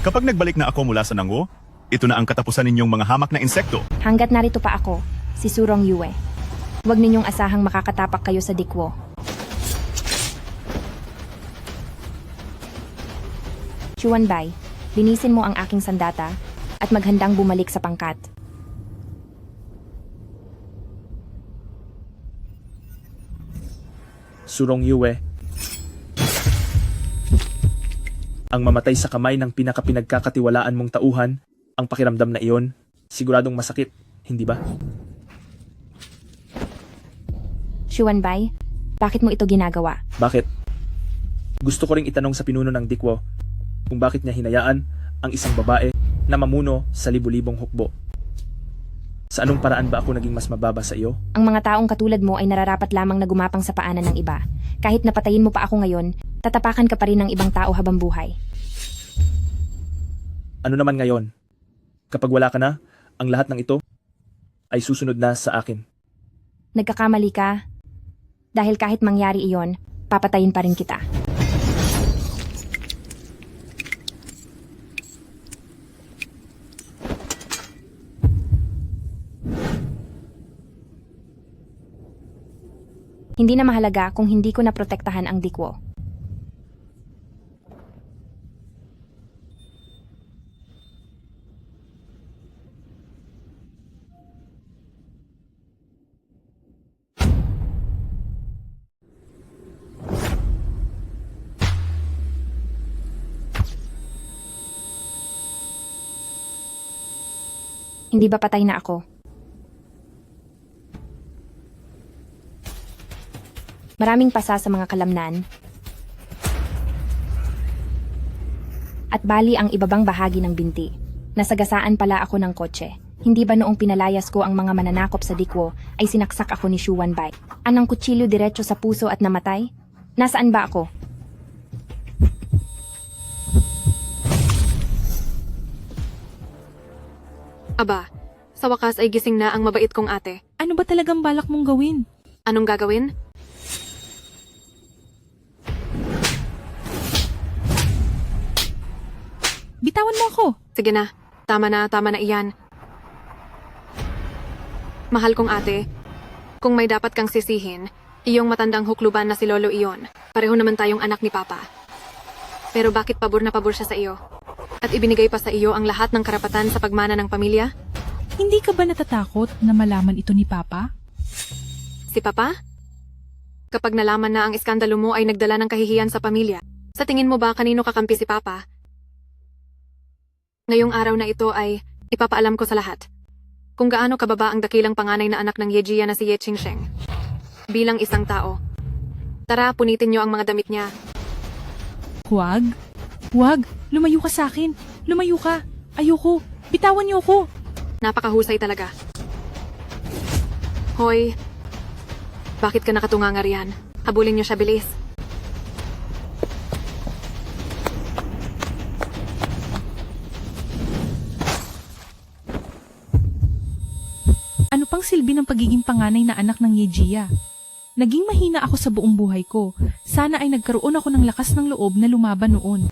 Kapag nagbalik na ako mula sa Nango, ito na ang katapusan ninyong mga hamak na insekto. Hanggat narito pa ako, si Surong Yue. Huwag ninyong asahang makakatapak kayo sa Dikwo. Chuanbay, linisin mo ang aking sandata at maghandang bumalik sa pangkat. Surong Yue. Ang mamatay sa kamay ng pinakapinagkakatiwalaan mong tauhan, ang pakiramdam na iyon, siguradong masakit, hindi ba? Chuanbay, bakit mo ito ginagawa? Bakit? Gusto ko ring itanong sa pinuno ng Dikwo kung bakit niya hinayaan ang isang babae na mamuno sa libu-libong hukbo. Sa anong paraan ba ako naging mas mababa sa iyo? Ang mga taong katulad mo ay nararapat lamang na gumapang sa paanan ng iba. Kahit napatayin mo pa ako ngayon, tatapakan ka pa rin ng ibang tao habang buhay. Ano naman ngayon? Kapag wala ka na, ang lahat ng ito ay susunod na sa akin. Nagkakamali ka. Dahil kahit mangyari iyon, papatayin pa rin kita. Hindi na mahalaga kung hindi ko naprotektahan ang Dikwo. Hindi ba patay na ako? Maraming pasa sa mga kalamnan. At bali ang ibabang bahagi ng binti. Nasagasaan pala ako ng kotse. Hindi ba noong pinalayas ko ang mga mananakop sa Dikwo ay sinaksak ako ni Chuanbay? Anang kutsilyo diretso sa puso at namatay? Nasaan ba ako? Aba, sa wakas ay gising na ang mabait kong ate. Ano ba talagang balak mong gawin? Anong gagawin? Bitawan mo ako! Sige na, tama na iyan. Mahal kong ate, kung may dapat kang sisihin, iyong matandang hukluban na si Lolo iyon. Pareho naman tayong anak ni Papa. Pero bakit pabor na pabor siya sa iyo? At ibinigay pa sa iyo ang lahat ng karapatan sa pagmana ng pamilya? Hindi ka ba natatakot na malaman ito ni Papa? Si Papa? Kapag nalaman na ang iskandalo mo ay nagdala ng kahihiyan sa pamilya, sa tingin mo ba kanino kakampi si Papa? Ngayong araw na ito ay ipapaalam ko sa lahat kung gaano kababa ang dakilang panganay na anak ng Yejia na si Ye Qingsheng. Bilang isang tao, tara punitin niyo ang mga damit niya. Huwag. Huwag. Lumayo ka sa akin. Lumayo ka. Ayoko. Bitawan niyo ako. Napakahusay talaga. Hoy, bakit ka nakatunganga riyan? Habulin niyo siya bilis. Ano pang silbi ng pagiging panganay na anak ng Yejia? Naging mahina ako sa buong buhay ko. Sana ay nagkaroon ako ng lakas ng loob na lumaban noon.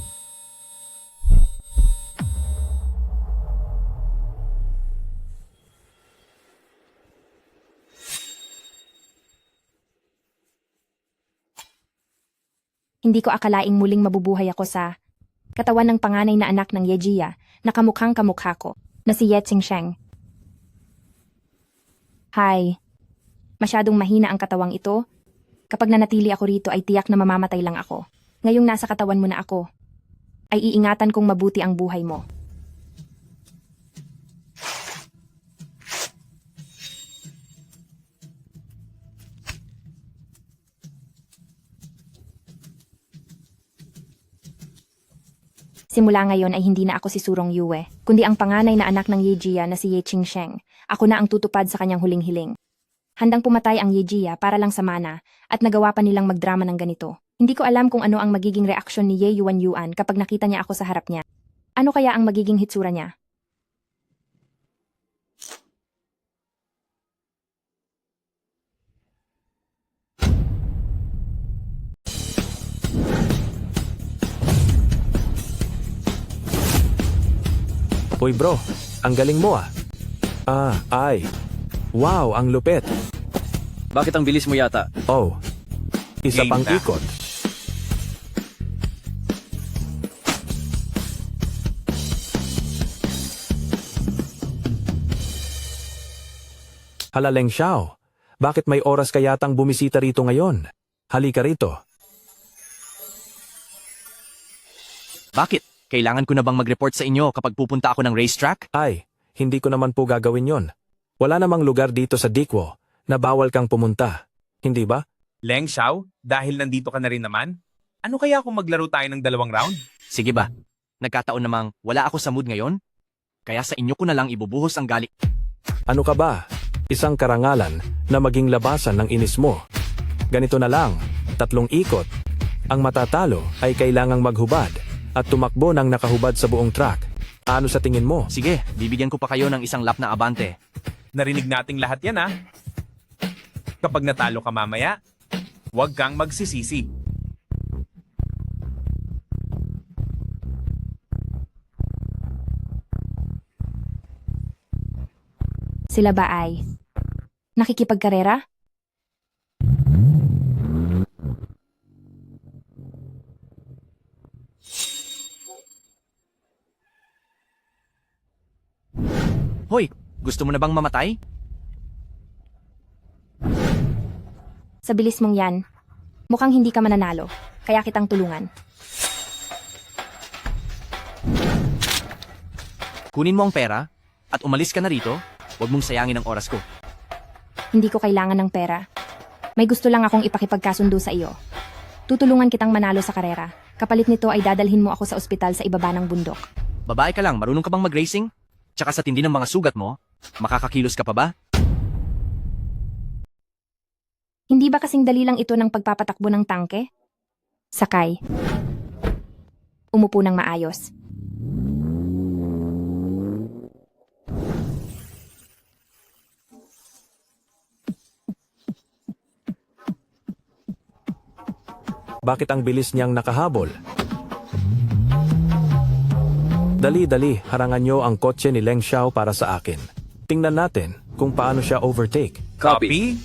Hindi ko akalaing muling mabubuhay ako sa katawan ng panganay na anak ng Yejia na kamukhang kamukha ko, na si Ye Qingsheng. Hay, masyadong mahina ang katawang ito. Kapag nanatili ako rito ay tiyak na mamamatay lang ako. Ngayong nasa katawan mo na ako, ay iingatan kong mabuti ang buhay mo. Simula ngayon ay hindi na ako si Surong Yue, kundi ang panganay na anak ng Yejia na si Ye Qingsheng. Ako na ang tutupad sa kanyang huling hiling. Handang pumatay ang Yejia para lang sa mana at nagawa pa nilang magdrama ng ganito. Hindi ko alam kung ano ang magiging reaksyon ni Ye Yuanyuan kapag nakita niya ako sa harap niya. Ano kaya ang magiging hitsura niya? Uy bro, ang galing mo ah. Ay. Wow, ang lupit. Bakit ang bilis mo yata? Oh, isa Game pang na. ikot. Hala Leng Xiao, bakit may oras ka yatang bumisita rito ngayon? Halika rito. Bakit? Kailangan ko na bang mag-report sa inyo kapag pupunta ako ng racetrack? Ay, hindi ko naman po gagawin yon. Wala namang lugar dito sa Dikwo na bawal kang pumunta. Hindi ba? Leng Xiao, dahil nandito ka na rin naman, ano kaya kung maglaro tayo ng 2 round? Sige ba? Nagkataon namang wala ako sa mood ngayon? Kaya sa inyo ko na lang ibubuhos ang galit. Ano ka ba? Isang karangalan na maging labasan ng inis mo. Ganito na lang, 3 ikot. Ang matatalo ay kailangang maghubad at tumakbo ng nakahubad sa buong track. Ano sa tingin mo? Sige, bibigyan ko pa kayo ng isang lap na abante. Narinig nating lahat yan ha. Kapag natalo ka mamaya, huwag kang magsisisi. Sila ba ay nakikipagkarera? Hoy, gusto mo na bang mamatay? Sa bilis mong yan, mukhang hindi ka mananalo, kaya kitang tulungan. Kunin mo ang pera at umalis ka na rito. Huwag mong sayangin ang oras ko. Hindi ko kailangan ng pera. May gusto lang akong ipakipagkasundo sa iyo. Tutulungan kitang manalo sa karera. Kapalit nito ay dadalhin mo ako sa ospital sa ibaba ng bundok. Babae ka lang, marunong ka bang mag-racing? Tsaka sa tindi ng mga sugat mo, makakakilos ka pa ba? Hindi ba kasing dali lang ito ng pagpapatakbo ng tangke? Sakay. Umupo ng maayos. Bakit ang bilis niyang nakahabol? Dali-dali, harangan niyo ang kotse ni Leng Xiao para sa akin. Tingnan natin kung paano siya overtake. Copy?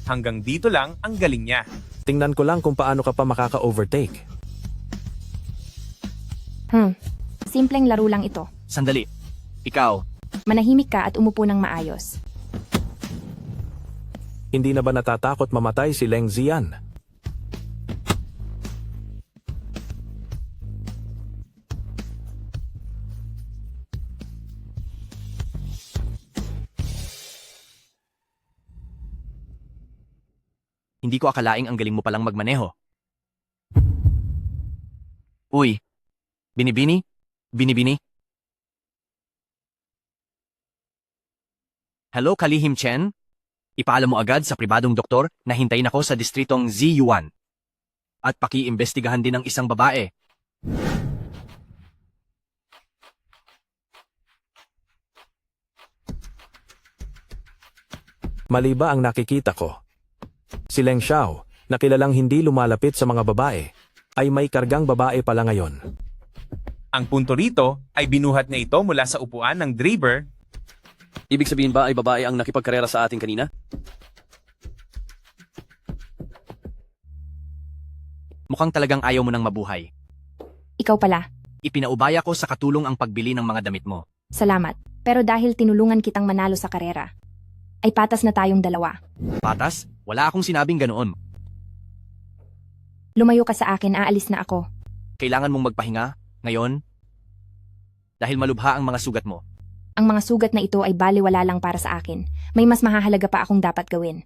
Hanggang dito lang ang galing niya. Tingnan ko lang kung paano ka pa makaka-overtake. Simpleng laro lang ito. Sandali. Ikaw, Manahimik ka at umupo ng maayos. Hindi na ba natatakot mamatay si Leng Zian? hindi ko akalaing ang galing mo palang magmaneho. Uy, binibini? Binibini? Hello, Kalihim Chen? Ipaalam mo agad sa pribadong doktor na hintayin ako sa distritong Z1. At pakiimbestigahan din ng isang babae. Mali ba ang nakikita ko? Si Leng Xiao, na kilalang hindi lumalapit sa mga babae, ay may kargang babae pala ngayon. Ang punto rito ay binuhat niya ito mula sa upuan ng driver. Ibig sabihin ba ay babae ang nakipagkarera sa atin kanina? Mukhang talagang ayaw mo nang mabuhay. Ikaw pala. Ipinaubaya ko sa katulong ang pagbili ng mga damit mo. Salamat. Pero dahil tinulungan kitang manalo sa karera, ay patas na tayong dalawa. Patas? Wala akong sinabing ganoon. Lumayo ka sa akin, aalis na ako. Kailangan mong magpahinga, ngayon, dahil malubha ang mga sugat mo. Ang mga sugat na ito ay baliwala lang para sa akin. May mas mahahalaga pa akong dapat gawin.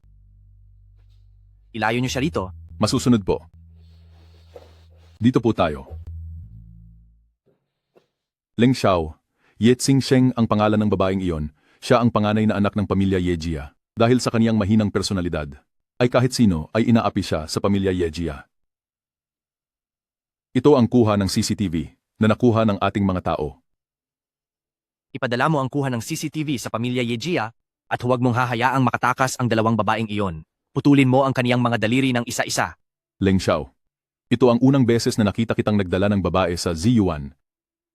Ilayo niyo siya rito. Masusunod po. Dito po tayo. Leng Xiao, Ye Xingsheng ang pangalan ng babaeng iyon. Siya ang panganay na anak ng pamilya Yejia. Dahil sa kaniyang mahinang personalidad, ay kahit sino ay inaapi siya sa pamilya Yejia. Ito ang kuha ng CCTV na nakuha ng ating mga tao. Ipadala mo ang kuha ng CCTV sa pamilya Yejia at huwag mong hahayaang makatakas ang dalawang babaeng iyon. Putulin mo ang kaniyang mga daliri ng isa-isa. Leng Xiao, Ito ang unang beses na nakita kitang nagdala ng babae sa ZU1.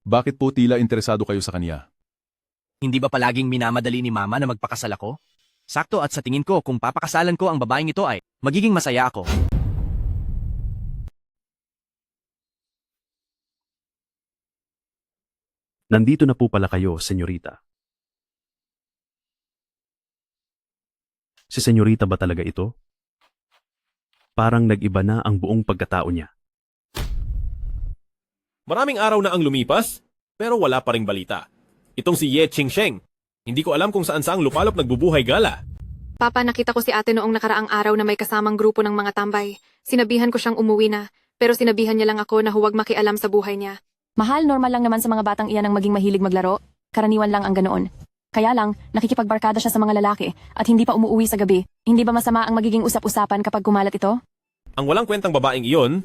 Bakit po tila interesado kayo sa kanya? Hindi ba palaging minamadali ni Mama na magpakasal ako? Sakto at sa tingin ko kung papakasalan ko ang babaeng ito ay magiging masaya ako. Nandito na po pala kayo, senyorita. Si senyorita ba talaga ito? Parang nag-iba na ang buong pagkatao niya. Maraming araw na ang lumipas, pero wala pa ring balita. Itong si Ye Qingsheng. Hindi ko alam kung saan-saang lupalop nagbubuhay gala. Papa, nakita ko si ate noong nakaraang araw na may kasamang grupo ng mga tambay. Sinabihan ko siyang umuwi na, pero sinabihan niya lang ako na huwag makialam sa buhay niya. Mahal, normal lang naman sa mga batang iyan ang maging mahilig maglaro. Karaniwan lang ang ganoon. Kaya lang, nakikipagbarkada siya sa mga lalaki at hindi pa umuuwi sa gabi. Hindi ba masama ang magiging usap-usapan kapag kumalat ito? Ang walang kwentang babaeng iyon,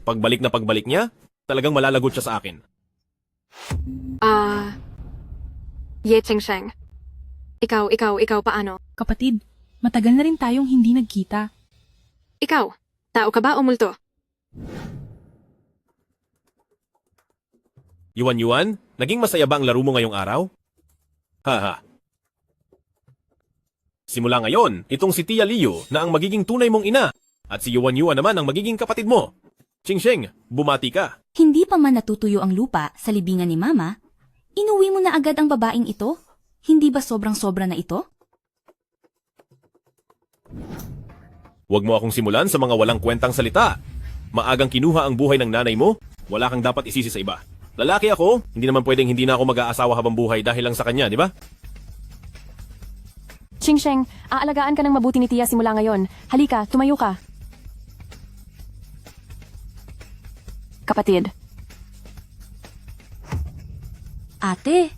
pagbalik na pagbalik niya, talagang malalagot siya sa akin. Ye Qingsheng. Ikaw, paano? Kapatid, matagal na rin tayong hindi nagkita. Ikaw, tao ka ba o multo? Yuan, naging masaya ba ang laro mo ngayong araw? Haha. Simula ngayon, itong si Tia Liu na ang magiging tunay mong ina at si Yuan naman ang magiging kapatid mo. Qingsheng, bumati ka. Hindi pa man natutuyo ang lupa sa libingan ni Mama, inuwi mo na agad ang babaeng ito? Hindi ba sobrang-sobra na ito? Huwag mo akong simulan sa mga walang kwentang salita. Maagang kinuha ang buhay ng nanay mo, wala kang dapat isisi sa iba. Lalaki ako, hindi naman pwedeng hindi na ako mag-aasawa habang buhay dahil lang sa kanya, di ba? Qingsheng, aalagaan ka ng mabuti ni Tia simula ngayon. Halika, tumayo ka. Kapatid. Ate,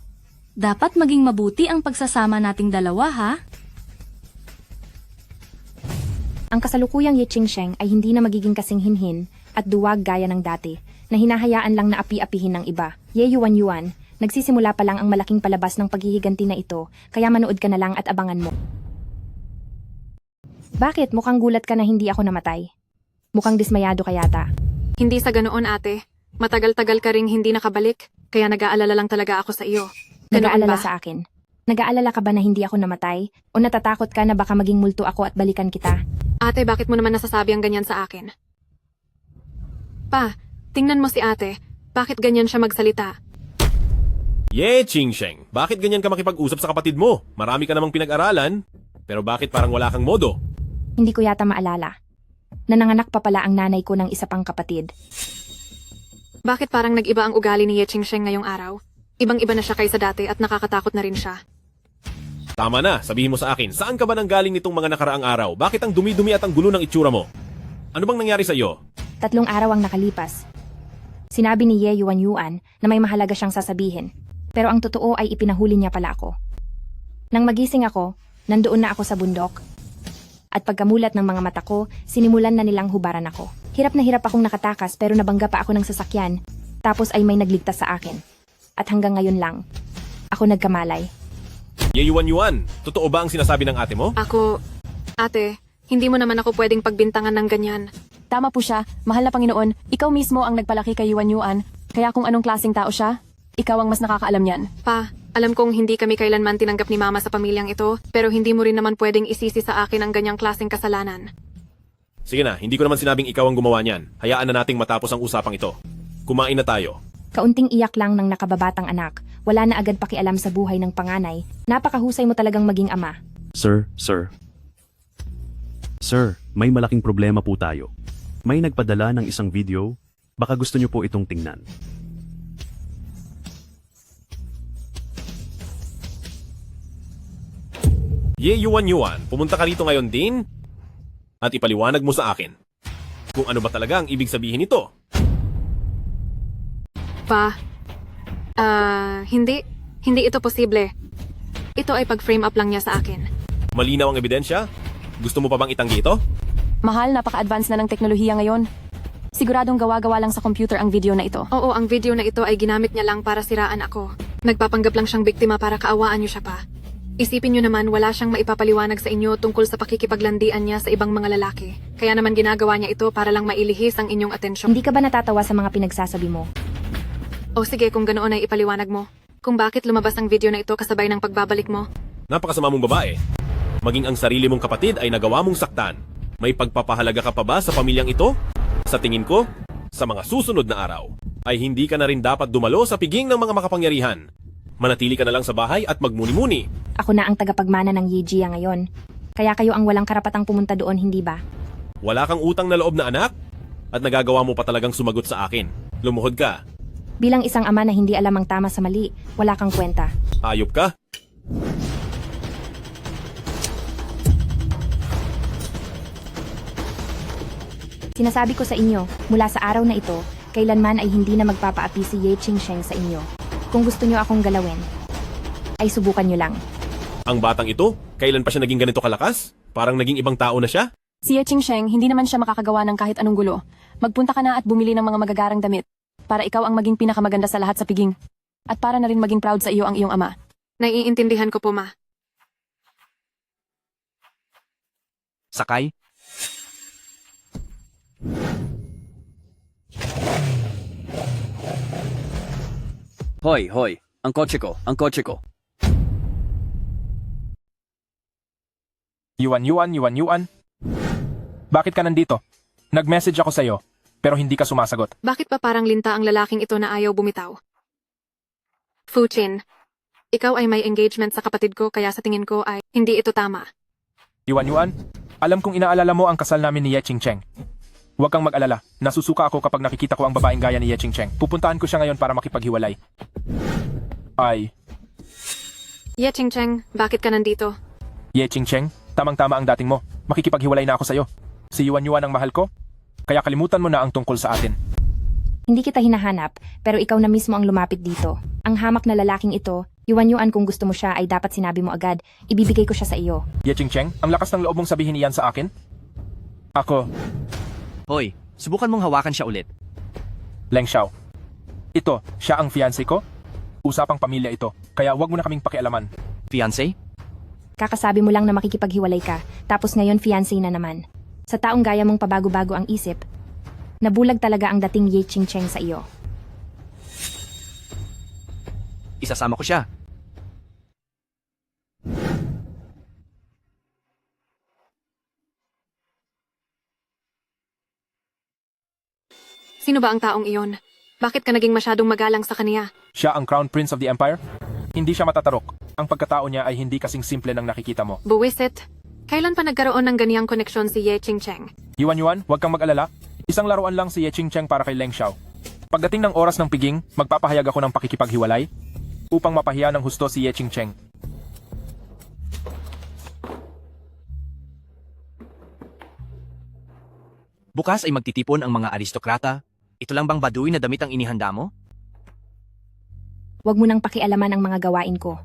dapat maging mabuti ang pagsasama nating dalawa, ha? Ang kasalukuyang Ye Qingsheng ay hindi na magiging kasing hinhin at duwag gaya ng dati, na hinahayaan lang na api-apihin ng iba. Ye Yuan, nagsisimula pa lang ang malaking palabas ng paghihiganti na ito, kaya manood ka na lang at abangan mo. Bakit? Mukhang gulat ka na hindi ako namatay. Mukhang dismayado ka yata. Hindi sa ganoon, ate. Matagal-tagal ka ring hindi nakabalik, kaya nag-aalala lang talaga ako sa iyo. Ganoon Nag-aalala ba? sa akin. Nag-aalala ka ba na hindi ako namatay? O natatakot ka na baka maging multo ako at balikan kita? Ate, bakit mo naman nasasabi ang ganyan sa akin? Pa, tingnan mo si ate. Bakit ganyan siya magsalita? Ye Qingsheng, bakit ganyan ka makipag-usap sa kapatid mo? Marami ka namang pinag-aralan, pero bakit parang wala kang modo? Hindi ko yata maalala. Nananganak pa pala ang nanay ko ng isa pang kapatid. Bakit parang nag-iba ang ugali ni Ye Qingsheng ngayong araw? Ibang-iba na siya kaysa dati at nakakatakot na rin siya. Tama na, sabihin mo sa akin, saan ka ba nanggaling nitong mga nakaraang araw? Bakit ang dumi-dumi at ang gulo ng itsura mo? Ano bang nangyari sa iyo? 3 araw ang nakalipas. Sinabi ni Ye Yuan na may mahalaga siyang sasabihin. Pero ang totoo ay ipinahuli niya pala ako. Nang magising ako, nandoon na ako sa bundok. At pagkamulat ng mga mata ko, sinimulan na nilang hubaran ako. Hirap na hirap akong nakatakas pero nabangga pa ako ng sasakyan. Tapos ay may nagligtas sa akin. At hanggang ngayon lang, ako nagkamalay. Ye Yuan, totoo ba ang sinasabi ng ate mo? Ate, hindi mo naman ako pwedeng pagbintangan ng ganyan. Tama po siya. Mahal na Panginoon, ikaw mismo ang nagpalaki kay Yuan. Kaya kung anong klaseng tao siya, ikaw ang mas nakakaalam niyan. Pa, alam kong hindi kami kailanman tinanggap ni Mama sa pamilyang ito, pero hindi mo rin naman pwedeng isisi sa akin ang ganyang klaseng kasalanan. Sige na, hindi ko naman sinabing ikaw ang gumawa niyan. Hayaan na nating matapos ang usapang ito. Kumain na tayo. Kaunting iyak lang ng nakababatang anak. Wala na agad pakialam sa buhay ng panganay. Napakahusay mo talagang maging ama. Sir, may malaking problema po tayo. May nagpadala ng isang video. Baka gusto niyo po itong tingnan. Ye Yuan, pumunta ka rito ngayon din at ipaliwanag mo sa akin kung ano ba talaga ang ibig sabihin nito. Pa, hindi ito posible. Ito ay pag-frame up lang niya sa akin. Malinaw ang ebidensya? Gusto mo pa bang itanggi ito? Mahal, napaka-advance na ng teknolohiya ngayon. Siguradong gawa-gawa lang sa computer ang video na ito. Oo, ang video na ito ay ginamit niya lang para siraan ako. Nagpapanggap lang siyang biktima para kaawaan niyo siya pa. Isipin nyo naman wala siyang maipapaliwanag sa inyo tungkol sa pakikipaglandian niya sa ibang mga lalaki. Kaya naman ginagawa niya ito para lang mailihis ang inyong atensyon. Hindi ka ba natatawa sa mga pinagsasabi mo? O sige kung ganoon ay ipaliwanag mo. Kung bakit lumabas ang video na ito kasabay ng pagbabalik mo. Napakasama mong babae. Maging ang sarili mong kapatid ay nagawa mong saktan. May pagpapahalaga ka pa ba sa pamilyang ito? Sa tingin ko, sa mga susunod na araw, ay hindi ka na rin dapat dumalo sa piging ng mga makapangyarihan. Manatili ka na lang sa bahay at magmuni-muni. Ako na ang tagapagmana ng Yejia ngayon. Kaya kayo ang walang karapatang pumunta doon, hindi ba? Wala kang utang na loob na anak? At nagagawa mo pa talagang sumagot sa akin. Lumuhod ka. Bilang isang ama na hindi alam ang tama sa mali, wala kang kwenta. Ayop ka. Sinasabi ko sa inyo, mula sa araw na ito, kailanman ay hindi na magpapaapi si Ye Qingsheng sa inyo. Kung gusto nyo akong galawin, ay subukan nyo lang. Ang batang ito, kailan pa siya naging ganito kalakas? Parang naging ibang tao na siya? Si Ye Qingsheng, hindi naman siya makakagawa ng kahit anong gulo. Magpunta ka na at bumili ng mga magagarang damit. Para ikaw ang maging pinakamaganda sa lahat sa piging. At para na rin maging proud sa iyo ang iyong ama. Naiintindihan ko po, ma. Sakay? Hoy, hoy. Ang kotse ko, ang kotse ko. Yuan. Bakit ka nandito? Nag-message ako sa'yo, pero hindi ka sumasagot. Bakit pa parang linta ang lalaking ito na ayaw bumitaw? Fuchin, ikaw ay may engagement sa kapatid ko kaya sa tingin ko ay hindi ito tama. Yuan, alam kong inaalala mo ang kasal namin ni Ye Qingsheng. Huwag kang mag-alala, nasusuka ako kapag nakikita ko ang babaeng gaya ni Ye Qingsheng. Pupuntahan ko siya ngayon para makipaghiwalay. Ye Qingsheng, bakit ka nandito? Ye Qingsheng, tamang-tama ang dating mo. Makikipaghiwalay na ako sa'yo. Si Yuan ang mahal ko, kaya kalimutan mo na ang tungkol sa atin. Hindi kita hinahanap, pero ikaw na mismo ang lumapit dito. Ang hamak na lalaking ito, Yuan kung gusto mo siya ay dapat sinabi mo agad. Ibibigay ko siya sa iyo. Ye Qingsheng, ang lakas ng loob mong sabihin iyan sa akin? Ako, Hoy, subukan mong hawakan siya ulit. Leng Xiao. Ito, siya ang fiancé ko? Usapang pamilya ito, kaya wag mo na kaming pakialaman. Fiancé? Kakasabi mo lang na makikipaghiwalay ka, tapos ngayon fiancé na naman. Sa taong gaya mong pabago-bago ang isip, nabulag talaga ang dating Ye Qingsheng sa iyo. Isasama ko siya. Sino ba ang taong iyon? Bakit ka naging masyadong magalang sa kaniya? Siya ang Crown Prince of the Empire? Hindi siya matatarok. Ang pagkatao niya ay hindi kasing simple ng nakikita mo. Buwisit. Kailan pa nagkaroon ng ganiyang koneksyon si Ye Qingsheng? Yuan, huwag kang mag-alala. Isang laruan lang si Ye Qingsheng para kay Leng Xiao. Pagdating ng oras ng piging, magpapahayag ako ng pakikipaghiwalay upang mapahiya ng husto si Ye Qingsheng. Bukas ay magtitipon ang mga aristokrata. Ito lang bang baduy na damit ang inihanda mo? Huwag mo nang pakialaman ang mga gawain ko.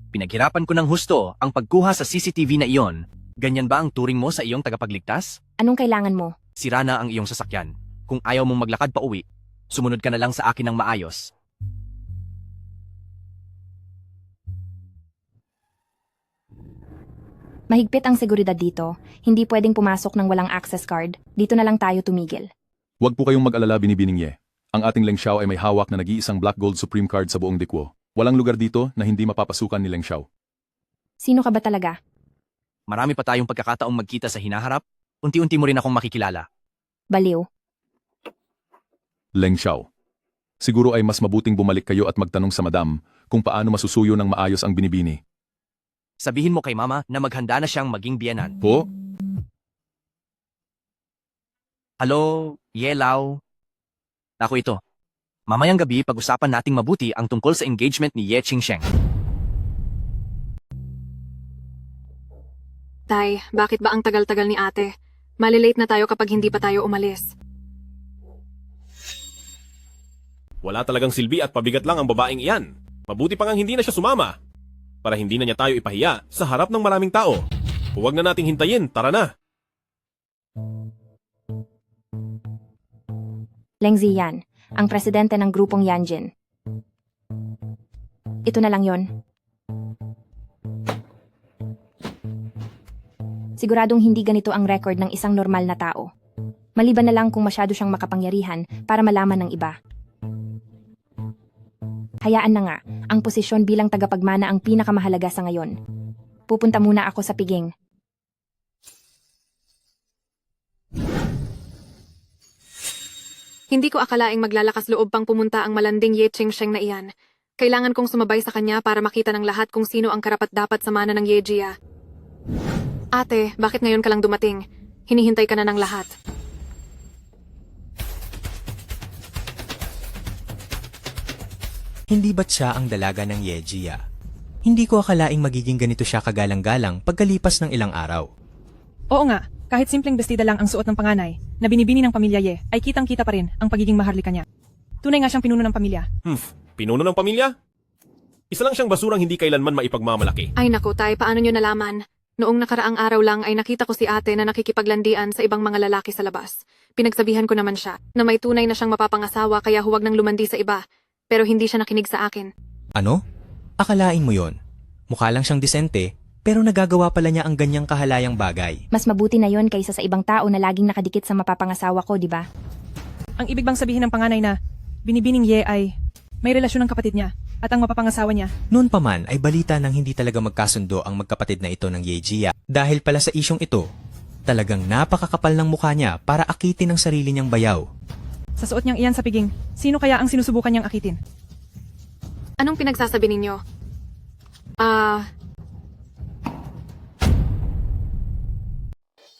Pinaghirapan ko ng husto ang pagkuha sa CCTV na iyon. Ganyan ba ang turing mo sa iyong tagapagligtas? Anong kailangan mo? Sira na ang iyong sasakyan. Kung ayaw mong maglakad pa uwi, sumunod ka na lang sa akin ng maayos. Mahigpit ang seguridad dito. Hindi pwedeng pumasok ng walang access card. Dito na lang tayo tumigil. Huwag po kayong mag-alala, binibining Ye. Ang ating Leng Xiao ay may hawak na nag-iisang Black Gold Supreme Card sa buong Dikwo. Walang lugar dito na hindi mapapasukan ni Leng Xiao. Sino ka ba talaga? Marami pa tayong pagkakataong magkita sa hinaharap. Unti-unti mo rin akong makikilala. Baliw. Leng Xiao. Siguro ay mas mabuting bumalik kayo at magtanong sa madam kung paano masusuyo ng maayos ang binibini. Sabihin mo kay mama na maghanda na siyang maging biyenan. Po? Hello, Yelaw. Ako ito. Mamayang gabi pag-usapan nating mabuti ang tungkol sa engagement ni Ye Qingsheng. Tay, bakit ba ang tagal-tagal ni ate? Malilate na tayo kapag hindi pa tayo umalis. Wala talagang silbi at pabigat lang ang babaeng iyan. Mabuti pa ngang hindi na siya sumama. Para hindi na niya tayo ipahiya sa harap ng maraming tao. Huwag na nating hintayin, tara na. Leng Ziyan, ang presidente ng grupong Yanjin. Ito na lang yon. Siguradong hindi ganito ang record ng isang normal na tao. Maliban na lang kung masyado siyang makapangyarihan para malaman ng iba. Hayaan na nga, ang posisyon bilang tagapagmana ang pinakamahalaga sa ngayon. Pupunta muna ako sa piging. Hindi ko akalaing maglalakas loob pang pumunta ang malanding Ye Chingsheng na iyan. Kailangan kong sumabay sa kanya para makita ng lahat kung sino ang karapat-dapat sa mana ng Yejia. Ate, bakit ngayon ka lang dumating? Hinihintay ka na ng lahat. Hindi ba't siya ang dalaga ng Yejia? Hindi ko akalaing magiging ganito siya kagalang-galang pagkalipas ng ilang araw. Oo nga, kahit simpleng bestida lang ang suot ng panganay, na binibini ng pamilya Ye, ay kitang-kita pa rin ang pagiging maharlika niya. Tunay nga siyang pinuno ng pamilya. Pinuno ng pamilya? Isa lang siyang basurang hindi kailanman maipagmamalaki. Ay naku, tay, paano nyo nalaman? Noong nakaraang araw lang ay nakita ko si ate na nakikipaglandian sa ibang mga lalaki sa labas. Pinagsabihan ko naman siya na may tunay na siyang mapapangasawa kaya huwag nang lumandi sa iba. Pero hindi siya nakinig sa akin. Ano? Akalain mo yon. Mukha lang siyang disente, pero nagagawa pala niya ang ganyang kahalayang bagay. Mas mabuti na yon kaysa sa ibang tao na laging nakadikit sa mapapangasawa ko, di ba? Ang ibig bang sabihin ng panganay na binibining Ye ay may relasyon ng kapatid niya at ang mapapangasawa niya? Noon pa man ay balita ng hindi talaga magkasundo ang magkapatid na ito ng Yejia. Dahil pala sa isyong ito, talagang napakakapal ng mukha niya para akitin ang sarili niyang bayaw. Sa suot niyang iyan sa piging, sino kaya ang sinusubukan niyang akitin? Anong pinagsasabi ninyo?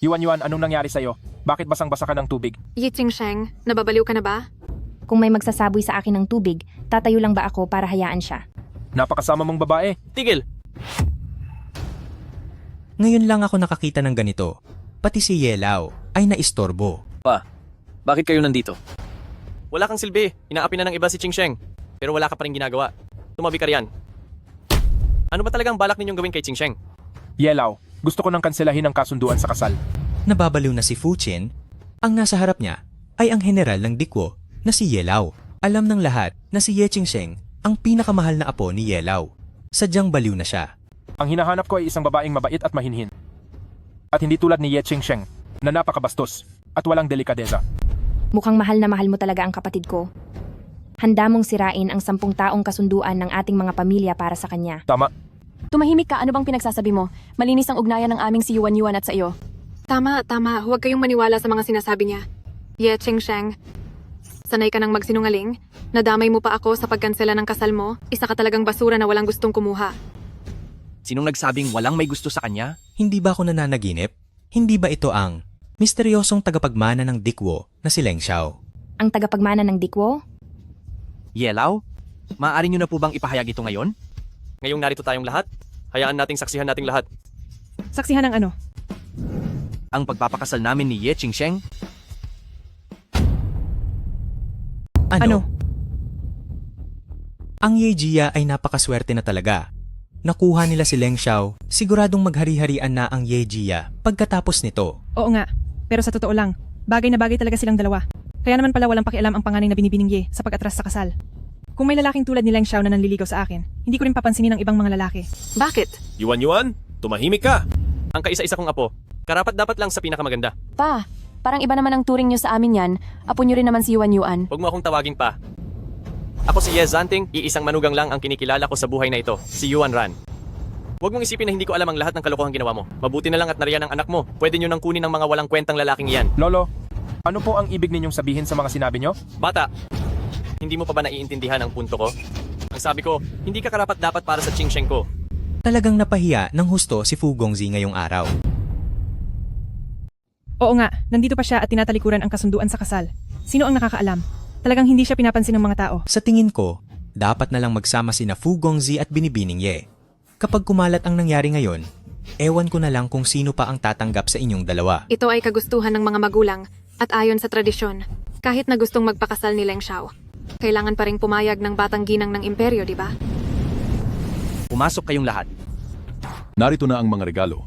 Yuan, anong nangyari sa'yo? Bakit basang-basa ka ng tubig? Ye Chingsheng, nababaliw ka na ba? Kung may magsasaboy sa akin ng tubig, tatayo lang ba ako para hayaan siya? Napakasama mong babae. Tigil! Ngayon lang ako nakakita ng ganito. Pati si Yelao ay naistorbo. Bakit kayo nandito? Wala kang silbi. Inaapi na ng iba si Chingsheng. Pero wala ka pa rin ginagawa. Tumabi ka riyan. Ano ba talagang balak ninyong gawin kay Chingsheng? Yelao, gusto ko nang kanselahin ang kasunduan sa kasal. Nababaliw na si Fuchin. Ang nasa harap niya ay ang general ng Dikwo na si Yelao. Alam ng lahat na si Ye Chingsheng ang pinakamahal na apo ni Yelao. Sadyang baliw na siya. Ang hinahanap ko ay isang babaeng mabait at mahinhin. At hindi tulad ni Ye Chingsheng na napakabastos at walang delikadeza. Mukhang mahal na mahal mo talaga ang kapatid ko. Handa mong sirain ang 10 taong kasunduan ng ating mga pamilya para sa kanya. Tama. Tumahimik ka, ano bang pinagsasabi mo? Malinis ang ugnayan ng aming si Yuan at sa iyo. Tama. Huwag kayong maniwala sa mga sinasabi niya. Ye Chingsheng, sanay ka nang magsinungaling? Nadamay mo pa ako sa pagkansela ng kasal mo? Isa ka talagang basura na walang gustong kumuha. Sinong nagsabing walang may gusto sa kanya? Hindi ba ako nananaginip? Hindi ba ito ang misteryosong tagapagmana ng Dikwo na si Leng Xiao? Ang tagapagmana ng Dikwo? Yelao? Maaari nyo na po bang ipahayag ito ngayon? Ngayong narito tayong lahat, hayaan nating saksihan nating lahat. Saksihan ng ano? Ang pagpapakasal namin ni Ye Chingsheng? Ano? Ang Yejia ay napakaswerte na talaga. Nakuha nila si Leng Xiao, siguradong maghari-harian na ang Yejia pagkatapos nito. Oo nga, pero sa totoo lang, bagay na bagay talaga silang dalawa. Kaya naman pala walang pakialam ang panganay na binibining Ye sa pag-atras sa kasal. Kung may lalaking tulad ni Leng Xiao na nanliligaw sa akin, hindi ko rin papansinin ng ibang mga lalaki. Bakit? Yuan, tumahimik ka! Ang kaisa-isa kong apo, karapat dapat lang sa pinakamaganda. Pa, parang iba naman ang turing niyo sa amin yan. Apo niyo rin naman si Yuan. Huwag mo akong tawaging pa. Ako si Ye Zanting, iisang manugang lang ang kinikilala ko sa buhay na ito, si Yuan Ran. Huwag mong isipin na hindi ko alam ang lahat ng kalokohang ginawa mo. Mabuti na lang at nariyan ang anak mo. Pwede nyo nang kunin ng mga walang kwentang lalaking iyan. Lolo, ano po ang ibig ninyong sabihin sa mga sinabi nyo? Bata, hindi mo pa ba naiintindihan ang punto ko? Ang sabi ko, hindi ka karapat dapat para sa Chingsheng ko. Talagang napahiya ng husto si Fu Gongzi ngayong araw. Oo nga, nandito pa siya at tinatalikuran ang kasunduan sa kasal. Sino ang nakakaalam? Talagang hindi siya pinapansin ng mga tao. Sa tingin ko, dapat na lang magsama sina Fu Gongzi at Binibining Ye. Kapag kumalat ang nangyari ngayon, ewan ko na lang kung sino pa ang tatanggap sa inyong dalawa. Ito ay kagustuhan ng mga magulang at ayon sa tradisyon. Kahit na gustong magpakasal ni Leng Xiao, kailangan pa ring pumayag ng batang ginang ng imperyo, di ba? Pumasok kayong lahat. Narito na ang mga regalo.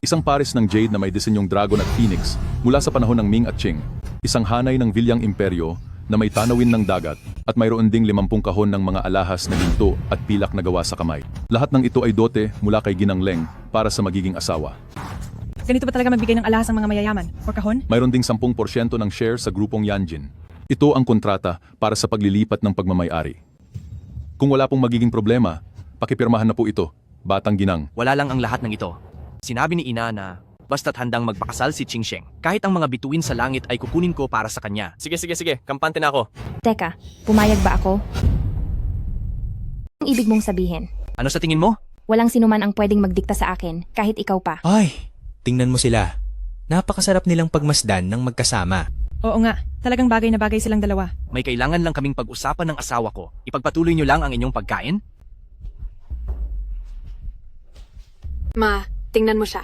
Isang pares ng jade na may disenyong dragon at phoenix mula sa panahon ng Ming at Qing. Isang hanay ng Vilyang Imperyo na may tanawin ng dagat at mayroon ding 50 kahon ng mga alahas na ginto at pilak na gawa sa kamay. Lahat ng ito ay dote mula kay Ginang Leng para sa magiging asawa. Ganito ba talaga magbigay ng alahas ang mga mayayaman? O kahon? Mayroon ding 10% ng share sa grupong Yanjin. Ito ang kontrata para sa paglilipat ng pagmamayari. Kung wala pong magiging problema, pakipirmahan na po ito, Batang Ginang. Wala lang ang lahat ng ito. Sinabi ni Ina na basta't handang magpakasal si Qingsheng, kahit ang mga bituin sa langit ay kukunin ko para sa kanya. Sige, kampante na ako. Teka, pumayag ba ako? Ang ibig mong sabihin? Ano sa tingin mo? Walang sinuman ang pwedeng magdikta sa akin, kahit ikaw pa. Ay, tingnan mo sila. Napakasarap nilang pagmasdan ng magkasama. Oo nga, talagang bagay na bagay silang dalawa. May kailangan lang kaming pag-usapan ng asawa ko. Ipagpatuloy niyo lang ang inyong pagkain? Ma, tingnan mo siya.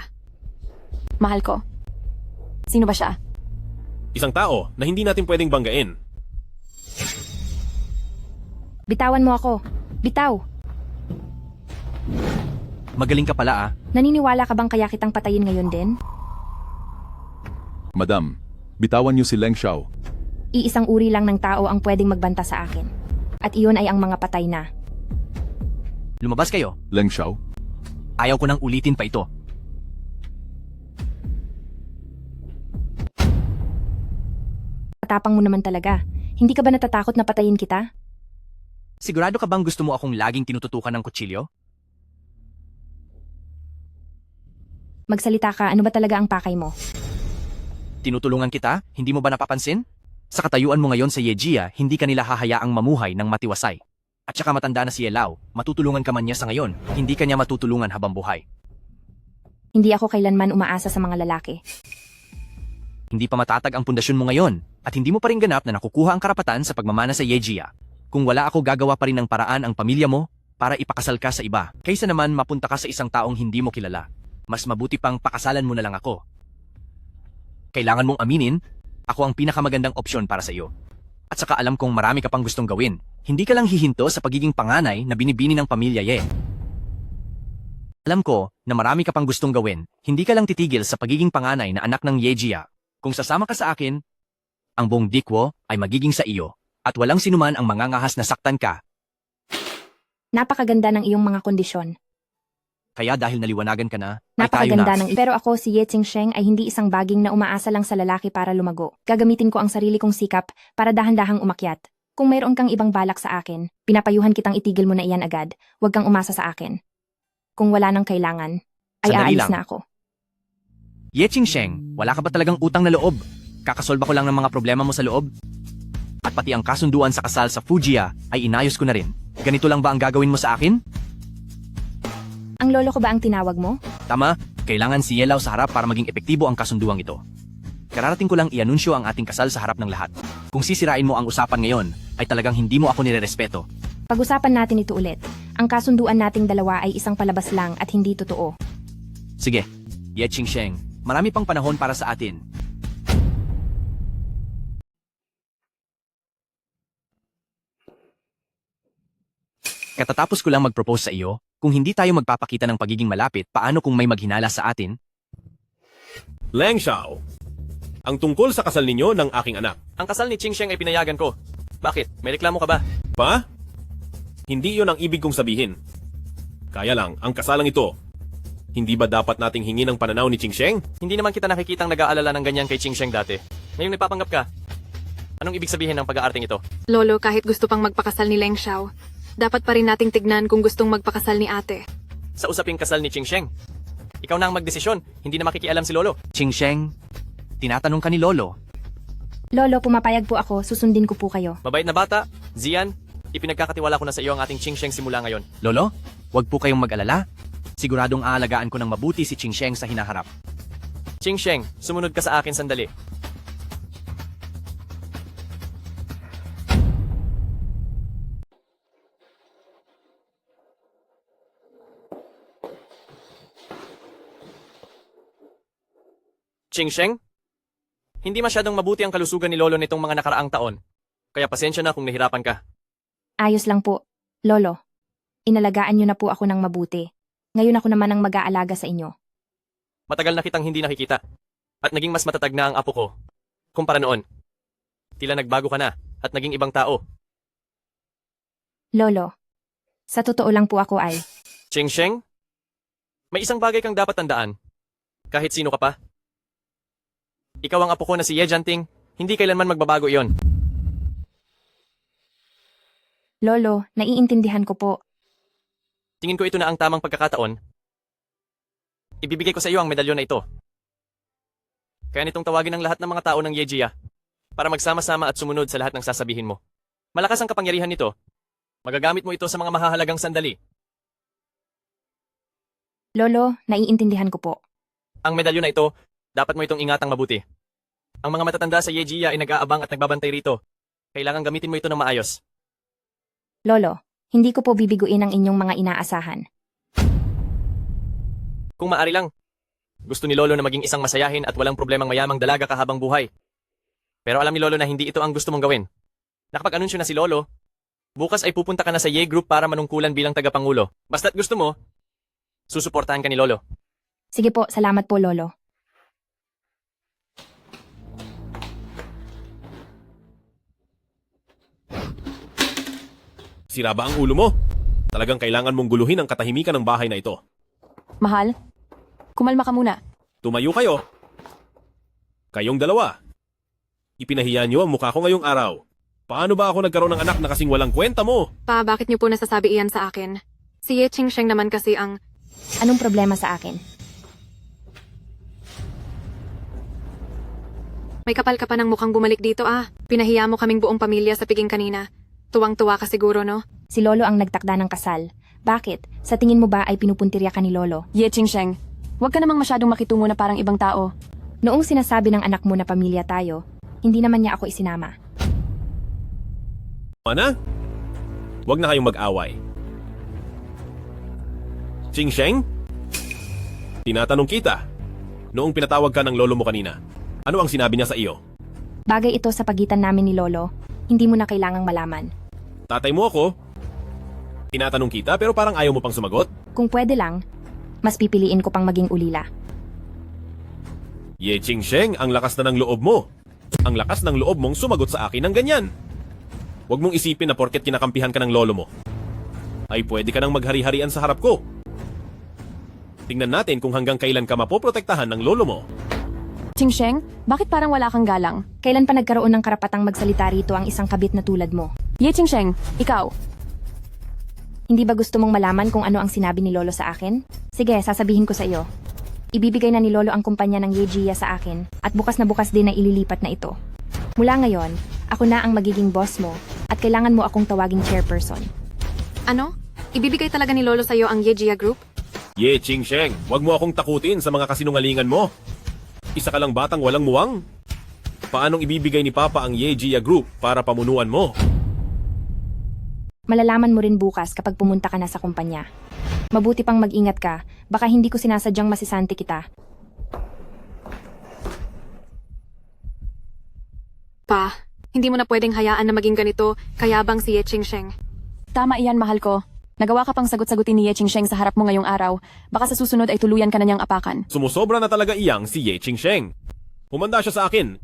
Mahal ko. Sino ba siya? Isang tao na hindi natin pwedeng banggain. Bitawan mo ako. Bitaw! Magaling ka pala ah. Naniniwala ka bang kaya kitang patayin ngayon din? Madam, bitawan niyo si Leng Xiao. Iisang uri lang ng tao ang pwedeng magbanta sa akin. At iyon ay ang mga patay na. Lumabas kayo. Leng Xiao? Ayaw ko nang ulitin pa ito. Matapang mo naman talaga. Hindi ka ba natatakot na patayin kita? Sigurado ka bang gusto mo akong laging tinututukan ng kutsilyo? Magsalita ka, ano ba talaga ang pakay mo? Tinutulungan kita? Hindi mo ba napapansin? Sa katayuan mo ngayon sa Yejia, hindi ka nila hahayaang mamuhay ng matiwasay. At saka matanda na si Yelao, matutulungan ka man niya sa ngayon, hindi ka niya matutulungan habang buhay. Hindi ako kailanman umaasa sa mga lalaki. Hindi pa matatag ang pundasyon mo ngayon, at hindi mo pa rin ganap na nakukuha ang karapatan sa pagmamana sa Yejia. Kung wala ako, gagawa pa rin ng paraan ang pamilya mo para ipakasal ka sa iba, kaysa naman mapunta ka sa isang taong hindi mo kilala. Mas mabuti pang pakasalan mo na lang ako. Kailangan mong aminin, ako ang pinakamagandang opsyon para sa iyo. At saka alam kong marami ka pang gustong gawin. Hindi ka lang hihinto sa pagiging panganay na binibini ng pamilya Ye. Alam ko na marami ka pang gustong gawin. Hindi ka lang titigil sa pagiging panganay na anak ng Yejia. Kung sasama ka sa akin, ang buong Dikwo ay magiging sa iyo. At walang sinuman ang mangangahas na saktan ka. Napakaganda ng iyong mga kondisyon. Kaya dahil naliwanagan ka na, ay tayo Napakaganda na. ng... Pero ako, si Ye Qingsheng, ay hindi isang baging na umaasa lang sa lalaki para lumago. Gagamitin ko ang sarili kong sikap para dahan-dahang umakyat. Kung mayroon kang ibang balak sa akin, pinapayuhan kitang itigil mo na iyan agad. Huwag kang umasa sa akin. Kung wala nang kailangan, ay Sandali aalis lang. na ako. Ye Qingsheng, wala ka ba talagang utang na loob? Kakasolba ko lang ng mga problema mo sa loob. At pati ang kasunduan sa kasal sa Fujia ay inayos ko na rin. Ganito lang ba ang gagawin mo sa akin? Ang lolo ko ba ang tinawag mo? Tama, kailangan si Yelao sa harap para maging epektibo ang kasunduang ito. Kararating ko lang i-anunsyo ang ating kasal sa harap ng lahat. Kung sisirain mo ang usapan ngayon, ay talagang hindi mo ako nirerespeto. Pag-usapan natin ito ulit. Ang kasunduan nating dalawa ay isang palabas lang at hindi totoo. Sige, Ye Qingsheng, marami pang panahon para sa atin. Katatapos ko lang mag-propose sa iyo, kung hindi tayo magpapakita ng pagiging malapit, paano kung may maghinala sa atin? Leng Xiao, ang tungkol sa kasal ninyo ng aking anak. Ang kasal ni Qingsheng ay pinayagan ko. Bakit? May reklamo ka ba? Pa? Hindi yon ang ibig kong sabihin. Kaya lang, ang kasalang ito, hindi ba dapat nating hingi ng pananaw ni Qingsheng? Hindi naman kita nakikitang nag-aalala ng ganyan kay Qingsheng dati. Ngayong nagpapanggap ka. Anong ibig sabihin ng pag-aarting ito? Lolo, kahit gusto pang magpakasal ni Leng Xiao, dapat pa rin nating tignan kung gustong magpakasal ni ate. Sa usaping kasal ni Qingsheng, ikaw na ang magdesisyon, hindi na makikialam si Lolo. Qingsheng, tinatanong ka ni Lolo. Lolo, pumapayag po ako, susundin ko po kayo. Mabait na bata, Zian, ipinagkakatiwala ko na sa iyo ang ating Qingsheng simula ngayon. Lolo, wag po kayong mag-alala. Siguradong aalagaan ko ng mabuti si Qingsheng sa hinaharap. Qingsheng, sumunod ka sa akin sandali. Qingsheng, hindi masyadong mabuti ang kalusugan ni Lolo nitong mga nakaraang taon. Kaya pasensya na kung nahirapan ka. Ayos lang po. Lolo, inalagaan niyo na po ako ng mabuti. Ngayon ako naman ang mag-aalaga sa inyo. Matagal na kitang hindi nakikita. At naging mas matatag na ang apo ko. Kumpara noon. Tila nagbago ka na at naging ibang tao. Lolo, sa totoo lang po ako ay... Qingsheng, May isang bagay kang dapat tandaan. Kahit sino ka pa. Ikaw ang apo ko na si Ye Janting, hindi kailanman magbabago iyon. Lolo, naiintindihan ko po. Tingin ko ito na ang tamang pagkakataon. Ibibigay ko sa iyo ang medalyon na ito. Kaya nitong tawagin ang lahat ng mga tao ng Yejia para magsama-sama at sumunod sa lahat ng sasabihin mo. Malakas ang kapangyarihan nito. Magagamit mo ito sa mga mahahalagang sandali. Lolo, naiintindihan ko po. Ang medalyon na ito, dapat mo itong ingatang mabuti. Ang mga matatanda sa Yejia ay nag-aabang at nagbabantay rito. Kailangan gamitin mo ito ng maayos. Lolo, hindi ko po bibiguin ang inyong mga inaasahan. Kung maari lang, gusto ni Lolo na maging isang masayahin at walang problemang mayamang dalaga kahabang buhay. Pero alam ni Lolo na hindi ito ang gusto mong gawin. Nakapag-anunsyo na si Lolo, bukas ay pupunta ka na sa Ye Group para manungkulan bilang tagapangulo. Basta't gusto mo, susuportahan ka ni Lolo. Sige po, salamat po, Lolo. Sira ba ang ulo mo? Talagang kailangan mong guluhin ang katahimikan ng bahay na ito. Mahal, kumalma ka muna. Tumayo kayo. Kayong dalawa. Ipinahiya niyo ang mukha ko ngayong araw. Paano ba ako nagkaroon ng anak na kasing walang kwenta mo? Pa, bakit niyo po nasasabi iyan sa akin? Si Ye Qingsheng naman kasi ang... Anong problema sa akin? May kapal ka pa ng mukhang bumalik dito Pinahiya mo kaming buong pamilya sa piging kanina. Tuwang-tuwa ka siguro, no? Si Lolo ang nagtakda ng kasal. Bakit? Sa tingin mo ba ay pinupuntirya ka ni Lolo? Ye Qingsheng, huwag ka namang masyadong makitungo na parang ibang tao. Noong sinasabi ng anak mo na pamilya tayo, hindi naman niya ako isinama. Ana? Huwag na kayong mag-away. Qingsheng? Tinatanong kita. Noong pinatawag ka ng lolo mo kanina, ano ang sinabi niya sa iyo? Bagay ito sa pagitan namin ni Lolo. Hindi mo na kailangang malaman. Tatay mo ako? Tinatanong kita pero parang ayaw mo pang sumagot? Kung pwede lang, mas pipiliin ko pang maging ulila. Ye Qingsheng, ang lakas na ng loob mo. Ang lakas ng loob mong sumagot sa akin ng ganyan. Huwag mong isipin na porket kinakampihan ka ng lolo mo, ay pwede ka nang maghari-harian sa harap ko. Tingnan natin kung hanggang kailan ka mapoprotektahan ng lolo mo. Qingsheng, bakit parang wala kang galang? Kailan pa nagkaroon ng karapatang magsalita rito ang isang kabit na tulad mo? Ye Qingsheng, ikaw. Hindi ba gusto mong malaman kung ano ang sinabi ni Lolo sa akin? Sige, sasabihin ko sa iyo. Ibibigay na ni Lolo ang kumpanya ng Yejia sa akin at bukas na bukas din na ililipat na ito. Mula ngayon, ako na ang magiging boss mo at kailangan mo akong tawaging chairperson. Ano? Ibibigay talaga ni Lolo sa'yo ang Yejia Group? Ye Qingsheng, huwag mo akong takutin sa mga kasinungalingan mo. Isa ka lang batang walang muwang. Paanong ibibigay ni Papa ang Yejia Group para pamunuan mo? Malalaman mo rin bukas kapag pumunta ka na sa kumpanya. Mabuti pang mag-ingat ka, baka hindi ko sinasadyang masisante kita. Pa, hindi mo na pwedeng hayaan na maging ganito, kayabang si Ye Qingsheng. Tama iyan, mahal ko. Nagawa ka pang sagot-sagutin ni Ye Qingsheng sa harap mo ngayong araw. Baka sa susunod ay tuluyan ka na niyang apakan. Sumusobra na talaga iyang si Ye Qingsheng. Humanda siya sa akin.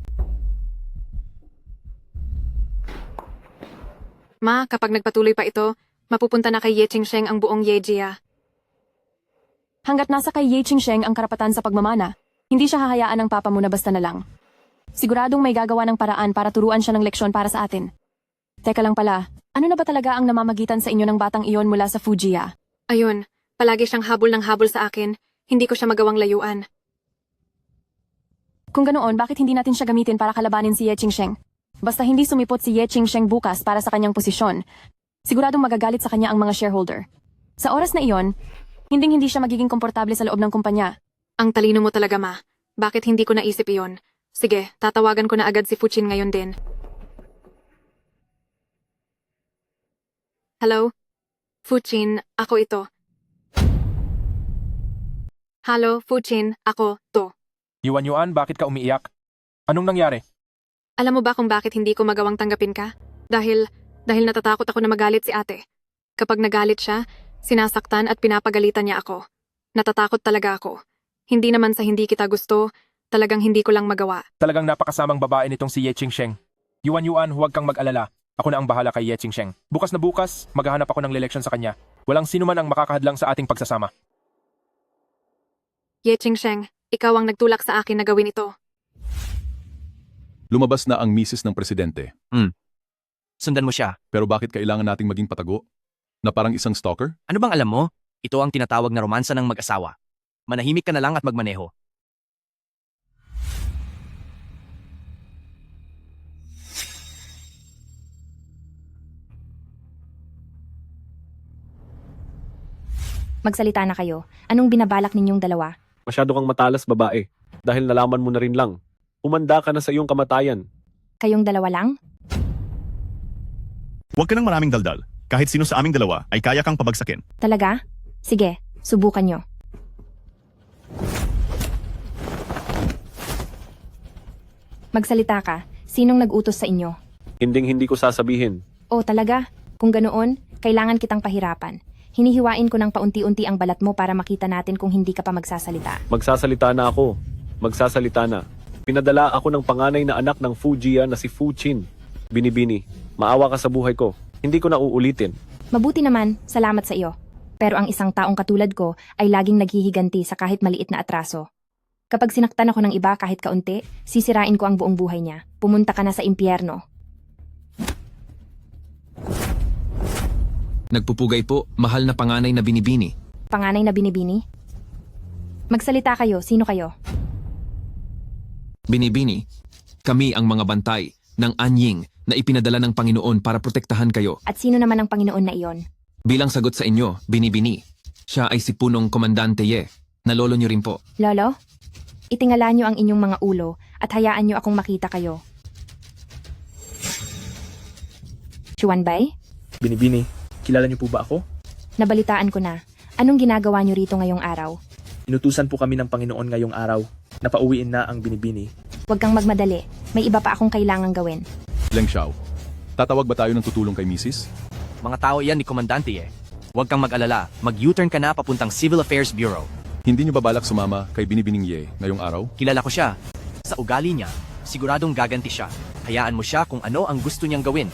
Ma, kapag nagpatuloy pa ito, mapupunta na kay Ye Qingsheng ang buong Yejia. Hanggat nasa kay Ye Qingsheng ang karapatan sa pagmamana, hindi siya hahayaan ng papa mo na basta na lang. Siguradong may gagawa ng paraan para turuan siya ng leksyon para sa atin. Teka lang pala, ano na ba talaga ang namamagitan sa inyo ng batang iyon mula sa Fujiya? Ayun, palagi siyang habol ng habol sa akin, hindi ko siya magawang layuan. Kung ganoon, bakit hindi natin siya gamitin para kalabanin si Ye Qingsheng? Basta hindi sumipot si Ye Qingsheng bukas para sa kanyang posisyon, siguradong magagalit sa kanya ang mga shareholder. Sa oras na iyon, hindi siya magiging komportable sa loob ng kumpanya. Ang talino mo talaga, Ma. Bakit hindi ko naisip iyon? Sige, tatawagan ko na agad si Fuchin ngayon din. Hello? Fuchin, ako ito. Hello, Fuchin, ako to. Yuan, bakit ka umiiyak? Anong nangyari? Alam mo ba kung bakit hindi ko magawang tanggapin ka? Dahil natatakot ako na magalit si ate. Kapag nagalit siya, sinasaktan at pinapagalitan niya ako. Natatakot talaga ako. Hindi naman sa hindi kita gusto, talagang hindi ko lang magawa. Talagang napakasamang babae nitong si Ye Qingsheng. Yuan, huwag kang mag-alala. Ako na ang bahala kay Ye Qingsheng. Bukas na bukas, maghahanap ako ng leleksyon sa kanya. Walang sino man ang makakahadlang sa ating pagsasama. Ye Qingsheng, ikaw ang nagtulak sa akin na gawin ito. Lumabas na ang misis ng presidente. Sundan mo siya. Pero bakit kailangan nating maging patago? Na parang isang stalker? Ano bang alam mo? Ito ang tinatawag na romansa ng mag-asawa. Manahimik ka na lang at magmaneho. Magsalita na kayo. Anong binabalak ninyong dalawa? Masyado kang matalas, babae. Dahil nalaman mo na rin lang. Umanda ka na sa iyong kamatayan. Kayong dalawa lang? Huwag ka ng maraming daldal. Kahit sino sa aming dalawa ay kaya kang pabagsakin. Talaga? Sige, subukan nyo. Magsalita ka. Sinong nag-utos sa inyo? Hinding-hindi ko sasabihin. Oh, talaga? Kung ganoon, kailangan kitang pahirapan. Hinihiwain ko ng paunti-unti ang balat mo para makita natin kung hindi ka pa magsasalita. Magsasalita na ako. Magsasalita na. Pinadala ako ng panganay na anak ng Fu Jia na si Fu Qin. Binibini, maawa ka sa buhay ko. Hindi ko na uulitin. Mabuti naman, salamat sa iyo. Pero ang isang taong katulad ko ay laging naghihiganti sa kahit maliit na atraso. Kapag sinaktan ako ng iba kahit kaunti, sisirain ko ang buong buhay niya. Pumunta ka na sa impyerno. Nagpupugay po, mahal na panganay na binibini. Panganay na binibini? Magsalita kayo, sino kayo? Binibini, kami ang mga bantay ng anying na ipinadala ng Panginoon para protektahan kayo. At sino naman ang Panginoon na iyon? Bilang sagot sa inyo, binibini. Siya ay si punong Komandante Ye, na lolo niyo rin po. Lolo? Itingala niyo ang inyong mga ulo at hayaan niyo akong makita kayo. Chuanbay? Binibini, kilala niyo po ba ako? Nabalitaan ko na. Anong ginagawa niyo rito ngayong araw? Inutusan po kami ng Panginoon ngayong araw. Napauwiin na ang binibini. Huwag kang magmadali. May iba pa akong kailangang gawin. Leng Xiao, tatawag ba tayo ng tutulong kay misis? Mga tao yan ni Komandante Ye. Huwag kang mag-alala. Mag-U-turn ka na papuntang Civil Affairs Bureau. Hindi niyo ba balak sumama kay Binibining Ye ngayong araw? Kilala ko siya. Sa ugali niya, siguradong gaganti siya. Hayaan mo siya kung ano ang gusto niyang gawin.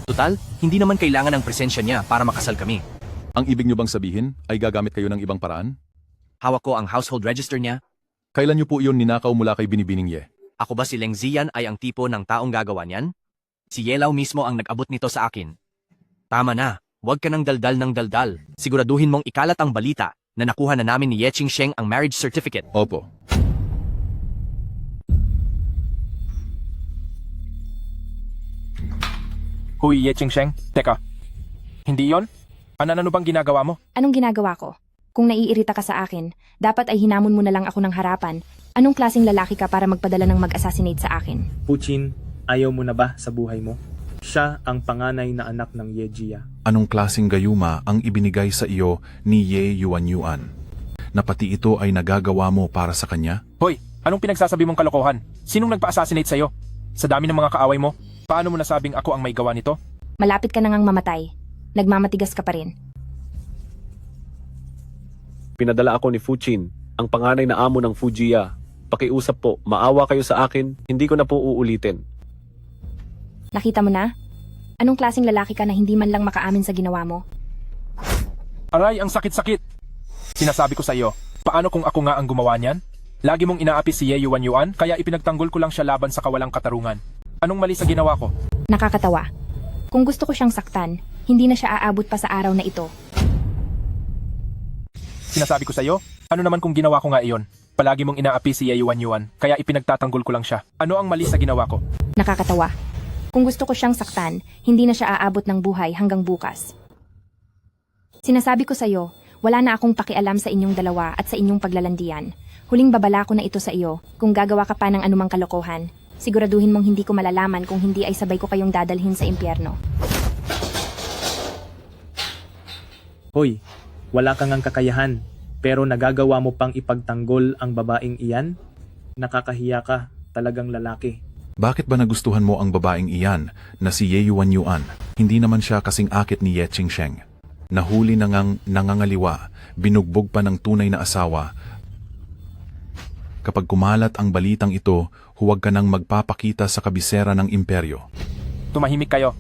Total, hindi naman kailangan ng presensya niya para makasal kami. Ang ibig niyo bang sabihin ay gagamit kayo ng ibang paraan? Hawak ko ang household register niya. Kailan niyo po iyon ninakaw mula kay Binibining Ye? Ako ba si Leng Ziyan ay ang tipo ng taong gagawa niyan? Si Yelao mismo ang nag-abot nito sa akin. Tama na, huwag ka ng daldal ng daldal. Siguraduhin mong ikalat ang balita na nakuha na namin ni Ye Qingsheng ang marriage certificate. Opo. Huy, Ye Qingsheng. Teka, hindi yon? Ano bang ginagawa mo? Anong ginagawa ko? Kung naiirita ka sa akin, dapat ay hinamon mo na lang ako ng harapan. Anong klaseng lalaki ka para magpadala ng mag-assassinate sa akin? Fu Qin, ayaw mo na ba sa buhay mo? Siya ang panganay na anak ng Ye Jia. Anong klaseng gayuma ang ibinigay sa iyo ni Ye Yuanyuan? Na pati ito ay nagagawa mo para sa kanya? Hoy, anong pinagsasabi mong kalokohan? Sinong nagpa-assassinate sa'yo? Sa dami ng mga kaaway mo, paano mo nasabing ako ang may gawa nito? Malapit ka na ngang mamatay. Nagmamatigas ka pa rin. Pinadala ako ni Fu Qin, ang panganay na amo ng Fu Jia. Pakiusap po, maawa kayo sa akin, hindi ko na po uulitin. Nakita mo na? Anong klaseng lalaki ka na hindi man lang makaamin sa ginawa mo? Aray, ang sakit-sakit! Sinasabi ko sa iyo, paano kung ako nga ang gumawa niyan? Lagi mong inaapi si Ye Yuanyuan, kaya ipinagtanggol ko lang siya laban sa kawalang katarungan. Anong mali sa ginawa ko? Nakakatawa. Kung gusto ko siyang saktan, hindi na siya aabot pa sa araw na ito. Sinasabi ko sa iyo, ano naman kung ginawa ko nga iyon? Palagi mong inaapi si Ye Yuanyuan, kaya ipinagtatanggol ko lang siya. Ano ang mali sa ginawa ko? Nakakatawa. Kung gusto ko siyang saktan, hindi na siya aabot ng buhay hanggang bukas. Sinasabi ko sa iyo, wala na akong pakialam sa inyong dalawa at sa inyong paglalandian. Huling babala ko na ito sa iyo, kung gagawa ka pa ng anumang kalokohan. Siguraduhin mong hindi ko malalaman kung hindi ay sabay ko kayong dadalhin sa impyerno. Hoy, wala kang ang kakayahan, pero nagagawa mo pang ipagtanggol ang babaeng iyan? Nakakahiya ka, talagang lalaki. Bakit ba nagustuhan mo ang babaeng iyan na si Ye Yuanyuan? Hindi naman siya kasing akit ni Ye Qingsheng. Nahuli na ngang nangangaliwa, binugbog pa ng tunay na asawa. Kapag kumalat ang balitang ito, huwag ka nang magpapakita sa kabisera ng imperyo. Tumahimik kayo.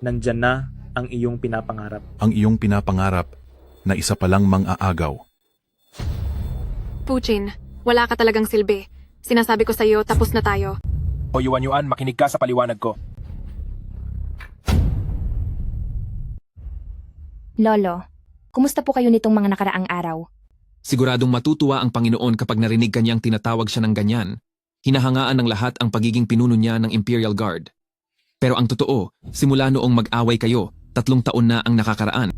Nandyan na ang iyong pinapangarap. Ang iyong pinapangarap na isa palang mang-aagaw. Fuchin, wala ka talagang silbi. Sinasabi ko sa'yo, tapos na tayo. O Yuan, makinig ka sa paliwanag ko. Lolo, kumusta po kayo nitong mga nakaraang araw? Siguradong matutuwa ang Panginoon kapag narinig kanyang tinatawag siya ng ganyan. Hinahangaan ng lahat ang pagiging pinuno niya ng Imperial Guard. Pero ang totoo, simula noong mag-away kayo, 3 taon na ang nakakaraan.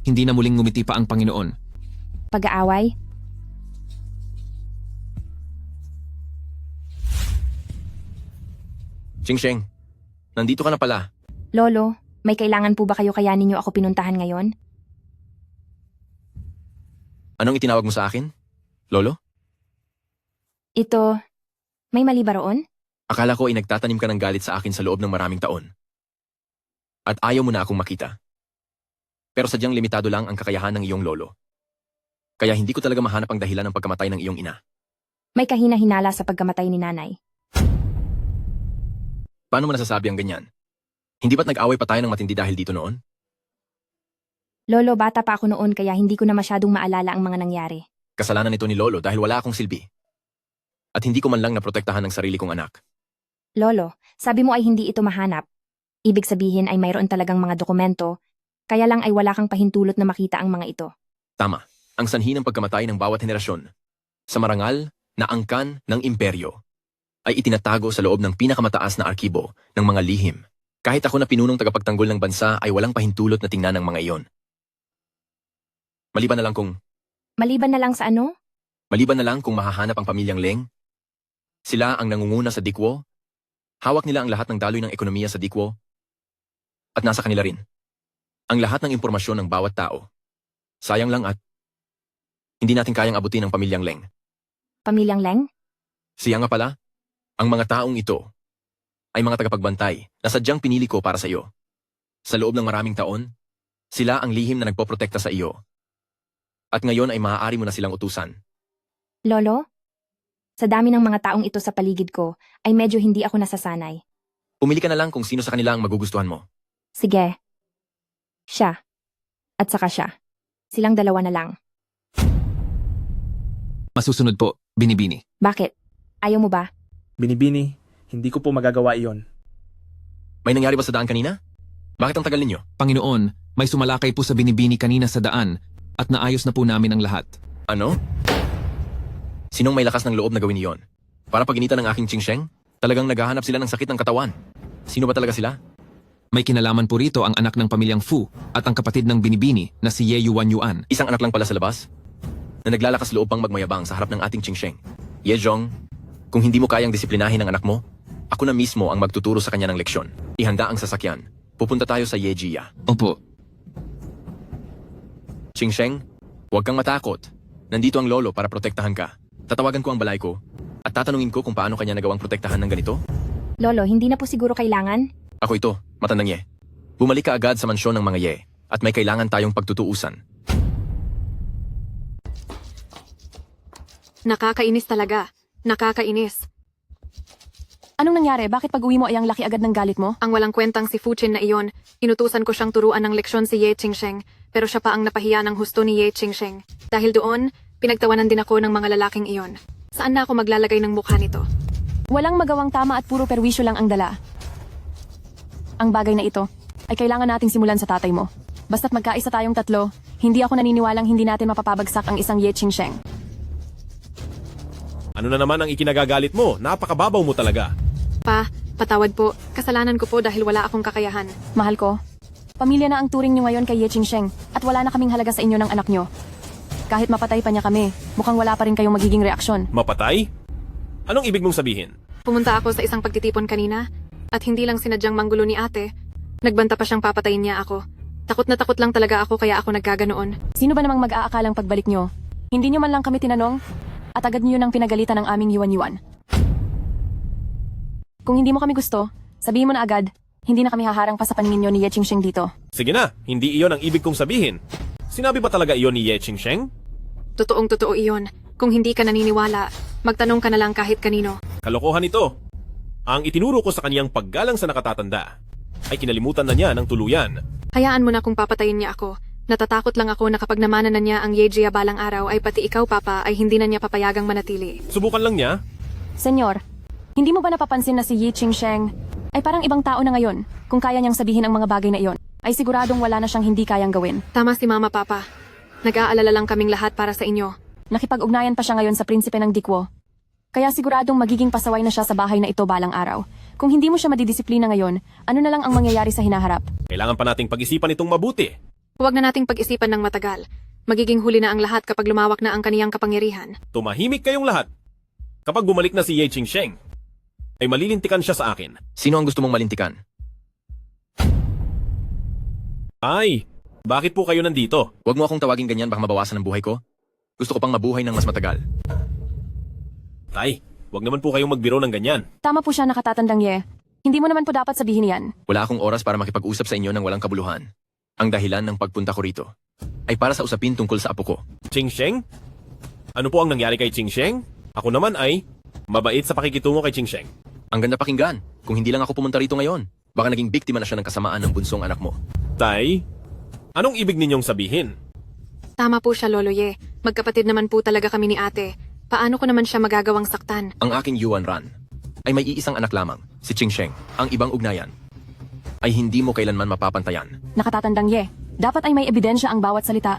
Hindi na muling ngumiti pa ang Panginoon. Pag-aaway? Chingsheng, nandito ka na pala. Lolo, may kailangan po ba kayo kaya ninyo ako pinuntahan ngayon? Anong itinawag mo sa akin? Lolo? Ito, may mali ba roon? Akala ko ay nagtatanim ka ng galit sa akin sa loob ng maraming taon. At ayaw mo na akong makita. Pero sadyang limitado lang ang kakayahan ng iyong lolo. Kaya hindi ko talaga mahanap ang dahilan ng pagkamatay ng iyong ina. May kahina-hinala sa pagkamatay ni nanay. Paano mo nasasabi ang ganyan? Hindi ba't nag-away pa tayo ng matindi dahil dito noon? Lolo, bata pa ako noon kaya hindi ko na masyadong maalala ang mga nangyari. Kasalanan nito ni Lolo dahil wala akong silbi. At hindi ko man lang naprotektahan ng sarili kong anak. Lolo, sabi mo ay hindi ito mahanap. Ibig sabihin ay mayroon talagang mga dokumento, kaya lang ay wala kang pahintulot na makita ang mga ito. Tama, ang sanhi ng pagkamatay ng bawat henerasyon sa marangal na angkan ng imperyo ay itinatago sa loob ng pinakamataas na arkibo ng mga lihim. Kahit ako na pinunong tagapagtanggol ng bansa ay walang pahintulot na tingnan ng mga iyon. Maliban na lang sa ano? Maliban na lang kung mahahanap ang pamilyang Leng. Sila ang nangunguna sa Dikwo. Hawak nila ang lahat ng daloy ng ekonomiya sa Dikwo. At nasa kanila rin ang lahat ng impormasyon ng bawat tao. Sayang lang at hindi natin kayang abutin ang pamilyang Leng. Pamilyang Leng? Siya nga pala, ang mga taong ito ay mga tagapagbantay na sadyang pinili ko para sa iyo. Sa loob ng maraming taon, sila ang lihim na nagpoprotekta sa iyo. At ngayon ay maaari mo na silang utusan. Lolo? Sa dami ng mga taong ito sa paligid ko, ay medyo hindi ako nasasanay. Pumili ka na lang kung sino sa kanila ang magugustuhan mo. Sige. Siya. At saka siya. Silang dalawa na lang. Masusunod po, Binibini. Bakit? Ayaw mo ba? Binibini, hindi ko po magagawa iyon. May nangyari ba sa daan kanina? Bakit ang tagal ninyo? Panginoon, may sumalakay po sa Binibini kanina sa daan at naayos na po namin ang lahat. Ano? Sinong may lakas ng loob na gawin iyon? Para paginitan ng aking Chingsheng? Talagang naghahanap sila ng sakit ng katawan. Sino ba talaga sila? May kinalaman po rito ang anak ng pamilyang Fu at ang kapatid ng Binibini na si Ye Yuan. Isang anak lang pala sa labas? Na naglalakas loob pang magmayabang sa harap ng ating Chingsheng. Ye Zhong, kung hindi mo kayang disiplinahin ang anak mo, ako na mismo ang magtuturo sa kanya ng leksyon. Ihanda ang sasakyan. Pupunta tayo sa Yejia. Opo. Chingsheng, huwag kang matakot. Nandito ang lolo para protektahan ka. Tatawagan ko ang balay ko at tatanungin ko kung paano kanya nagawang protektahan ng ganito. Lolo, hindi na po siguro kailangan? Ako ito, matandang Ye. Bumalik ka agad sa mansyon ng mga Ye at may kailangan tayong pagtutuusan. Nakakainis talaga. Nakakainis. Anong nangyari? Bakit pag-uwi mo ay ang laki agad ng galit mo? Ang walang kwentang si Fuchin na iyon, inutusan ko siyang turuan ng leksyon si Ye Chingsheng, pero siya pa ang napahiya ng husto ni Ye Chingsheng. Dahil doon, pinagtawanan din ako ng mga lalaking iyon. Saan na ako maglalagay ng mukha nito? Walang magawang tama at puro perwisyo lang ang dala. Ang bagay na ito ay kailangan nating simulan sa tatay mo. Basta't magkaisa tayong tatlo, hindi ako naniniwalang hindi natin mapapabagsak ang isang Ye Chingsheng. Ano na naman ang ikinagagalit mo? Napakababaw mo talaga. Pa, patawad po. Kasalanan ko po dahil wala akong kakayahan. Mahal ko, pamilya na ang turing niyo ngayon kay Ye Chingsheng at wala na kaming halaga sa inyo ng anak niyo. Kahit mapatay pa niya kami, mukhang wala pa rin kayong magiging reaksyon. Mapatay? Anong ibig mong sabihin? Pumunta ako sa isang pagtitipon kanina at hindi lang sinadyang manggulo ni ate. Nagbanta pa siyang papatayin niya ako. Takot na takot lang talaga ako kaya ako naggaganoon. Sino ba namang mag-aakalang pagbalik niyo? Hindi niyo man lang kami tinanong at agad niyo nang pinagalitan ng aming Yuan. Kung hindi mo kami gusto, sabihin mo na agad, hindi na kami haharang pa sa paningin niyo ni Ye Chingsheng dito. Sige na, hindi iyon ang ibig kong sabihin. Sinabi ba talaga iyon ni Ye Chingsheng? Totoong totoo iyon. Kung hindi ka naniniwala, magtanong ka na lang kahit kanino. Kalokohan ito. Ang itinuro ko sa kaniyang paggalang sa nakatatanda ay kinalimutan na niya ng tuluyan. Hayaan mo na kung papatayin niya ako. Natatakot lang ako na kapag namana na niya ang Yejia balang araw ay pati ikaw, Papa, ay hindi na niya papayagang manatili. Subukan lang niya. Senyor, hindi mo ba napapansin na si Yi Qingsheng ay parang ibang tao na ngayon? Kung kaya niyang sabihin ang mga bagay na iyon, ay siguradong wala na siyang hindi kayang gawin. Tama si Mama, Papa. Nag-aalala lang kaming lahat para sa inyo. Nakipag-ugnayan pa siya ngayon sa prinsipe ng Dikwo. Kaya siguradong magiging pasaway na siya sa bahay na ito balang araw. Kung hindi mo siya madidisiplina ngayon, ano na lang ang mangyayari sa hinaharap? Kailangan pa nating pag-isipan itong mabuti. Huwag na nating pag-isipan ng matagal. Magiging huli na ang lahat kapag lumawak na ang kaniyang kapangyarihan. Tumahimik kayong lahat. Kapag bumalik na si Ye Qingsheng, ay malilintikan siya sa akin. Sino ang gusto mong malintikan? Ay, bakit po kayo nandito? Huwag mo akong tawagin ganyan, baka mabawasan ang buhay ko. Gusto ko pang mabuhay ng mas matagal. Tay, huwag naman po kayong magbiro ng ganyan. Tama po siya, nakatatandang Ye. Hindi mo naman po dapat sabihin yan. Wala akong oras para makipag-usap sa inyo ng walang kabuluhan. Ang dahilan ng pagpunta ko rito ay para sa usapin tungkol sa apo ko. Qingsheng? Ano po ang nangyari kay Qingsheng? Ako naman ay mabait sa pakikitungo kay Qingsheng. Ang ganda pakinggan. Kung hindi lang ako pumunta rito ngayon, baka naging biktima na siya ng kasamaan ng bunsong anak mo. Tay, anong ibig ninyong sabihin? Tama po siya, Lolo Ye. Magkapatid naman po talaga kami ni ate. Paano ko naman siya magagawang saktan? Ang aking Yuan Ran ay may iisang anak lamang, si Qingsheng. Ang ibang ugnayan ay hindi mo kailanman mapapantayan. Nakatatandang Ye. Dapat ay may ebidensya ang bawat salita.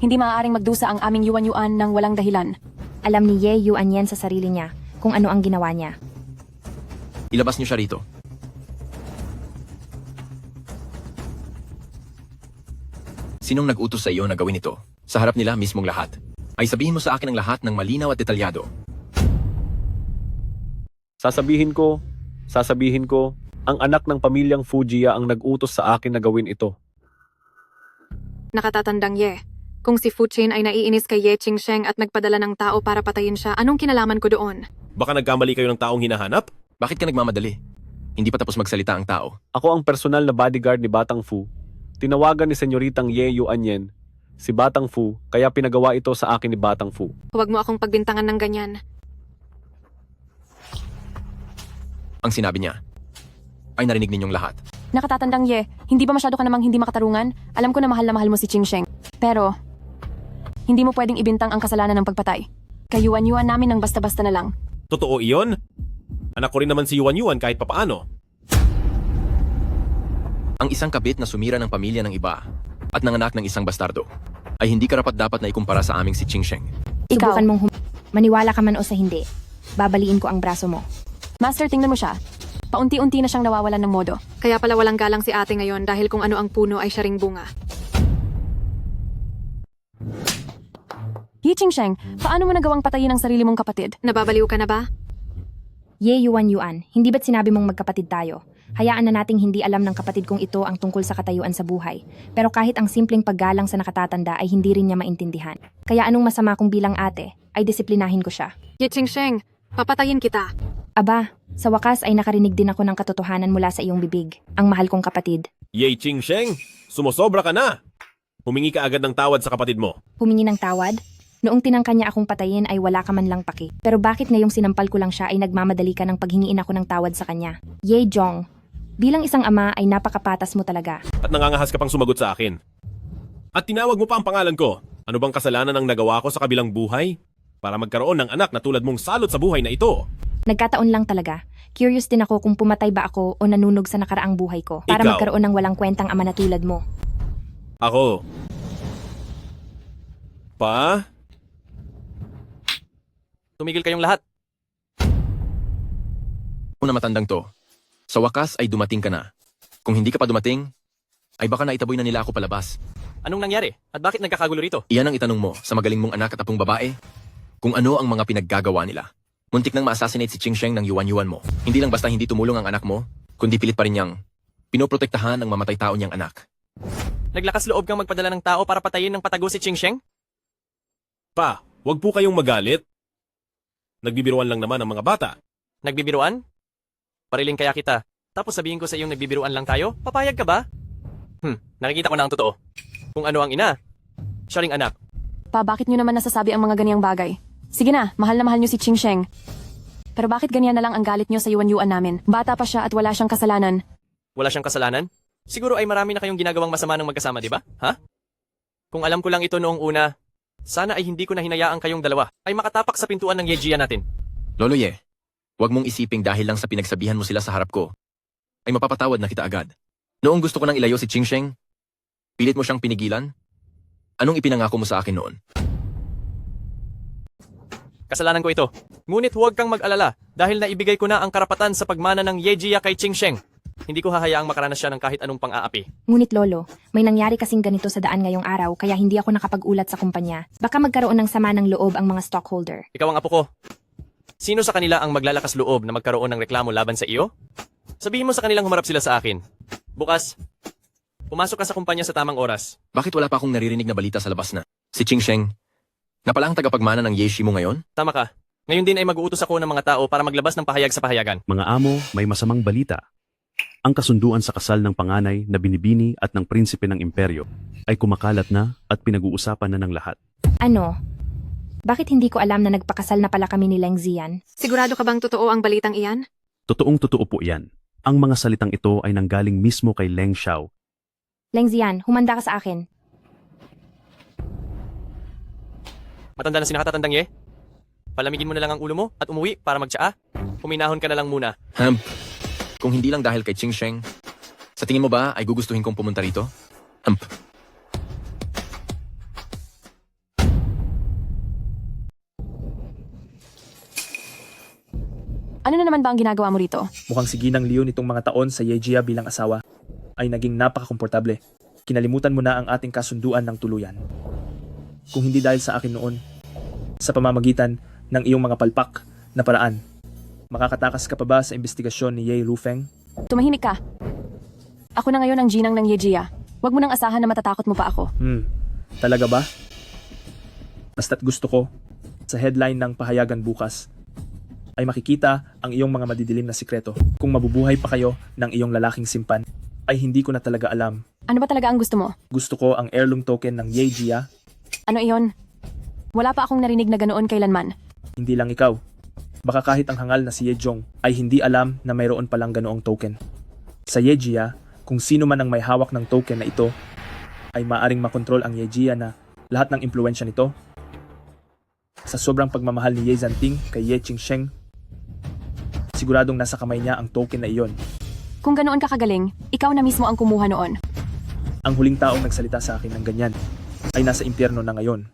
Hindi maaaring magdusa ang aming yuan-yuan ng walang dahilan. Alam ni Ye Yuan yan sa sarili niya kung ano ang ginawa niya. Ilabas niyo siya rito. Sinong nag-utos sa iyo na gawin ito? Sa harap nila mismong lahat. Ay sabihin mo sa akin ang lahat ng malinaw at detalyado. Sasabihin ko, ang anak ng pamilyang Fujiya ang nag-utos sa akin na gawin ito. Nakatatandang Ye. Kung si Fuchin ay naiinis kay Ye Qingsheng at nagpadala ng tao para patayin siya, anong kinalaman ko doon? Baka nagkamali kayo ng taong hinahanap? Bakit ka nagmamadali? Hindi pa tapos magsalita ang tao. Ako ang personal na bodyguard ni Batang Fu. Tinawagan ni Senyoritang Ye Yuanyen si Batang Fu, kaya pinagawa ito sa akin ni Batang Fu. Huwag mo akong pagbintangan ng ganyan. Ang sinabi niya ay narinig ninyong lahat. Nakatatandang Ye, hindi ba masyado ka namang hindi makatarungan? Alam ko na mahal mo si Qingsheng. Pero, hindi mo pwedeng ibintang ang kasalanan ng pagpatay. Kayuan-yuan namin ng basta-basta na lang. Totoo iyon? Anak ko rin naman si Yuan Yuan kahit papaano. Ang isang kabit na sumira ng pamilya ng iba at nanganak ng isang bastardo ay hindi karapat-dapat na ikumpara sa aming si Qingsheng. Subukan mong maniwala ka man o sa hindi. Babaliin ko ang braso mo. Master, tingnan mo siya. Paunti-unti na siyang nawawalan ng modo. Kaya pala walang galang si ate ngayon dahil kung ano ang puno ay siya ring bunga. Yi Qingsheng, paano mo nagawang patayin ang sarili mong kapatid? Nababaliw ka na ba? Ye Yuan, hindi ba't sinabi mong magkapatid tayo? Hayaan na nating hindi alam ng kapatid kong ito ang tungkol sa katayuan sa buhay. Pero kahit ang simpleng paggalang sa nakatatanda ay hindi rin niya maintindihan. Kaya anong masama kung bilang ate, ay disiplinahin ko siya. Ye Qingsheng, papatayin kita. Aba, sa wakas ay nakarinig din ako ng katotohanan mula sa iyong bibig, ang mahal kong kapatid. Ye Qingsheng, sumosobra ka na! Humingi ka agad ng tawad sa kapatid mo. Humingi ng tawad? Noong tinangka niya akong patayin ay wala ka man lang paki. Pero bakit ngayong sinampal ko lang siya ay nagmamadali ka ng paghingiin ako ng tawad sa kanya? Ye Jong, bilang isang ama ay napakapatas mo talaga. At nangangahas ka pang sumagot sa akin. At tinawag mo pa ang pangalan ko. Ano bang kasalanan ang nagawa ko sa kabilang buhay? Para magkaroon ng anak na tulad mong salot sa buhay na ito. Nagkataon lang talaga. Curious din ako kung pumatay ba ako o nanunog sa nakaraang buhay ko para Ikaw. magkaroon ng walang kwentang ama na tulad mo. Ako. Pa? Tumigil kayong lahat. Una matandang to, sa wakas ay dumating ka na. Kung hindi ka pa dumating, ay baka naitaboy na nila ako palabas. Anong nangyari? At bakit nagkakagulo rito? Iyan ang itanong mo sa magaling mong anak at apong babae. Kung ano ang mga pinaggagawa nila. Muntik nang ma-assassinate si Qingsheng ng yuan-yuan mo. Hindi lang basta hindi tumulong ang anak mo, kundi pilit pa rin niyang pinoprotektahan ang mamatay tao niyang anak. Naglakas loob kang magpadala ng tao para patayin ng patago si Qingsheng? Pa, wag po kayong magalit. Nagbibiruan lang naman ang mga bata. Nagbibiruan? Pariling kaya kita. Tapos sabihin ko sa iyong nagbibiruan lang tayo? Papayag ka ba? Nakikita ko na ang totoo. Kung ano ang ina, siya ring anak. Pa, bakit nyo naman nasasabi ang mga ganyang bagay? Sige na mahal nyo si Qingsheng. Pero bakit ganyan na lang ang galit nyo sa yuan-yuan namin? Bata pa siya at wala siyang kasalanan. Wala siyang kasalanan? Siguro ay marami na kayong ginagawang masama ng magkasama, di ba? Ha? Kung alam ko lang ito noong una, sana ay hindi ko na hinayaan kayong dalawa ay makatapak sa pintuan ng Yejia natin. Lolo Ye, huwag mong isiping dahil lang sa pinagsabihan mo sila sa harap ko, ay mapapatawad na kita agad. Noong gusto ko nang ilayo si Qingsheng, pilit mo siyang pinigilan? Anong ipinangako mo sa akin noon? Kasalanan ko ito. Ngunit huwag kang mag-alala dahil naibigay ko na ang karapatan sa pagmana ng Yejia kay Qingsheng. Hindi ko hahayaang makaranas siya ng kahit anong pang-aapi. Ngunit lolo, may nangyari kasing ganito sa daan ngayong araw kaya hindi ako nakapag-ulat sa kumpanya. Baka magkaroon ng sama ng loob ang mga stockholder. Ikaw ang apo ko. Sino sa kanila ang maglalakas loob na magkaroon ng reklamo laban sa iyo? Sabihin mo sa kanilang humarap sila sa akin. Bukas, pumasok ka sa kumpanya sa tamang oras. Bakit wala pa akong naririnig na balita sa labas na? Si Qingsheng, na pala ang tagapagmana ng Yeshi mo ngayon? Tama ka. Ngayon din ay mag-uutos ako ng mga tao para maglabas ng pahayag sa pahayagan. Mga amo, may masamang balita. Ang kasunduan sa kasal ng panganay na binibini at ng prinsipe ng imperyo ay kumakalat na at pinag-uusapan na ng lahat. Ano? Bakit hindi ko alam na nagpakasal na pala kami ni Leng Zian? Sigurado ka bang totoo ang balitang iyan? Totoong totoo po yan. Ang mga salitang ito ay nanggaling mismo kay Leng Xiao. Leng Zian, humanda ka sa akin. Matanda na si nakatatandang Ye. Palamigin mo na lang ang ulo mo at umuwi para magtsaa. Huminahon ka na lang muna. Kung hindi lang dahil kay Qingsheng, sa tingin mo ba ay gugustuhin kong pumunta rito? Ano na naman ba ang ginagawa mo rito? Mukhang si Ginang Liu nitong mga taon sa Yejia bilang asawa ay naging napakakomportable. Kinalimutan mo na ang ating kasunduan ng tuluyan. Kung hindi dahil sa akin noon, sa pamamagitan ng iyong mga palpak na paraan, makakatakas ka pa ba sa investigasyon ni Ye Rufeng? Tumahimik ka. Ako na ngayon ang ginang ng Yejia. Huwag mo nang asahan na matatakot mo pa ako. Talaga ba? Basta't gusto ko, sa headline ng pahayagan bukas, ay makikita ang iyong mga madidilim na sikreto. Kung mabubuhay pa kayo ng iyong lalaking simpan, ay hindi ko na talaga alam. Ano ba talaga ang gusto mo? Gusto ko ang heirloom token ng Yejia. Ano iyon? Wala pa akong narinig na ganoon kailanman. Hindi lang ikaw. Baka kahit ang hangal na si Yejong ay hindi alam na mayroon palang ganoong token. Sa Yejia, kung sino man ang may hawak ng token na ito, ay maaring makontrol ang Yejia na lahat ng impluensya nito. Sa sobrang pagmamahal ni Ye Zanting kay Ye Qingsheng, siguradong nasa kamay niya ang token na iyon. Kung ganoon ka kagaling, ikaw na mismo ang kumuha noon. Ang huling taong nagsalita sa akin ng ganyan ay nasa impyerno na ngayon.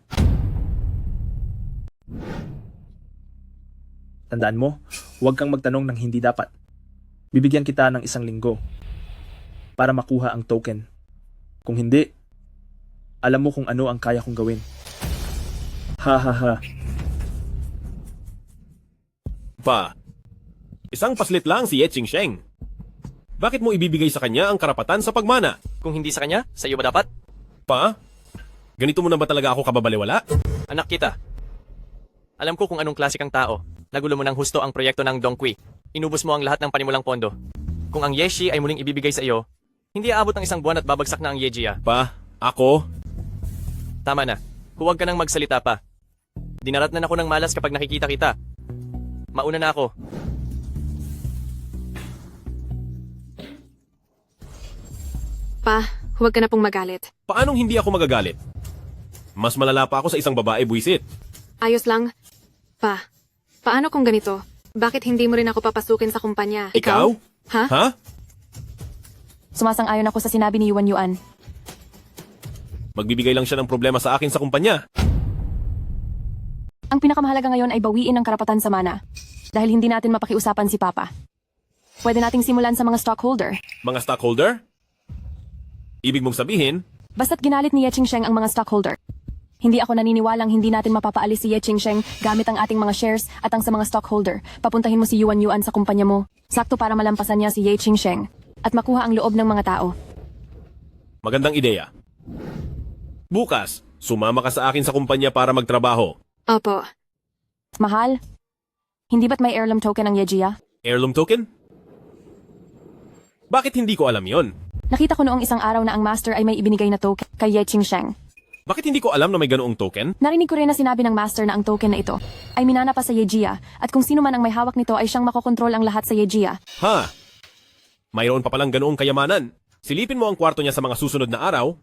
Tandaan mo, huwag kang magtanong ng hindi dapat. Bibigyan kita ng 1 linggo para makuha ang token. Kung hindi, alam mo kung ano ang kaya kong gawin. Ha ha ha. Pa, isang paslit lang si Ye Qingsheng. Bakit mo ibibigay sa kanya ang karapatan sa pagmana? Kung hindi sa kanya, sa iyo ba dapat? Pa, ganito mo na ba talaga ako kababaliwala? Anak kita. Alam ko kung anong klase kang tao. Nagulo mo ng husto ang proyekto ng Dongqui. Inubos mo ang lahat ng panimulang pondo. Kung ang Yeshi ay muling ibibigay sa iyo, hindi aabot ng 1 buwan at babagsak na ang Yejia. Pa, ako? Tama na. Huwag ka nang magsalita pa. Dinaratnan ako ng malas kapag nakikita kita. Mauna na ako. Pa, huwag ka na pong magalit. Paanong hindi ako magagalit? Mas malala pa ako sa isang babae, buwisit. Ayos lang. Pa, paano kung ganito? Bakit hindi mo rin ako papasukin sa kumpanya? Ikaw? Ha? Ha? Sumasang-ayon ako sa sinabi ni Yuan Yuan. Magbibigay lang siya ng problema sa akin sa kumpanya. Ang pinakamahalaga ngayon ay bawiin ang karapatan sa mana. Dahil hindi natin mapakiusapan si Papa. Pwede nating simulan sa mga stockholder. Mga stockholder? Ibig mong sabihin, Basta't ginalit ni Ye Qingsheng ang mga stockholder. Hindi ako naniniwalang hindi natin mapapaalis si Ye Qingsheng gamit ang ating mga shares at ang sa mga stockholder. Papuntahin mo si Yuan Yuan sa kumpanya mo. Sakto para malampasan niya si Ye Qingsheng at makuha ang loob ng mga tao. magandang ideya. Bukas, sumama ka sa akin sa kumpanya para magtrabaho. Opo. Mahal, hindi ba't may heirloom token ang Yejia? Heirloom token? Bakit hindi ko alam yon? Nakita ko noong isang araw na ang master ay may ibinigay na token kay Ye Qingsheng. Bakit hindi ko alam na may ganoong token? Narinig ko rin na sinabi ng master na ang token na ito ay minana pa sa Yejia at kung sino man ang may hawak nito ay siyang makokontrol ang lahat sa Yejia. Ha? Mayroon pa palang ganoong kayamanan. Silipin mo ang kwarto niya sa mga susunod na araw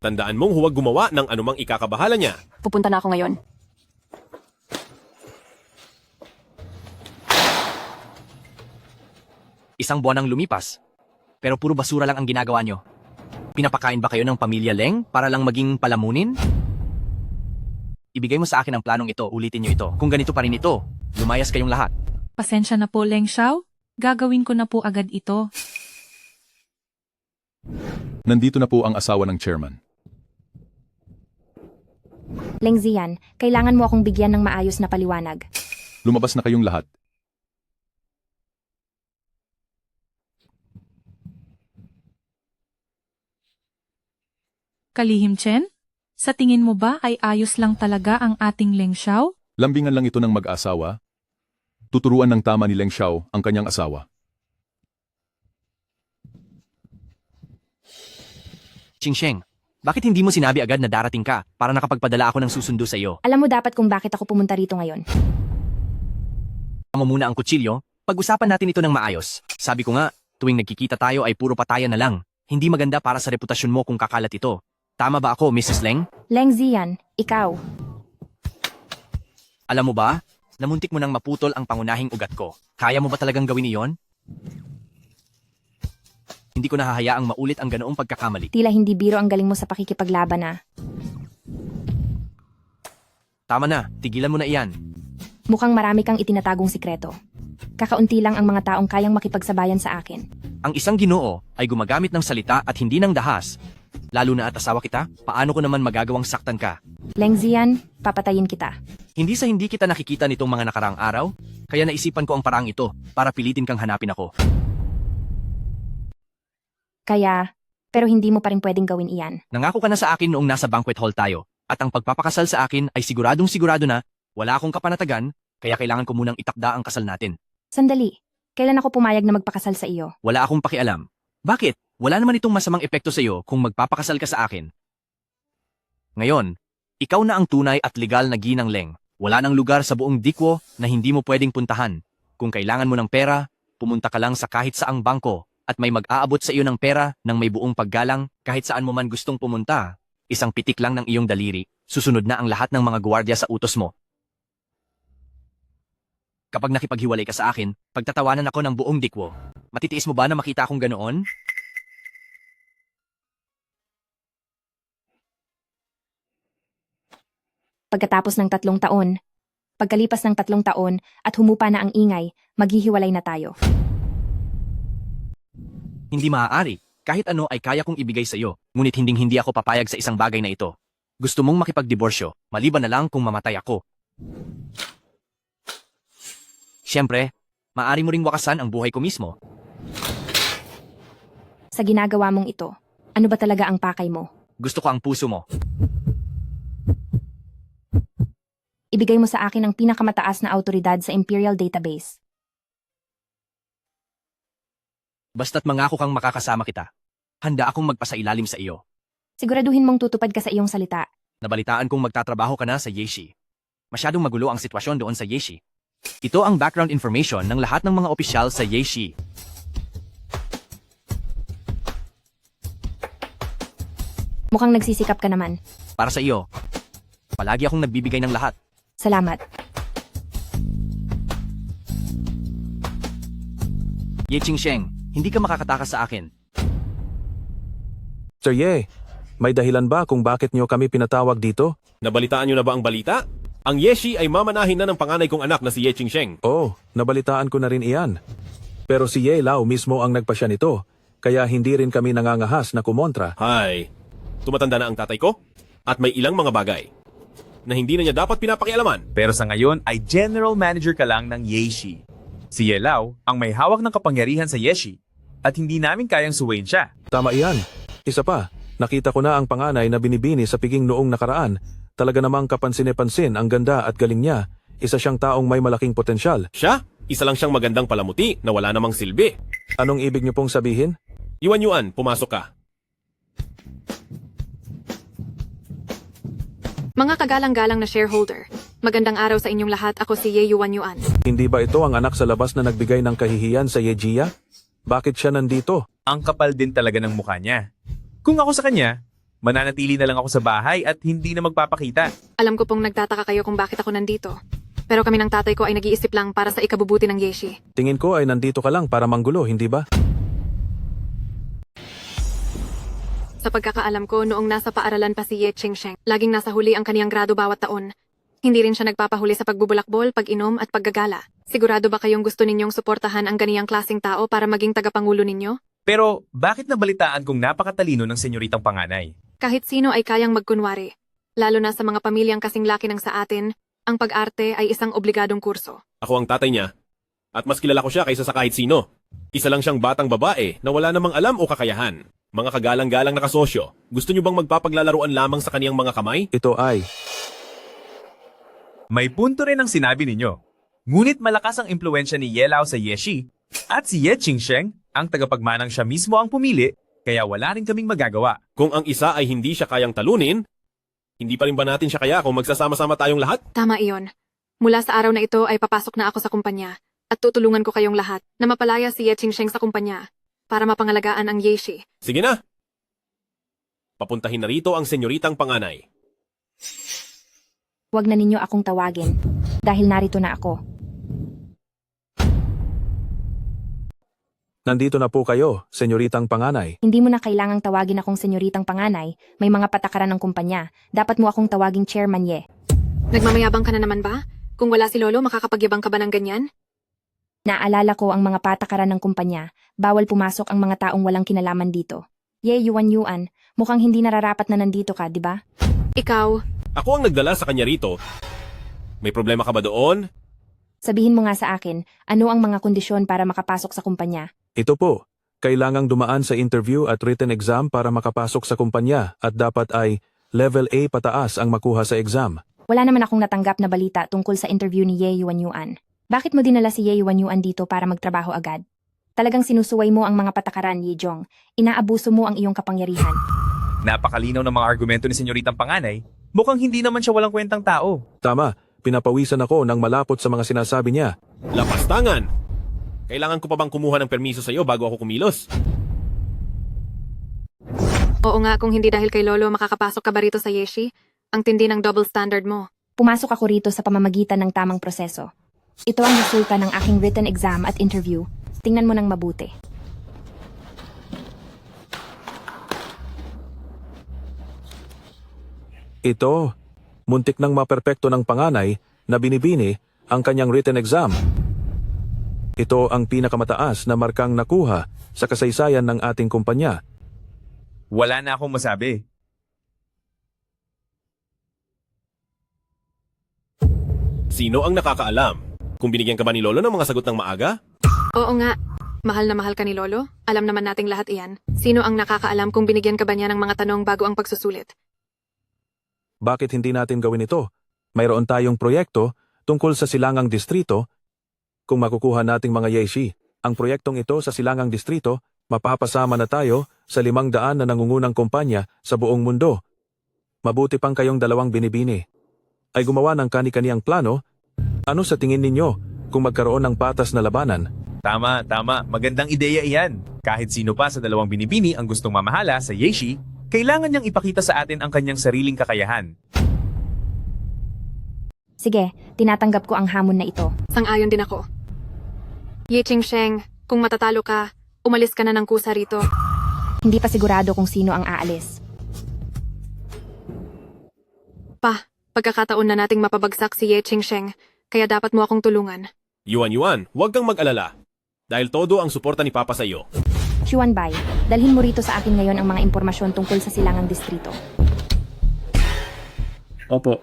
Tandaan mong huwag gumawa ng anumang ikakabahala niya. Pupunta na ako ngayon. Isang buwan ang lumipas. Pero puro basura lang ang ginagawa nyo. Pinapakain ba kayo ng pamilya Leng para lang maging palamunin? Ibigay mo sa akin ang planong ito, ulitin nyo ito. Kung ganito pa rin ito, lumayas kayong lahat. Pasensya na po, Leng Xiao. Gagawin ko na po agad ito. Nandito na po ang asawa ng chairman. Leng Zian, kailangan mo akong bigyan ng maayos na paliwanag. Lumabas na kayong lahat. Kalihim Chen, sa tingin mo ba ay ayos lang talaga ang ating Leng Xiao? Lambingan lang ito ng mag-asawa. Tuturuan ng tama ni Leng Xiao ang kanyang asawa. Qingsheng, bakit hindi mo sinabi agad na darating ka para nakapagpadala ako ng susundo sa iyo? Alam mo dapat kung bakit ako pumunta rito ngayon. Mo muna ang kutsilyo, pag-usapan natin ito ng maayos. Sabi ko nga, tuwing nagkikita tayo ay puro patayan na lang. Hindi maganda para sa reputasyon mo kung kakalat ito. Tama ba ako, Mrs. Leng? Leng Zian, ikaw. Alam mo ba, namuntik mo nang maputol ang pangunahing ugat ko. Kaya mo ba talagang gawin iyon? Hindi ko nahahayaang maulit ang ganoong pagkakamali. Tila hindi biro ang galing mo sa pakikipaglaban na. Tama na, tigilan mo na iyan. Mukhang marami kang itinatagong sikreto. Kakaunti lang ang mga taong kayang makipagsabayan sa akin. Ang isang Ginoo ay gumagamit ng salita at hindi ng dahas. Lalo na at asawa kita, paano ko naman magagawang saktan ka? Leng Zian, papatayin kita. Hindi sa hindi kita nakikita nitong mga nakaraang araw, kaya naisipan ko ang paraang ito para pilitin kang hanapin ako. Pero hindi mo pa rin pwedeng gawin iyan. Nangako ka na sa akin noong nasa banquet hall tayo, at ang pagpapakasal sa akin ay siguradong sigurado na wala akong kapanatagan, kaya kailangan ko munang itakda ang kasal natin. Sandali, kailan ako pumayag na magpakasal sa iyo? Wala akong pakialam. Bakit? Wala naman itong masamang epekto sa iyo kung magpapakasal ka sa akin. Ngayon, ikaw na ang tunay at legal na ginang Leng. Wala nang lugar sa buong Dikwo na hindi mo pwedeng puntahan. Kung kailangan mo ng pera, pumunta ka lang sa kahit saang bangko at may mag-aabot sa iyo ng pera ng may buong paggalang kahit saan mo man gustong pumunta. Isang pitik lang ng iyong daliri, susunod na ang lahat ng mga gwardiya sa utos mo. Kapag nakipaghiwalay ka sa akin, pagtatawanan ako ng buong Dikwo. Matitiis mo ba na makita akong ganoon? Pagkatapos ng 3 taon, pagkalipas ng 3 taon at humupa na ang ingay, maghihiwalay na tayo. Hindi maaari. Kahit ano ay kaya kong ibigay sa iyo, ngunit hindi ako papayag sa isang bagay na ito. Gusto mong makipagdiborsyo, maliban na lang kung mamatay ako. Siyempre, maaari mo ring wakasan ang buhay ko mismo. Sa ginagawa mong ito, ano ba talaga ang pakay mo? Gusto ko ang puso mo. Ibigay mo sa akin ang pinakamataas na autoridad sa Imperial Database. Basta't mangako kang makakasama kita. Handa akong magpasailalim sa iyo. Siguraduhin mong tutupad ka sa iyong salita. Nabalitaan kong magtatrabaho ka na sa Yeshi. Masyadong magulo ang sitwasyon doon sa Yeshi. Ito ang background information ng lahat ng mga opisyal sa Yeshi. Mukhang nagsisikap ka naman. Para sa iyo, palagi akong nagbibigay ng lahat. Salamat. Ye Qingsheng, hindi ka makakatakas sa akin. Sir Ye, may dahilan ba kung bakit niyo kami pinatawag dito? Nabalitaan niyo na ba ang balita? Ang Yeshi ay mamanahin na ng panganay kong anak na si Ye Qingsheng. Oo, nabalitaan ko na rin iyan. Pero si Ye Lao mismo ang nagpasya nito, kaya hindi rin kami nangangahas na kumontra. Hay, tumatanda na ang tatay ko at may ilang mga bagay na hindi na niya dapat pinapakialaman. Pero sa ngayon ay general manager ka lang ng Yeshi. Si Ye Lao ang may hawak ng kapangyarihan sa Yeshi at hindi namin kayang suwayin siya. Tama iyan. Isa pa, nakita ko na ang panganay na binibini sa piging noong nakaraan. Talaga namang kapansin-pansin ang ganda at galing niya. Isa siyang taong may malaking potensyal. Siya? Isa lang siyang magandang palamuti na wala namang silbi. Anong ibig niyo pong sabihin? Yuan, pumasok ka. Mga kagalang-galang na shareholder, magandang araw sa inyong lahat. Ako si Ye Yuan. Hindi ba ito ang anak sa labas na nagbigay ng kahihiyan sa Yejia? Bakit siya nandito? Ang kapal din talaga ng mukha niya. Kung ako sa kanya, Mananatili na lang ako sa bahay at hindi na magpapakita. Alam ko pong nagtataka kayo kung bakit ako nandito. Pero kami ng tatay ko ay nag-iisip lang para sa ikabubuti ng Yeshi. Tingin ko ay nandito ka lang para manggulo, hindi ba? Sa pagkakaalam ko, noong nasa paaralan pa si Ye Qingsheng, laging nasa huli ang kaniyang grado bawat taon. Hindi rin siya nagpapahuli sa pagbubulakbol, pag-inom at paggagala. Sigurado ba kayong gusto ninyong suportahan ang ganiyang klaseng tao para maging tagapangulo ninyo? Pero bakit nabalitaan kong napakatalino ng senyoritang panganay? Kahit sino ay kayang magkunwari. Lalo na sa mga pamilyang kasing laki ng sa atin, ang pag-arte ay isang obligadong kurso. Ako ang tatay niya. At mas kilala ko siya kaysa sa kahit sino. Isa lang siyang batang babae na wala namang alam o kakayahan. Mga kagalang-galang na kasosyo, gusto niyo bang magpapaglalaruan lamang sa kaniyang mga kamay? Ito ay... May punto rin ang sinabi ninyo. Ngunit malakas ang impluensya ni Ye Lao sa Yeshi at si Ye Qingsheng, ang tagapagmanang siya mismo ang pumili, kaya wala rin kaming magagawa. Kung ang isa ay hindi siya kayang talunin, hindi pa rin ba natin siya kaya kung magsasama-sama tayong lahat? Tama iyon. Mula sa araw na ito ay papasok na ako sa kumpanya at tutulungan ko kayong lahat na mapalaya si Ye Qingsheng sa kumpanya para mapangalagaan ang Yeshi. Sige na! Papuntahin na rito ang senyoritang panganay. Huwag na ninyo akong tawagin dahil narito na ako. Nandito na po kayo, senyoritang panganay. Hindi mo na kailangang tawagin akong senyoritang panganay. May mga patakaran ng kumpanya. Dapat mo akong tawaging Chairman Ye. Nagmamayabang ka na naman ba? Kung wala si Lolo, makakapagyabang ka ba ng ganyan? Naalala ko ang mga patakaran ng kumpanya. Bawal pumasok ang mga taong walang kinalaman dito. Ye Yuan, mukhang hindi nararapat na nandito ka, di ba? Ikaw, Ako ang nagdala sa kanya rito. May problema ka ba doon? Sabihin mo nga sa akin, ano ang mga kondisyon para makapasok sa kumpanya? Ito po, kailangang dumaan sa interview at written exam para makapasok sa kumpanya at dapat ay level A pataas ang makuha sa exam. Wala naman akong natanggap na balita tungkol sa interview ni Ye Yuan. Bakit mo dinala si Ye Yuan dito para magtrabaho agad? Talagang sinusuway mo ang mga patakaran, Ye Jong. Inaabuso mo ang iyong kapangyarihan. Napakalinaw ng mga argumento ni senyoritang panganay. Mukhang hindi naman siya walang kwentang tao. Tama, pinapawisan ako ng malapot sa mga sinasabi niya. Lapastangan! Kailangan ko pa bang kumuha ng permiso sa iyo bago ako kumilos? oo nga kung hindi dahil kay Lolo makakapasok ka ba rito sa Yeshi? Ang tindi ng double standard mo. Pumasok ako rito sa pamamagitan ng tamang proseso. Ito ang resulta ng aking written exam at interview. Tingnan mo ng mabuti. Ito, muntik nang maperpekto ng panganay na binibini ang kanyang written exam. Ito ang pinakamataas na markang nakuha sa kasaysayan ng ating kumpanya. Wala na akong masabi. Sino ang nakakaalam? Kung binigyan ka ba ni Lolo ng mga sagot ng maaga? Oo nga. Mahal na mahal ka ni Lolo. Alam naman nating lahat iyan. Sino ang nakakaalam kung binigyan ka ba niya ng mga tanong bago ang pagsusulit? Bakit hindi natin gawin ito? Mayroon tayong proyekto tungkol sa Silangang Distrito. Kung makukuha nating mga Yeshi, ang proyektong ito sa Silangang Distrito, mapapasama na tayo sa 500 na nangungunang kumpanya sa buong mundo. Mabuti pang kayong dalawang binibini ay gumawa ng kani-kaniyang plano. Ano sa tingin ninyo kung magkaroon ng patas na labanan? Tama. Magandang ideya iyan. Kahit sino pa sa dalawang binibini ang gustong mamahala sa Yeshi, kailangan niyang ipakita sa atin ang kanyang sariling kakayahan. Sige, tinatanggap ko ang hamon na ito. Sang-ayon din ako. Ye Qingsheng, kung matatalo ka, umalis ka na ng kusa rito. Hindi pa sigurado kung sino ang aalis. Pagkakataon na nating mapabagsak si Ye Qingsheng, kaya dapat mo akong tulungan. Yuan, huwag kang mag-alala. Dahil todo ang suporta ni Papa sa iyo. Xuanbai, dalhin mo rito sa akin ngayon ang mga impormasyon tungkol sa Silangang Distrito. Opo.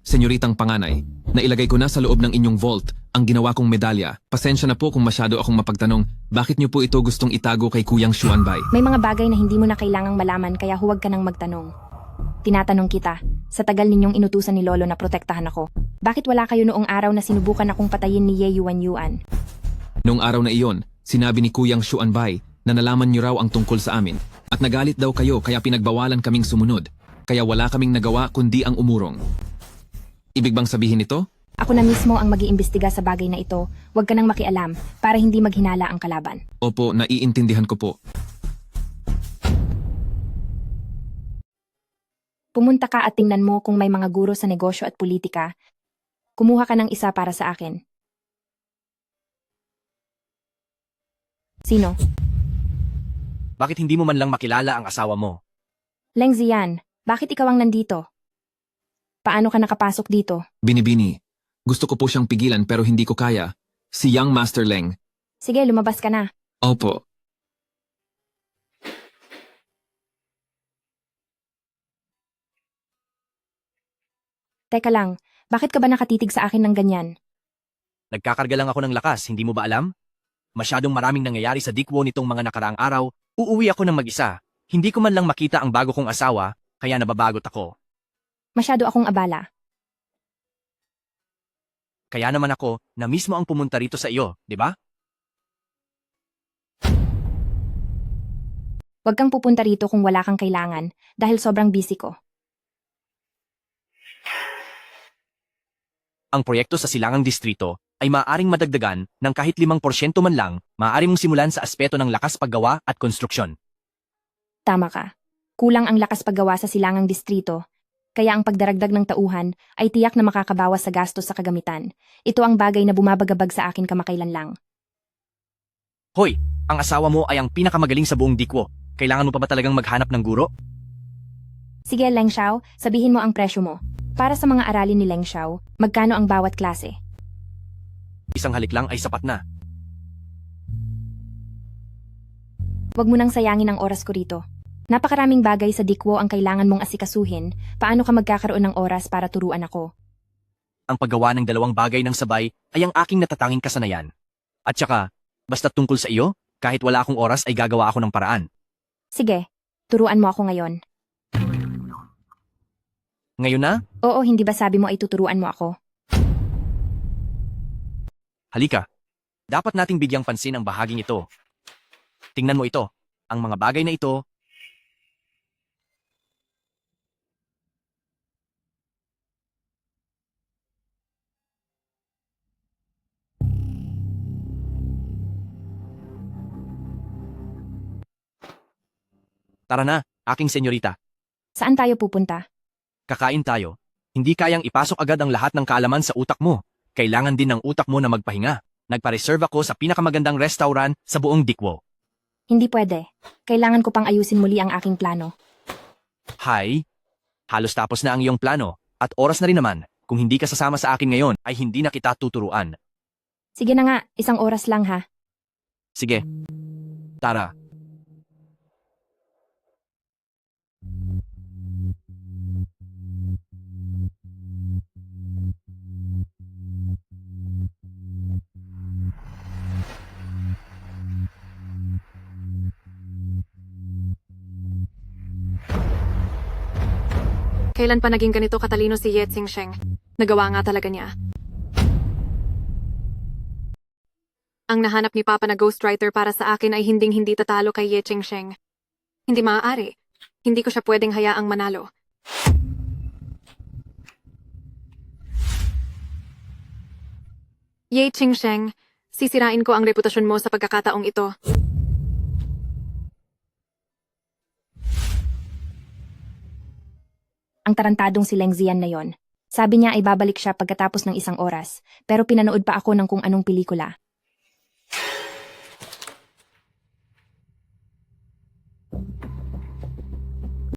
Senyoritang panganay, nailagay ko na sa loob ng inyong vault ang ginawa kong medalya. Pasensya na po kung masyado akong mapagtanong. Bakit niyo po ito gustong itago kay Kuyang Xuanbai? May mga bagay na hindi mo na kailangang malaman kaya huwag ka nang magtanong. Tinatanong kita, sa tagal ninyong inutusan ni Lolo na protektahan ako, bakit wala kayo noong araw na sinubukan akong patayin ni Ye Yuan? Noong araw na iyon, sinabi ni Kuyang Xuanbai na nalaman niyo raw ang tungkol sa amin at nagalit daw kayo kaya pinagbawalan kaming sumunod. Kaya wala kaming nagawa kundi ang umurong. Ibig bang sabihin ito? Ako na mismo ang mag-iimbestiga sa bagay na ito. Huwag ka nang makialam para hindi maghinala ang kalaban. Opo, naiintindihan ko po. Pumunta ka at tingnan mo kung may mga guro sa negosyo at politika. Kumuha ka ng isa para sa akin. Sino? Bakit hindi mo man lang makilala ang asawa mo? Leng Ziyan, bakit ikaw ang nandito? Paano ka nakapasok dito? Binibini. Gusto ko po siyang pigilan pero hindi ko kaya. Si Young Master Leng. Sige, lumabas ka na. Opo. Teka lang, bakit ka ba nakatitig sa akin ng ganyan? Nagkakarga lang ako ng lakas, hindi mo ba alam? Masyadong maraming nangyayari sa dikwo nitong mga nakaraang araw, uuwi ako ng mag-isa. Hindi ko man lang makita ang bago kong asawa, kaya nababagot ako. Masyado akong abala. Kaya naman ako na mismo ang pumunta rito sa iyo, di ba? Huwag kang pupunta rito kung wala kang kailangan, dahil sobrang busy ko. Ang proyekto sa Silangang Distrito ay maaaring madagdagan ng kahit 5% man lang, maaari mong simulan sa aspeto ng lakas paggawa at konstruksyon. Tama ka. Kulang ang lakas paggawa sa Silangang Distrito, kaya ang pagdaragdag ng tauhan ay tiyak na makakabawas sa gastos sa kagamitan. Ito ang bagay na bumabagabag sa akin kamakailan lang. Hoy, ang asawa mo ay ang pinakamagaling sa buong dikwo. Kailangan mo pa ba talagang maghanap ng guro? Sige, Leng Xiao, sabihin mo ang presyo mo. Para sa mga aralin ni Leng Xiao, magkano ang bawat klase? Isang halik lang ay sapat na. Huwag mo nang sayangin ang oras ko rito. Napakaraming bagay sa dikwo ang kailangan mong asikasuhin. Paano ka magkakaroon ng oras para turuan ako? Ang paggawa ng dalawang bagay ng sabay ay ang aking natatanging kasanayan. At saka, basta tungkol sa iyo, kahit wala akong oras ay gagawa ako ng paraan. Sige, turuan mo ako ngayon. Ngayon na? Oo, hindi ba sabi mo ay tuturuan mo ako? Halika. Dapat nating bigyang pansin ang bahaging ito. Tingnan mo ito. Ang mga bagay na ito. Tara na, aking senyorita. Saan tayo pupunta? Kakain tayo. Hindi kayang ipasok agad ang lahat ng kaalaman sa utak mo. Kailangan din ng utak mo na magpahinga. Nagpa-reserve ako sa pinakamagandang restaurant sa buong dikwo. Hindi pwede. Kailangan ko pang ayusin muli ang aking plano. Hay, halos tapos na ang iyong plano. At oras na rin naman, kung hindi ka sasama sa akin ngayon ay hindi na kita tuturuan. Sige na nga, 1 oras lang ha. Sige. Tara. Kailan pa naging ganito katalino si Ye Xingsheng? Nagawa nga talaga niya. Ang nahanap ni Papa na ghostwriter para sa akin ay hinding-hindi tatalo kay Ye Xingsheng. Hindi maaari. Hindi ko siya pwedeng hayaang manalo. Ye Xingsheng, sisirain ko ang reputasyon mo sa pagkakataong ito. Ang tarantadong si Leng Ziyan na yon. Sabi niya ay babalik siya pagkatapos ng 1 oras, pero pinanood pa ako ng kung anong pelikula.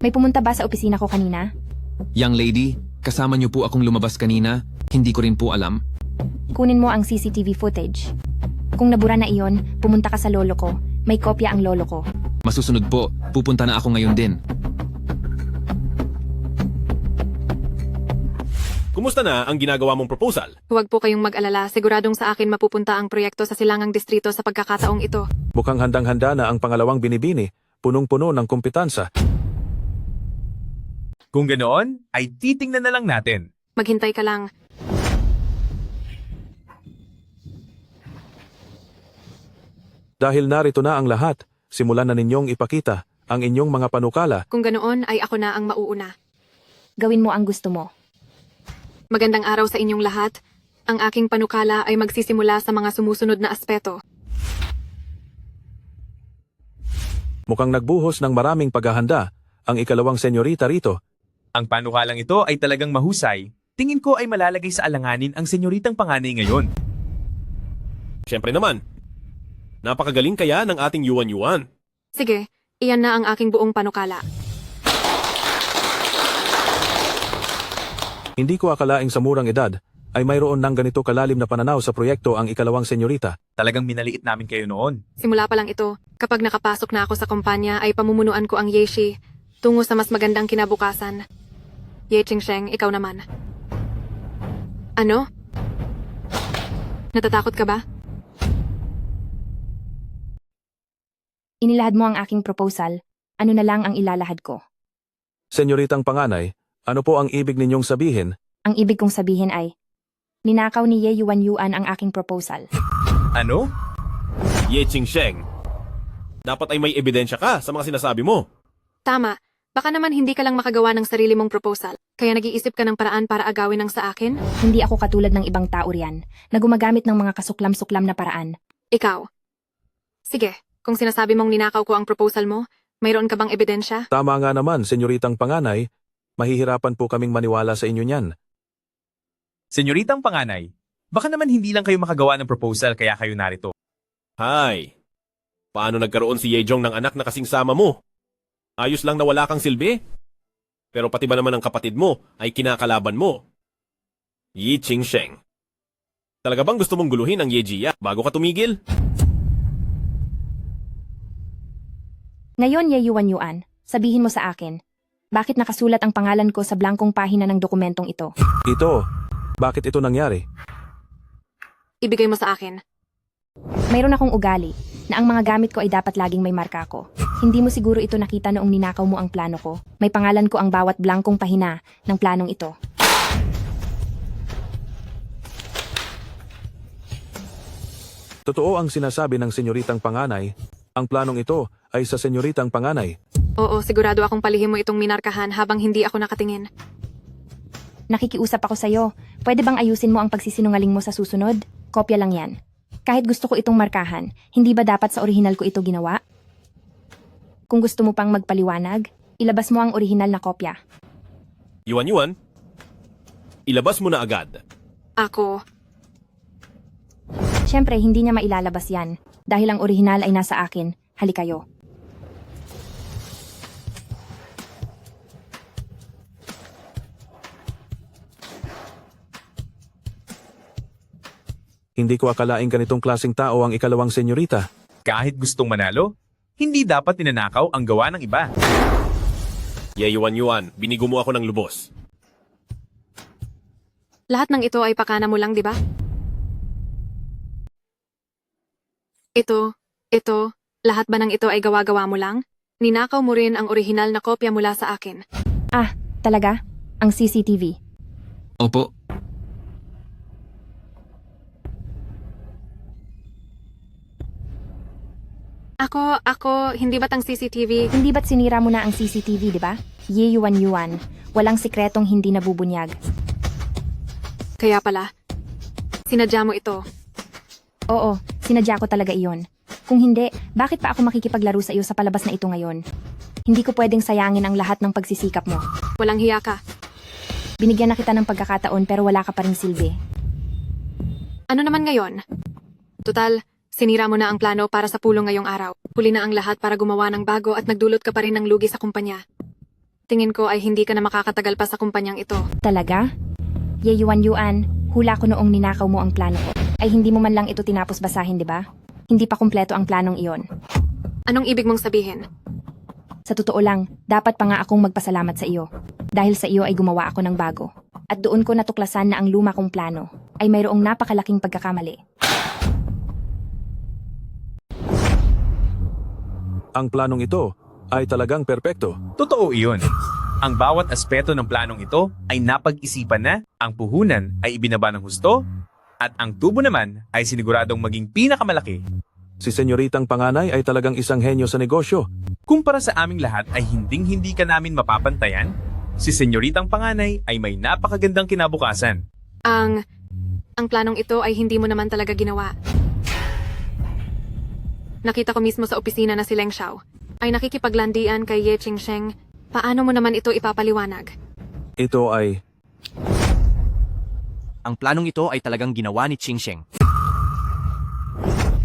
May pumunta ba sa opisina ko kanina? Young lady, kasama niyo po akong lumabas kanina. Hindi ko rin po alam. Kunin mo ang CCTV footage. Kung nabura na iyon, pumunta ka sa lolo ko. May kopya ang lolo ko. Masusunod po, pupunta na ako ngayon din. Kumusta na ang ginagawa mong proposal? Huwag po kayong mag-alala, siguradong sa akin mapupunta ang proyekto sa Silangang Distrito sa pagkakataong ito. Mukhang handang-handa na ang pangalawang binibini, punong-puno ng kumpitansa. Kung ganoon, ay titingnan na lang natin. Maghintay ka lang. Dahil narito na ang lahat, simulan na ninyong ipakita ang inyong mga panukala. Kung ganoon ay ako na ang mauuna. Gawin mo ang gusto mo. Magandang araw sa inyong lahat. Ang aking panukala ay magsisimula sa mga sumusunod na aspeto. Mukhang nagbuhos ng maraming paghahanda ang ikalawang senyorita rito. Ang panukalang ito ay talagang mahusay. Tingin ko ay malalagay sa alanganin ang senyoritang panganay ngayon. Siyempre naman. Napakagaling kaya ng ating Yuan. Sige, iyan na ang aking buong panukala. Hindi ko akalaing sa murang edad ay mayroon ng ganito kalalim na pananaw sa proyekto ang ikalawang senyorita. Talagang minaliit namin kayo noon. Simula pa lang ito, kapag nakapasok na ako sa kumpanya ay pamumunuan ko ang Yeshi tungo sa mas magandang kinabukasan. Ye Chingsheng, ikaw naman. Ano? Natatakot ka ba? Inilahad mo ang aking proposal, ano na lang ang ilalahad ko. Senyoritang panganay, ano po ang ibig ninyong sabihin? Ang ibig kong sabihin ay, ninakaw ni Ye Yuan ang aking proposal. Ano? Ye Chingsheng. Dapat ay may ebidensya ka sa mga sinasabi mo. Tama. Baka naman hindi ka lang makagawa ng sarili mong proposal, kaya nag-iisip ka ng paraan para agawin ng sa akin? Hindi ako katulad ng ibang tao riyan, na gumagamit ng mga kasuklam-suklam na paraan. Ikaw. Sige, kung sinasabi mong ninakaw ko ang proposal mo, mayroon ka bang ebidensya? Tama nga naman, senyoritang panganay. Mahihirapan po kaming maniwala sa inyo niyan. Senyoritang panganay, baka naman hindi lang kayo makagawa ng proposal kaya kayo narito. Hay. Paano nagkaroon si Yejong ng anak na kasing sama mo? Ayos lang na wala kang silbi? Pero pati ba naman ang kapatid mo ay kinakalaban mo? Yi Chingsheng. Talaga bang gusto mong guluhin ang Yejia bago ka tumigil? Ngayon, Ye Yuan, sabihin mo sa akin, bakit nakasulat ang pangalan ko sa blankong pahina ng dokumentong ito? Ito, bakit ito nangyari? Ibigay mo sa akin. Mayroon akong ugali, na ang mga gamit ko ay dapat laging may marka ko. Hindi mo siguro ito nakita noong ninakaw mo ang plano ko. May pangalan ko ang bawat blankong pahina ng planong ito. Totoo ang sinasabi ng senyoritang panganay. Ang planong ito ay sa senyoritang panganay. Oo, sigurado akong palihim mo itong minarkahan habang hindi ako nakatingin. Nakikiusap ako sa'yo. Pwede bang ayusin mo ang pagsisinungaling mo sa susunod? Kopya lang yan. Kahit gusto ko itong markahan, hindi ba dapat sa orihinal ko ito ginawa? Kung gusto mo pang magpaliwanag, ilabas mo ang orihinal na kopya. Yuan, ilabas mo na agad. Ako. Siyempre, hindi niya mailalabas yan. Dahil ang orihinal ay nasa akin. Halikayo. Hindi ko akalaing ganitong klaseng tao ang ikalawang senyorita. Kahit gustong manalo, hindi dapat ninanakaw ang gawa ng iba. Ye Yuan, binigo mo ako ng lubos. Lahat ng ito ay pakana mo lang, di ba? Ito, lahat ba ng ito ay gawa-gawa mo lang? Ninakaw mo rin ang orihinal na kopya mula sa akin. Ah, talaga? Ang CCTV. Opo. Ako, hindi ba't ang CCTV? Hindi ba't sinira mo na ang CCTV, di ba? Ye Yuan. Walang sikretong hindi nabubunyag. Kaya pala, sinadya mo ito. Oo, sinadya ko talaga iyon. Kung hindi, bakit pa ako makikipaglaro sa iyo sa palabas na ito ngayon? Hindi ko pwedeng sayangin ang lahat ng pagsisikap mo. Walang hiya ka. Binigyan na kita ng pagkakataon pero wala ka pa rin silbi. Ano naman ngayon? Tutal, sinira mo na ang plano para sa pulong ngayong araw. Huli na ang lahat para gumawa ng bago at nagdulot ka pa rin ng lugi sa kumpanya. Tingin ko ay hindi ka na makakatagal pa sa kumpanyang ito. Talaga? Ye Yuan, hula ko noong ninakaw mo ang plano ko. Ay hindi mo man lang ito tinapos basahin, di ba? Hindi pa kumpleto ang planong iyon. Anong ibig mong sabihin? Sa totoo lang, dapat pa nga akong magpasalamat sa iyo. Dahil sa iyo ay gumawa ako ng bago. At doon ko natuklasan na ang luma kong plano ay mayroong napakalaking pagkakamali. Ang planong ito ay talagang perpekto. Totoo iyon. Ang bawat aspeto ng planong ito ay napag-isipan na, ang puhunan ay ibinaba ng husto, at ang tubo naman ay siniguradong maging pinakamalaki. Si senyoritang panganay ay talagang isang henyo sa negosyo. Kumpara sa aming lahat ay hinding-hindi ka namin mapapantayan, si senyoritang panganay ay may napakagandang kinabukasan. Ang planong ito ay hindi mo naman talaga ginawa. Nakita ko mismo sa opisina na si Leng Xiao ay nakikipaglandian kay Ye Chingsheng. Paano mo naman ito ipapaliwanag? Ito ay... Ang planong ito ay talagang ginawa ni Ching Sheng.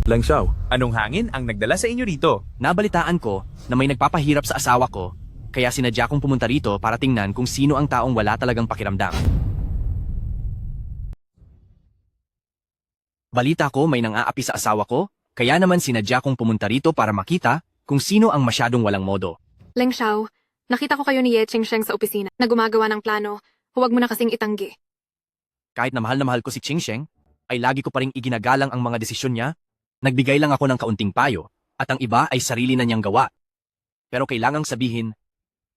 Leng Xiao, Anong hangin ang nagdala sa inyo rito? Nabalitaan ko na may nagpapahirap sa asawa ko, kaya sinadya kong pumunta rito para tingnan kung sino ang taong wala talagang pakiramdam. Balita ko may nang-aapi sa asawa ko, kaya naman sinadya kong pumunta rito para makita kung sino ang masyadong walang modo. Leng Xiao, nakita ko kayo ni Ye Ching Sheng sa opisina na gumagawa ng plano. Huwag mo na kasing itanggi. Kahit na mahal ko si Ching Sheng, ay lagi ko pa ring iginagalang ang mga desisyon niya. Nagbigay lang ako ng kaunting payo, at ang iba ay sarili na niyang gawa. Pero kailangang sabihin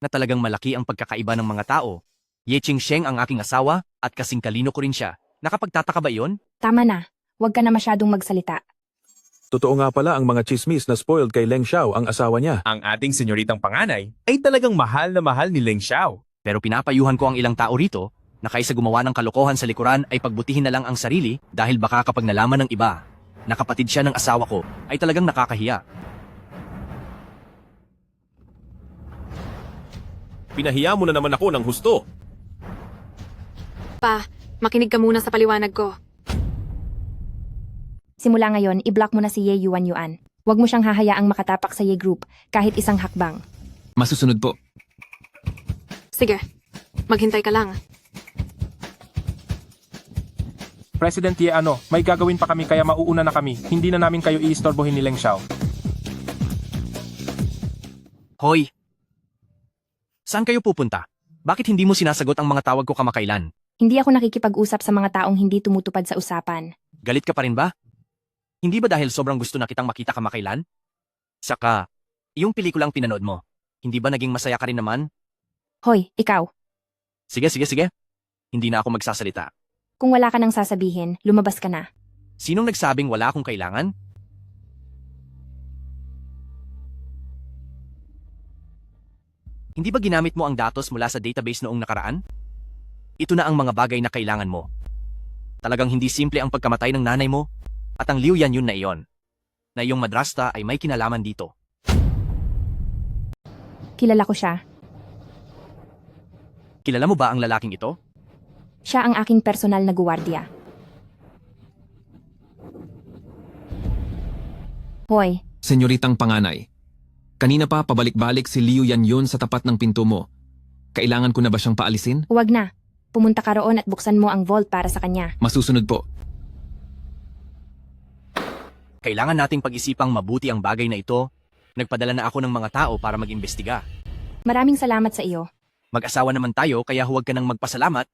na talagang malaki ang pagkakaiba ng mga tao. Ye Ching Sheng ang aking asawa, at kasing talino ko rin siya. Nakapagtataka ba iyon? Tama na. Huwag ka na masyadong magsalita. totoo nga pala ang mga chismis na spoiled kay Leng Xiao ang asawa niya. Ang ating senyoritang panganay ay talagang mahal na mahal ni Leng Xiao. Pero pinapayuhan ko ang ilang tao rito na kaysa gumawa ng kalokohan sa likuran ay pagbutihin na lang ang sarili dahil baka kapag nalaman ng iba na kapatid siya ng asawa ko ay talagang nakakahiya. Pinahiya mo na naman ako ng husto. Pa, makinig ka muna sa paliwanag ko. Simula ngayon, i-block mo na si Ye Yuan. Huwag mo siyang hahayaang makatapak sa Ye Group kahit isang hakbang. Masusunod po. Sige, maghintay ka lang. President Ye, may gagawin pa kami kaya mauuna na kami. Hindi na namin kayo iistorbohin ni Leng Xiao. Hoy! Saan kayo pupunta? Bakit hindi mo sinasagot ang mga tawag ko kamakailan? Hindi ako nakikipag-usap sa mga taong hindi tumutupad sa usapan. Galit ka pa rin ba? Hindi ba dahil sobrang gusto na kitang makita kamakailan? Saka, yung pelikulang pinanood mo, hindi ba naging masaya ka rin naman? Hoy, ikaw. Sige. Hindi na ako magsasalita. Kung wala ka nang sasabihin, lumabas ka na. Sinong nagsabing wala akong kailangan? Hindi ba ginamit mo ang datos mula sa database noong nakaraan? Ito na ang mga bagay na kailangan mo. Talagang hindi simple ang pagkamatay ng nanay mo at ang Liu Yanyun na iyon. Na iyong madrasta ay may kinalaman dito. Kilala ko siya. Kilala mo ba ang lalaking ito? Siya ang aking personal na guwardiya. Hoy, Senyoritang panganay, kanina pa pabalik-balik si Liu Yanyun sa tapat ng pinto mo. Kailangan ko na ba siyang paalisin? huwag na. Pumunta ka roon at buksan mo ang vault para sa kanya. Masusunod po. Kailangan nating pag-isipang mabuti ang bagay na ito. Nagpadala na ako ng mga tao para mag-imbestiga. Maraming salamat sa iyo. Mag-asawa naman tayo kaya huwag ka nang magpasalamat.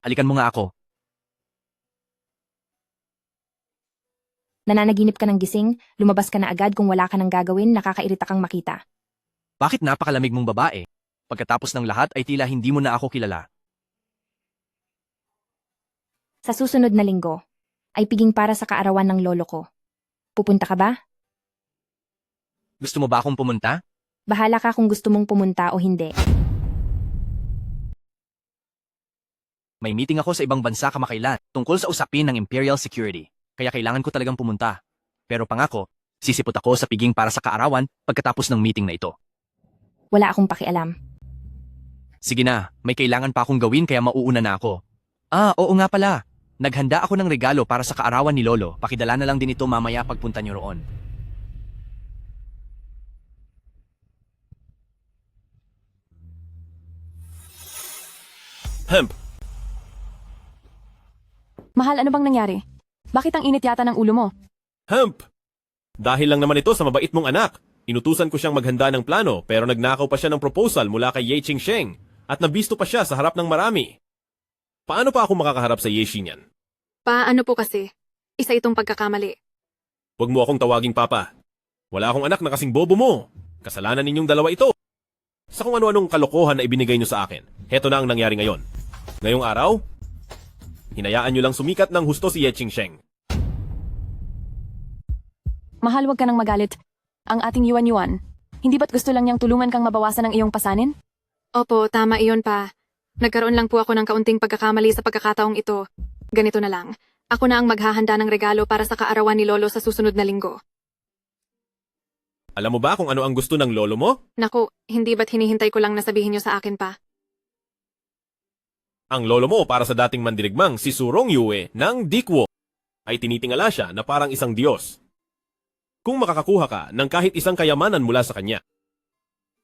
Halikan mo nga ako. Nananaginip ka ng gising, lumabas ka na agad kung wala ka nang gagawin, nakakairita kang makita. Bakit napakalamig mong babae? Pagkatapos ng lahat ay tila hindi mo na ako kilala. Sa susunod na linggo, ay piging para sa kaarawan ng lolo ko. Pupunta ka ba? Gusto mo ba akong pumunta? Bahala ka kung gusto mong pumunta o hindi. May meeting ako sa ibang bansa kamakailan tungkol sa usapin ng Imperial Security. Kaya kailangan ko talagang pumunta. Pero pangako, sisipot ako sa piging para sa kaarawan pagkatapos ng meeting na ito. Wala akong pakialam. Sige na, may kailangan pa akong gawin kaya mauuna na ako. Oo nga pala. Naghanda ako ng regalo para sa kaarawan ni Lolo. Pakidala na lang din ito mamaya pagpunta niyo roon. Hemp! Mahal, ano bang nangyari? Bakit ang init yata ng ulo mo? Hemp! Dahil lang naman ito sa mabait mong anak. Inutusan ko siyang maghanda ng plano pero nagnakaw pa siya ng proposal mula kay Ye Ching Sheng at nabisto pa siya sa harap ng marami. Paano pa ako makakaharap sa Ye Shi niyan? Paano po kasi? Isa itong pagkakamali. Huwag mo akong tawaging papa. Wala akong anak na kasing bobo mo. Kasalanan ninyong dalawa ito. Sa kung ano-anong kalokohan na ibinigay niyo sa akin, heto na ang nangyari ngayon. Ngayong araw, hinayaan niyo lang sumikat ng husto si Ye Ching Sheng. Mahal, wag ka nang magalit. Ang ating Yuan, hindi ba't gusto lang niyang tulungan kang mabawasan ng iyong pasanin? Opo, tama iyon pa. Nagkaroon lang po ako ng kaunting pagkakamali sa pagkakataong ito. Ganito na lang. Ako na ang maghahanda ng regalo para sa kaarawan ni Lolo sa susunod na linggo. Alam mo ba kung ano ang gusto ng lolo mo? Naku, hindi ba't hinihintay ko lang na sabihin niyo sa akin pa? Ang lolo mo para sa dating mandirigmang si Surong Yue ng Dikwo ay tinitingala siya na parang isang Diyos. Kung makakakuha ka ng kahit isang kayamanan mula sa kanya,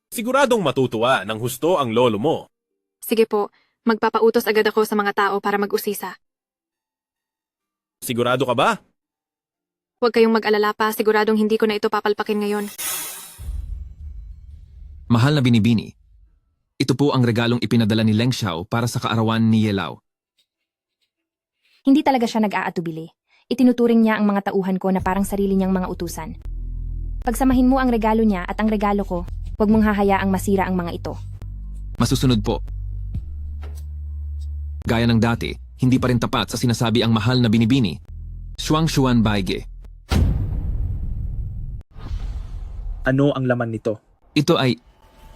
siguradong matutuwa ng husto ang lolo mo. Sige po, magpapautos agad ako sa mga tao para mag-usisa. Sigurado ka ba? Huwag kayong mag-alala pa, siguradong hindi ko na ito papalpakin ngayon. Mahal na Binibini, ito po ang regalong ipinadala ni Leng Xiao para sa kaarawan ni Yelao. Hindi talaga siya nag-aatubili. Itinuturing niya ang mga tauhan ko na parang sarili niyang mga utusan. Pagsamahin mo ang regalo niya at ang regalo ko, huwag mong hahayaang masira ang mga ito. Masusunod po. Gaya ng dati, hindi pa rin tapat sa sinasabi ang mahal na Binibini. Shuang Baige. Ano ang laman nito? Ito ay...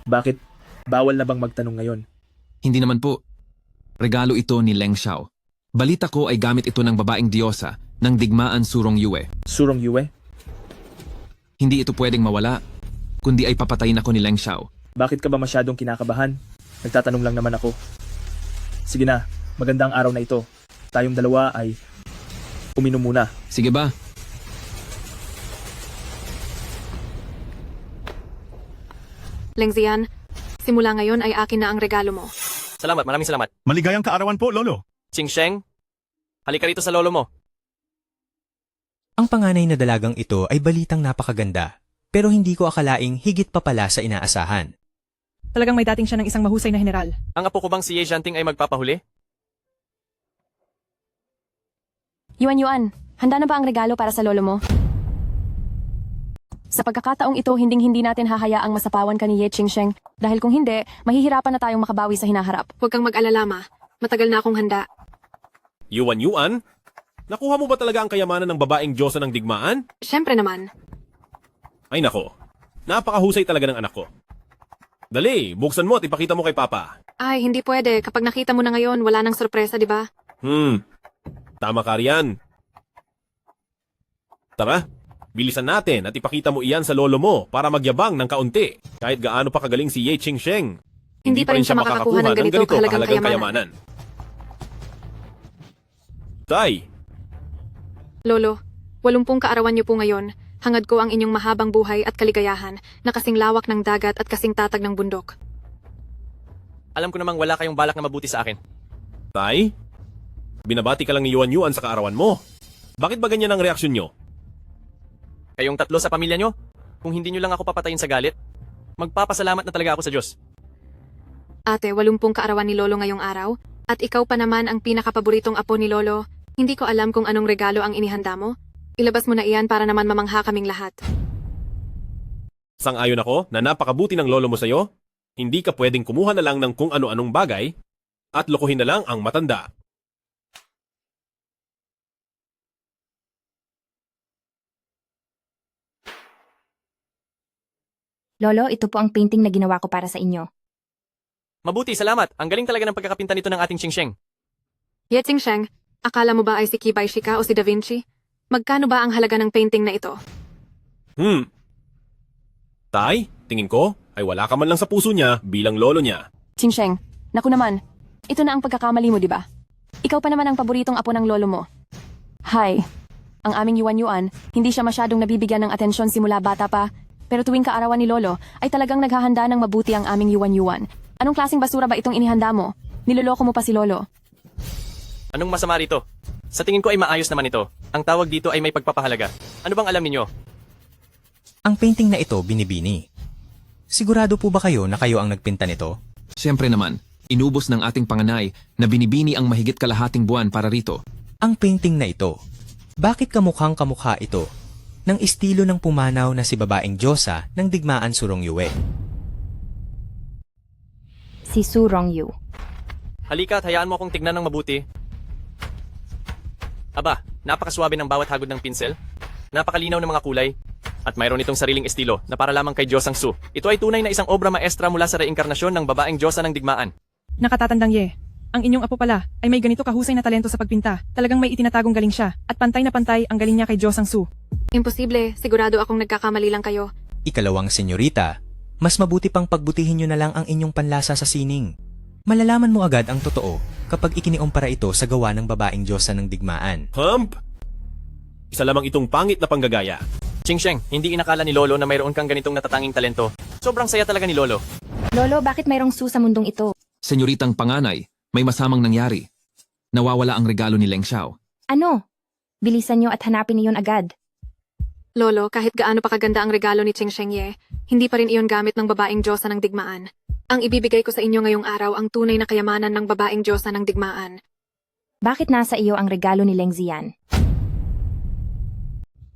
Bakit? Bawal na bang magtanong ngayon? Hindi naman po. Regalo ito ni Leng Xiao. Balita ko ay gamit ito ng babaeng diyosa ng digmaan Surong Yue. Surong Yue? Hindi ito pwedeng mawala, kundi ay papatayin ako ni Leng Xiao. Bakit ka ba masyadong kinakabahan? Nagtatanong lang naman ako. Sige na, magandang araw na ito. Tayong dalawa ay uminom muna. Sige ba? Leng Zian, simula ngayon ay akin na ang regalo mo. Salamat, maraming salamat. Maligayang kaarawan po, Lolo. Ching Sheng, halika rito sa lolo mo. Ang panganay na dalagang ito ay balitang napakaganda, pero hindi ko akalaing higit pa pala sa inaasahan. Talagang may dating siya ng isang mahusay na general. Ang apo ko bang si Ye Jianting ay magpapahuli? Yuan, handa na ba ang regalo para sa lolo mo? Sa pagkakataong ito, hindi natin hahayaang masapawan ka ni Ye Qingsheng dahil kung hindi, mahihirapan na tayong makabawi sa hinaharap. Huwag kang mag-alala, Ma. Matagal na akong handa. Yuan? Nakuha mo ba talaga ang kayamanan ng babaeng Diyosa ng digmaan? Siyempre naman. Ay nako, napakahusay talaga ng anak ko. Dali, buksan mo at ipakita mo kay Papa. Ay, hindi pwede. Kapag nakita mo na ngayon, wala nang sorpresa, di ba? Tama ka riyan. Tara, bilisan natin at ipakita mo iyan sa lolo mo para magyabang ng kaunti. Kahit gaano pa kagaling si Ye Qingsheng, Hindi pa rin siya makakakuha ng ganito kahalagang kayamanan. Tay, Lolo, 80 kaarawan niyo po ngayon. Hangad ko ang inyong mahabang buhay at kaligayahan na kasing lawak ng dagat at kasing tatag ng bundok. Alam ko namang wala kayong balak na mabuti sa akin. Tay, binabati ka lang ni Yuan sa kaarawan mo. Bakit ba ganyan ang reaksyon nyo? Kayong tatlo sa pamilya nyo, kung hindi nyo lang ako papatayin sa galit, magpapasalamat na talaga ako sa Diyos. Ate, 80 kaarawan ni Lolo ngayong araw, at ikaw pa naman ang pinakapaboritong apo ni Lolo. Hindi ko alam kung anong regalo ang inihanda mo. Ilabas mo na iyan para naman mamangha kaming lahat. Sang-ayon ako na napakabuti ng lolo mo sa'yo. Hindi ka pwedeng kumuha na lang ng kung ano-anong bagay at lokohin na lang ang matanda. Lolo, ito po ang painting na ginawa ko para sa inyo. Mabuti, salamat. Ang galing talaga ng pagkakapinta nito ng ating Qingsheng. Ye Qingsheng, akala mo ba ay si Qi Baishika o si Da Vinci? Magkano ba ang halaga ng painting na ito? Tay, tingin ko ay wala ka man lang sa puso niya bilang lolo niya. Qingsheng, naku naman, ito na ang pagkakamali mo, di ba? Ikaw pa naman ang paboritong apo ng lolo mo. Hi, ang aming Yuan, hindi siya masyadong nabibigyan ng atensyon simula bata pa, pero tuwing kaarawan ni Lolo ay talagang naghahanda ng mabuti ang aming Yuan. Anong klaseng basura ba itong inihanda mo? Niloloko mo pa si Lolo. Anong masama rito? Sa tingin ko ay maayos naman ito. Ang tawag dito ay may pagpapahalaga. Ano bang alam ninyo? Ang painting na ito, Binibini. Sigurado po ba kayo na kayo ang nagpinta nito? Siyempre naman, inubos ng ating panganay na Binibini ang mahigit kalahating buwan para rito. Ang painting na ito, bakit kamukhang kamukha ito ng estilo ng pumanaw na si babaeng Diyosa ng digmaan Surong Yue? Si Surong Yu. Halika at hayaan mo akong tignan ng mabuti. Aba, napakaswabe ng bawat hagod ng pinsel. Napakalinaw ng mga kulay. At mayroon itong sariling estilo na para lamang kay Diyosang Su. Ito ay tunay na isang obra maestra mula sa reinkarnasyon ng babaeng Diyosa ng digmaan. Nakatatandang Ye, ang inyong apo pala ay may ganito kahusay na talento sa pagpinta. Talagang may itinatagong galing siya at pantay na pantay ang galing niya kay Diyosang Su. Imposible, sigurado akong nagkakamali lang kayo. Ikalawang senyorita, mas mabuti pang pagbutihin nyo na lang ang inyong panlasa sa sining. Malalaman mo agad ang totoo kapag ikiniumpara ito sa gawa ng babaeng diyosa ng digmaan. Hump! Isa lamang itong pangit na panggagaya. Chingsheng, hindi inakala ni Lolo na mayroon kang ganitong natatanging talento. Sobrang saya talaga ni Lolo. Lolo, bakit mayroong su sa mundong ito? Senyoritang panganay, may masamang nangyari. Nawawala ang regalo ni Leng Xiao. Ano? Bilisan nyo at hanapin niyon agad. Lolo, kahit gaano pa kaganda ang regalo ni Ching Shengye, hindi pa rin iyon gamit ng babaeng diyosa ng digmaan. Ang ibibigay ko sa inyo ngayong araw ang tunay na kayamanan ng babaeng diyosa ng digmaan. Bakit nasa iyo ang regalo ni Leng Ziyan?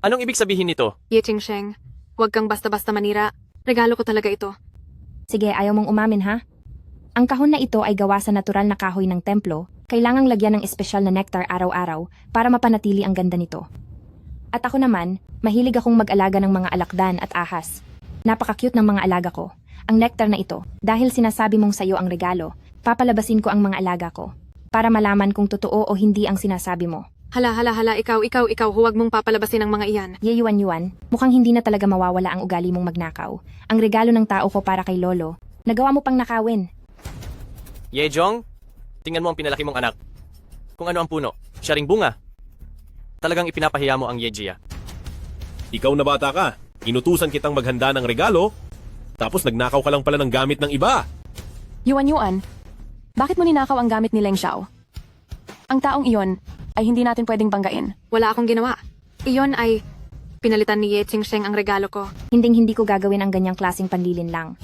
Anong ibig sabihin nito? Ye Ching Sheng, huwag kang basta-basta manira. Regalo ko talaga ito. Sige, ayaw mong umamin ha? Ang kahon na ito ay gawa sa natural na kahoy ng templo, kailangang lagyan ng espesyal na nektar araw-araw para mapanatili ang ganda nito. At ako naman, mahilig akong mag-alaga ng mga alakdan at ahas. Napaka-cute ng mga alaga ko. Ang nektar na ito, dahil sinasabi mong sayo ang regalo, papalabasin ko ang mga alaga ko para malaman kung totoo o hindi ang sinasabi mo. Hala, ikaw, huwag mong papalabasin ang mga iyan. Ye Yuan, mukhang hindi na talaga mawawala ang ugali mong magnakaw. Ang regalo ng tao ko para kay Lolo, nagawa mo pang nakawin. Ye Jong, tingnan mo ang pinalaki mong anak. Kung ano ang puno, siya ring bunga. Talagang ipinapahiya mo ang Yejia. Ikaw na bata ka. Inutusan kitang maghanda ng regalo, tapos nagnakaw ka lang pala ng gamit ng iba. Yuan, bakit mo ninakaw ang gamit ni Leng Xiao? Ang taong iyon ay hindi natin pwedeng banggain. Wala akong ginawa. Iyon ay pinalitan ni Ye Ching Sheng ang regalo ko. Hindi ko gagawin ang ganyang klaseng panlilin lang.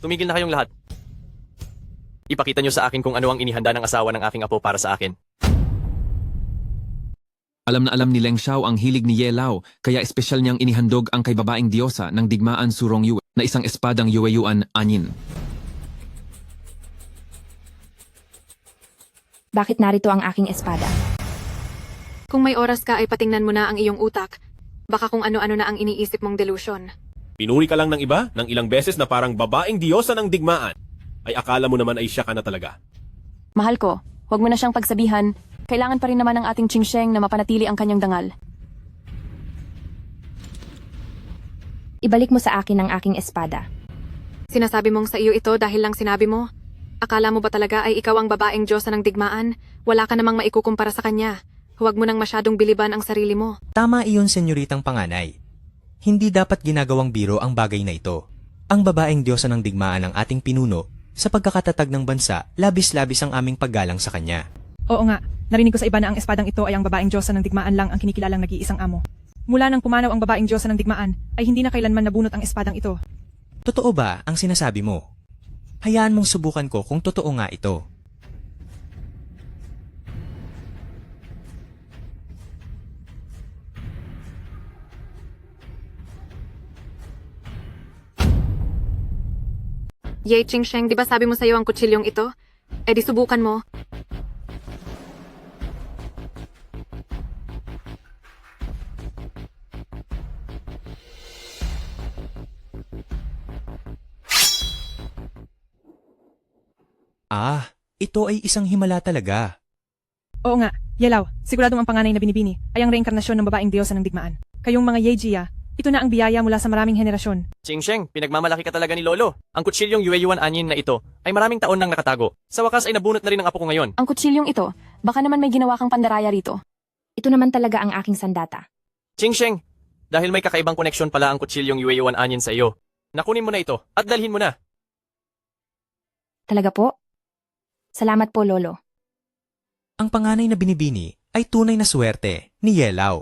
Tumigil na kayong lahat. Ipakita nyo sa akin kung ano ang inihanda ng asawa ng aking apo para sa akin. Alam na alam ni Leng Xiao ang hilig ni Ye Lao, kaya espesyal niyang inihandog ang kay babaeng diyosa ng digmaan Surong Yue na isang espadang Yue Yuan Anyin. Bakit narito ang aking espada? Kung may oras ka ay patingnan mo na ang iyong utak. Baka kung ano-ano na ang iniisip mong delusyon. Pinuri ka lang ng iba ng ilang beses na parang babaeng diyosa ng digmaan. Ay akala mo naman ay siya ka na talaga. Mahal ko, huwag mo na siyang pagsabihan. Kailangan pa rin naman ng ating Ching Sheng na mapanatili ang kanyang dangal. Ibalik mo sa akin ang aking espada. Sinasabi mong sa iyo ito dahil lang sinabi mo? Akala mo ba talaga ay ikaw ang babaeng diyosa ng digmaan? Wala ka namang maikukumpara sa kanya. Huwag mo nang masyadong biliban ang sarili mo. Tama iyon, senyoritang panganay. Hindi dapat ginagawang biro ang bagay na ito. Ang babaeng diyosa ng digmaan ang ating pinuno sa pagkakatatag ng bansa, labis-labis ang aming paggalang sa kanya. Oo nga, narinig ko sa iba na ang espadang ito ay ang babaeng diyosa ng digmaan lang ang kinikilalang nag-iisang amo. Mula nang pumanaw ang babaeng diyosa ng digmaan, ay hindi na kailanman nabunot ang espadang ito. Totoo ba ang sinasabi mo? Hayaan mong subukan ko kung totoo nga ito. Ye Ching Sheng, di ba sabi mo sa iyo ang kutsilyong ito? Eh di subukan mo. Ito ay isang himala talaga. Oo nga, Yelaw, siguradong ang panganay na binibini ay ang reinkarnasyon ng babaeng diyosa ng digmaan. Kayong mga Yejia, ito na ang biyaya mula sa maraming henerasyon. Ching Sheng, pinagmamalaki ka talaga ni Lolo. Ang kutsilyong Yue Yuan Anyin na ito ay maraming taon nang nakatago. Sa wakas ay nabunot na rin ng apo ko ngayon. Ang kutsilyong ito, baka naman may ginawa kang pandaraya rito. Ito naman talaga ang aking sandata. Ching Sheng, dahil may kakaibang koneksyon pala ang kutsilyong Yue Yuan Anyin sa iyo, nakunin mo na ito at dalhin mo na. Talaga po? Salamat po, Lolo. Ang panganay na binibini ay tunay na swerte ni Yelaw.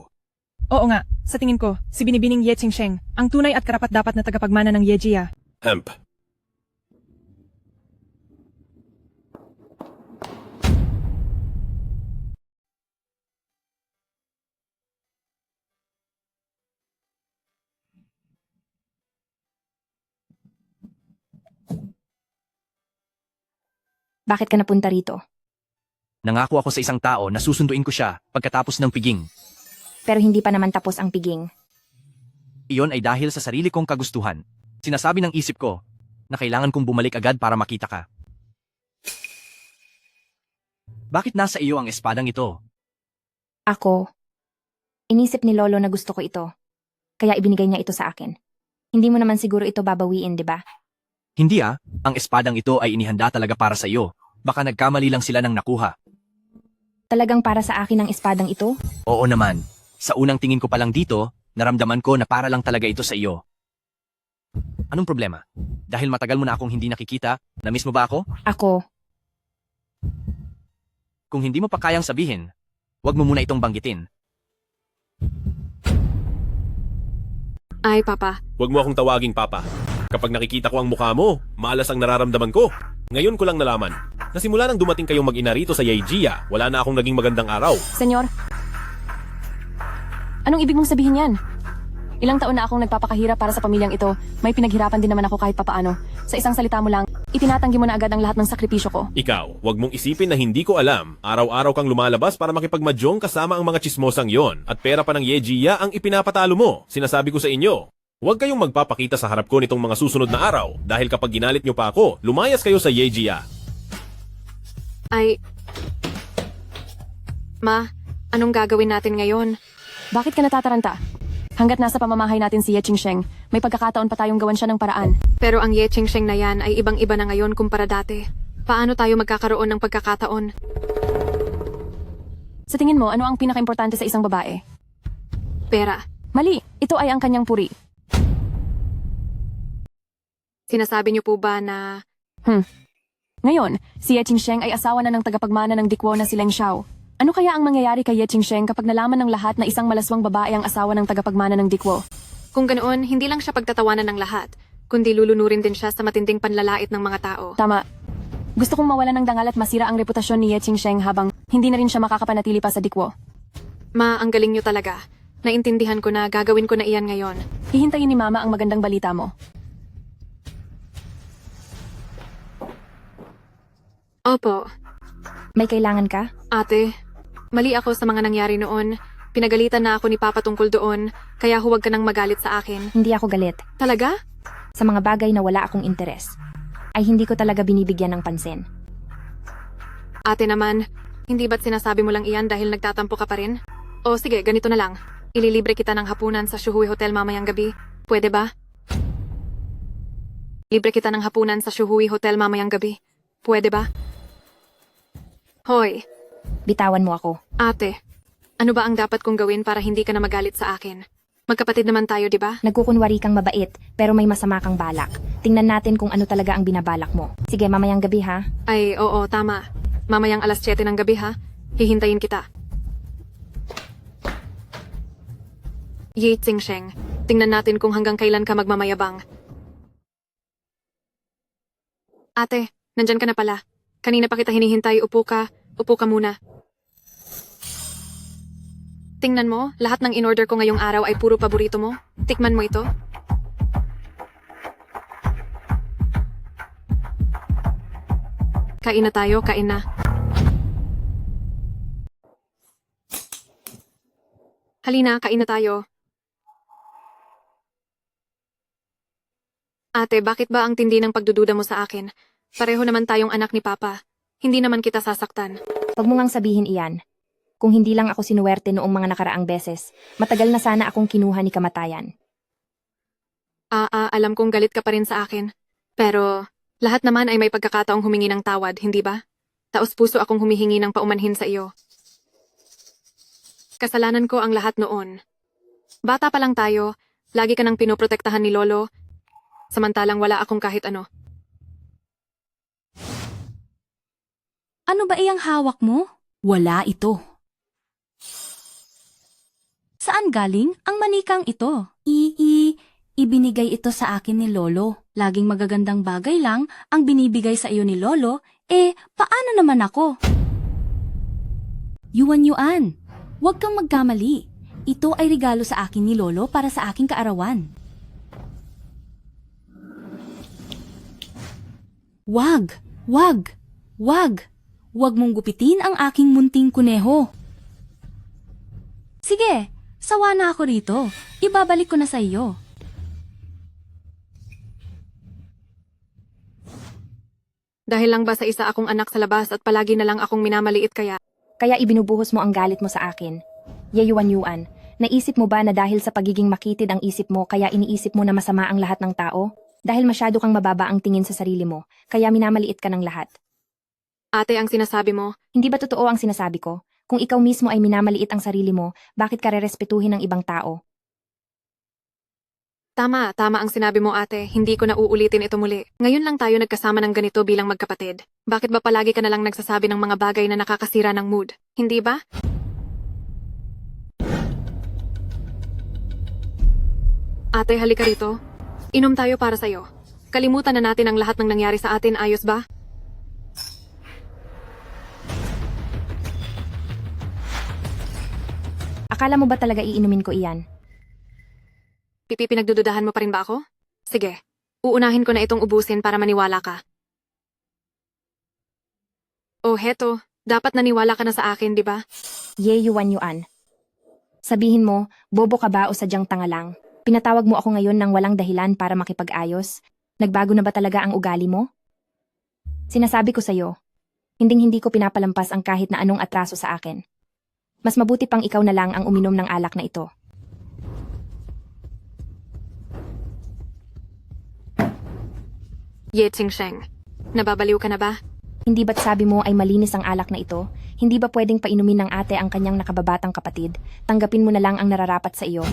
Oo nga, sa tingin ko, si binibining Ye Ching Sheng, ang tunay at karapat-dapat na tagapagmana ng Yejia. Hemp. Bakit ka napunta rito? Nangako ako sa isang tao na susunduin ko siya pagkatapos ng piging. Pero hindi pa naman tapos ang piging. Iyon ay dahil sa sarili kong kagustuhan. Sinasabi ng isip ko na kailangan kong bumalik agad para makita ka. Bakit nasa iyo ang espadang ito? Ako, inisip ni Lolo na gusto ko ito. Kaya ibinigay niya ito sa akin. Hindi mo naman siguro ito babawiin, di ba? Hindi ang espadang ito ay inihanda talaga para sa iyo. Baka nagkamali lang sila ng nakuha. Talagang para sa akin ang espadang ito? Oo naman. Sa unang tingin ko pa lang dito, naramdaman ko na para lang talaga ito sa iyo. Anong problema? Dahil matagal mo na akong hindi nakikita, na-miss mo ba ako? Ako. Kung hindi mo pa kayang sabihin, huwag mo muna itong banggitin. Ay, Papa. Huwag mo akong tawaging Papa. Kapag nakikita ko ang mukha mo, malas ang nararamdaman ko. Ngayon ko lang nalaman na simula nang dumating kayong mag-ina rito sa Yegia, wala na akong naging magandang araw. Senyor, anong ibig mong sabihin yan? Ilang taon na akong nagpapakahirap para sa pamilyang ito. May pinaghirapan din naman ako kahit papaano. Sa isang salita mo lang, itinatanggi mo na agad ang lahat ng sakripisyo ko. Ikaw, huwag mong isipin na hindi ko alam. Araw-araw kang lumalabas para makipagmadyong kasama ang mga chismosang yon. At pera pa ng Yegia ang ipinapatalo mo. Sinasabi ko sa inyo, huwag kayong magpapakita sa harap ko nitong mga susunod na araw. Dahil kapag ginalit nyo pa ako, lumayas kayo sa Yegia. Ay... Ma, anong gagawin natin ngayon? Bakit ka natataranta? Hanggat nasa pamamahay natin si Ye Qingsheng, may pagkakataon pa tayong gawan siya ng paraan. Pero ang Ye Qingsheng na yan ay ibang-iba na ngayon kumpara dati. Paano tayo magkakaroon ng pagkakataon? Sa tingin mo, ano ang pinakaimportante sa isang babae? Pera. Mali, ito ay ang kanyang puri. Sinasabi niyo po ba na... Ngayon, si Ye Qingsheng ay asawa na ng tagapagmana ng Dikwo na si Leng Xiao. Ano kaya ang mangyayari kay Ye Qingsheng kapag nalaman ng lahat na isang malaswang babae ang asawa ng tagapagmana ng Dikwo? Kung ganoon, hindi lang siya pagtatawanan ng lahat, kundi lulunurin din siya sa matinding panlalait ng mga tao. Tama. Gusto kong mawalan ng dangal at masira ang reputasyon ni Ye Qingsheng habang hindi na rin siya makakapanatili pa sa Dikwo. Ma, ang galing niyo talaga. Naintindihan ko na gagawin ko na iyan ngayon. Hihintayin ni Mama ang magandang balita mo. Opo. May kailangan ka? Ate, mali ako sa mga nangyari noon. Pinagalitan na ako ni Papa tungkol doon, kaya huwag ka nang magalit sa akin. Hindi ako galit. Talaga? Sa mga bagay na wala akong interes, ay hindi ko talaga binibigyan ng pansin. Ate naman, hindi ba't sinasabi mo lang iyan dahil nagtatampo ka pa rin? O sige, ganito na lang. Ililibre kita ng hapunan sa Shuhui Hotel mamayang gabi. Pwede ba? Libre kita ng hapunan sa Shuhui Hotel mamayang gabi. Pwede ba? Hoy. Bitawan mo ako. Ate, ano ba ang dapat kong gawin para hindi ka na magalit sa akin? Magkapatid naman tayo, di ba? Nagkukunwari kang mabait, pero may masama kang balak. Tingnan natin kung ano talaga ang binabalak mo. Sige, mamayang gabi ha? Ay, oo, tama. Mamayang alas 7 ng gabi ha? Hihintayin kita. Ye Qingsheng, tingnan natin kung hanggang kailan ka magmamayabang. Ate, nandyan ka na pala. Kanina pa kita hinihintay, upo ka muna. Tingnan mo, lahat ng in-order ko ngayong araw ay puro paborito mo. Tikman mo ito. Kain na tayo, kain na. Halina, kain na tayo. Ate, bakit ba ang tindi ng pagdududa mo sa akin? Pareho naman tayong anak ni Papa. Hindi naman kita sasaktan. Huwag mo ngang sabihin iyan. Kung hindi lang ako sinuwerte noong mga nakaraang beses, matagal na sana akong kinuha ni kamatayan. Alam kong galit ka pa rin sa akin. Pero, lahat naman ay may pagkakataong humingi ng tawad, hindi ba? Taos-puso akong humihingi ng paumanhin sa iyo. Kasalanan ko ang lahat noon. Bata pa lang tayo, lagi ka nang pinoprotektahan ni Lolo, samantalang wala akong kahit ano. Ano ba iyang hawak mo? Wala ito. Saan galing ang manikang ito? Ibinigay ito sa akin ni Lolo. Laging magagandang bagay lang ang binibigay sa iyo ni Lolo, paano naman ako? Yuan, huwag kang magkamali. Ito ay regalo sa akin ni Lolo para sa aking kaarawan. Wag! Huwag mong gupitin ang aking munting kuneho. Sige, sawa na ako rito. Ibabalik ko na sa iyo. Dahil lang ba sa isa akong anak sa labas at palagi na lang akong minamaliit kaya? Kaya ibinubuhos mo ang galit mo sa akin. Yuan, naisip mo ba na dahil sa pagiging makitid ang isip mo kaya iniisip mo na masama ang lahat ng tao? Dahil masyado kang mababa ang tingin sa sarili mo, kaya minamaliit ka ng lahat. Ate, ang sinasabi mo, Hindi ba totoo ang sinasabi ko? Kung ikaw mismo ay minamaliit ang sarili mo, bakit ka rerespetuhin ng ibang tao? tama ang sinabi mo ate, hindi ko na uulitin ito muli. Ngayon lang tayo nagkasama ng ganito bilang magkapatid. Bakit ba palagi ka na lang nagsasabi ng mga bagay na nakakasira ng mood? Hindi ba? Ate, halika rito. Inom tayo para sa'yo. Kalimutan na natin ang lahat ng nangyari sa atin, ayos ba? Akala mo ba talaga iinumin ko iyan? Pinagdududahan mo pa rin ba ako? Sige, uunahin ko na itong ubusin para maniwala ka. Oh, heto. Dapat naniwala ka na sa akin, di ba? Ye Yuan. Sabihin mo, bobo ka ba o sadyang tanga lang? Pinatawag mo ako ngayon ng walang dahilan para makipag-ayos? Nagbago na ba talaga ang ugali mo? Sinasabi ko sa'yo, hindi ko pinapalampas ang kahit na anong atraso sa akin. Mas mabuti pang ikaw na lang ang uminom ng alak na ito. Ye Qingsheng, nababaliw ka na ba? Hindi ba't sabi mo ay malinis ang alak na ito? Hindi ba pwedeng painumin ng ate ang kanyang nakababatang kapatid? Tanggapin mo na lang ang nararapat sa iyo.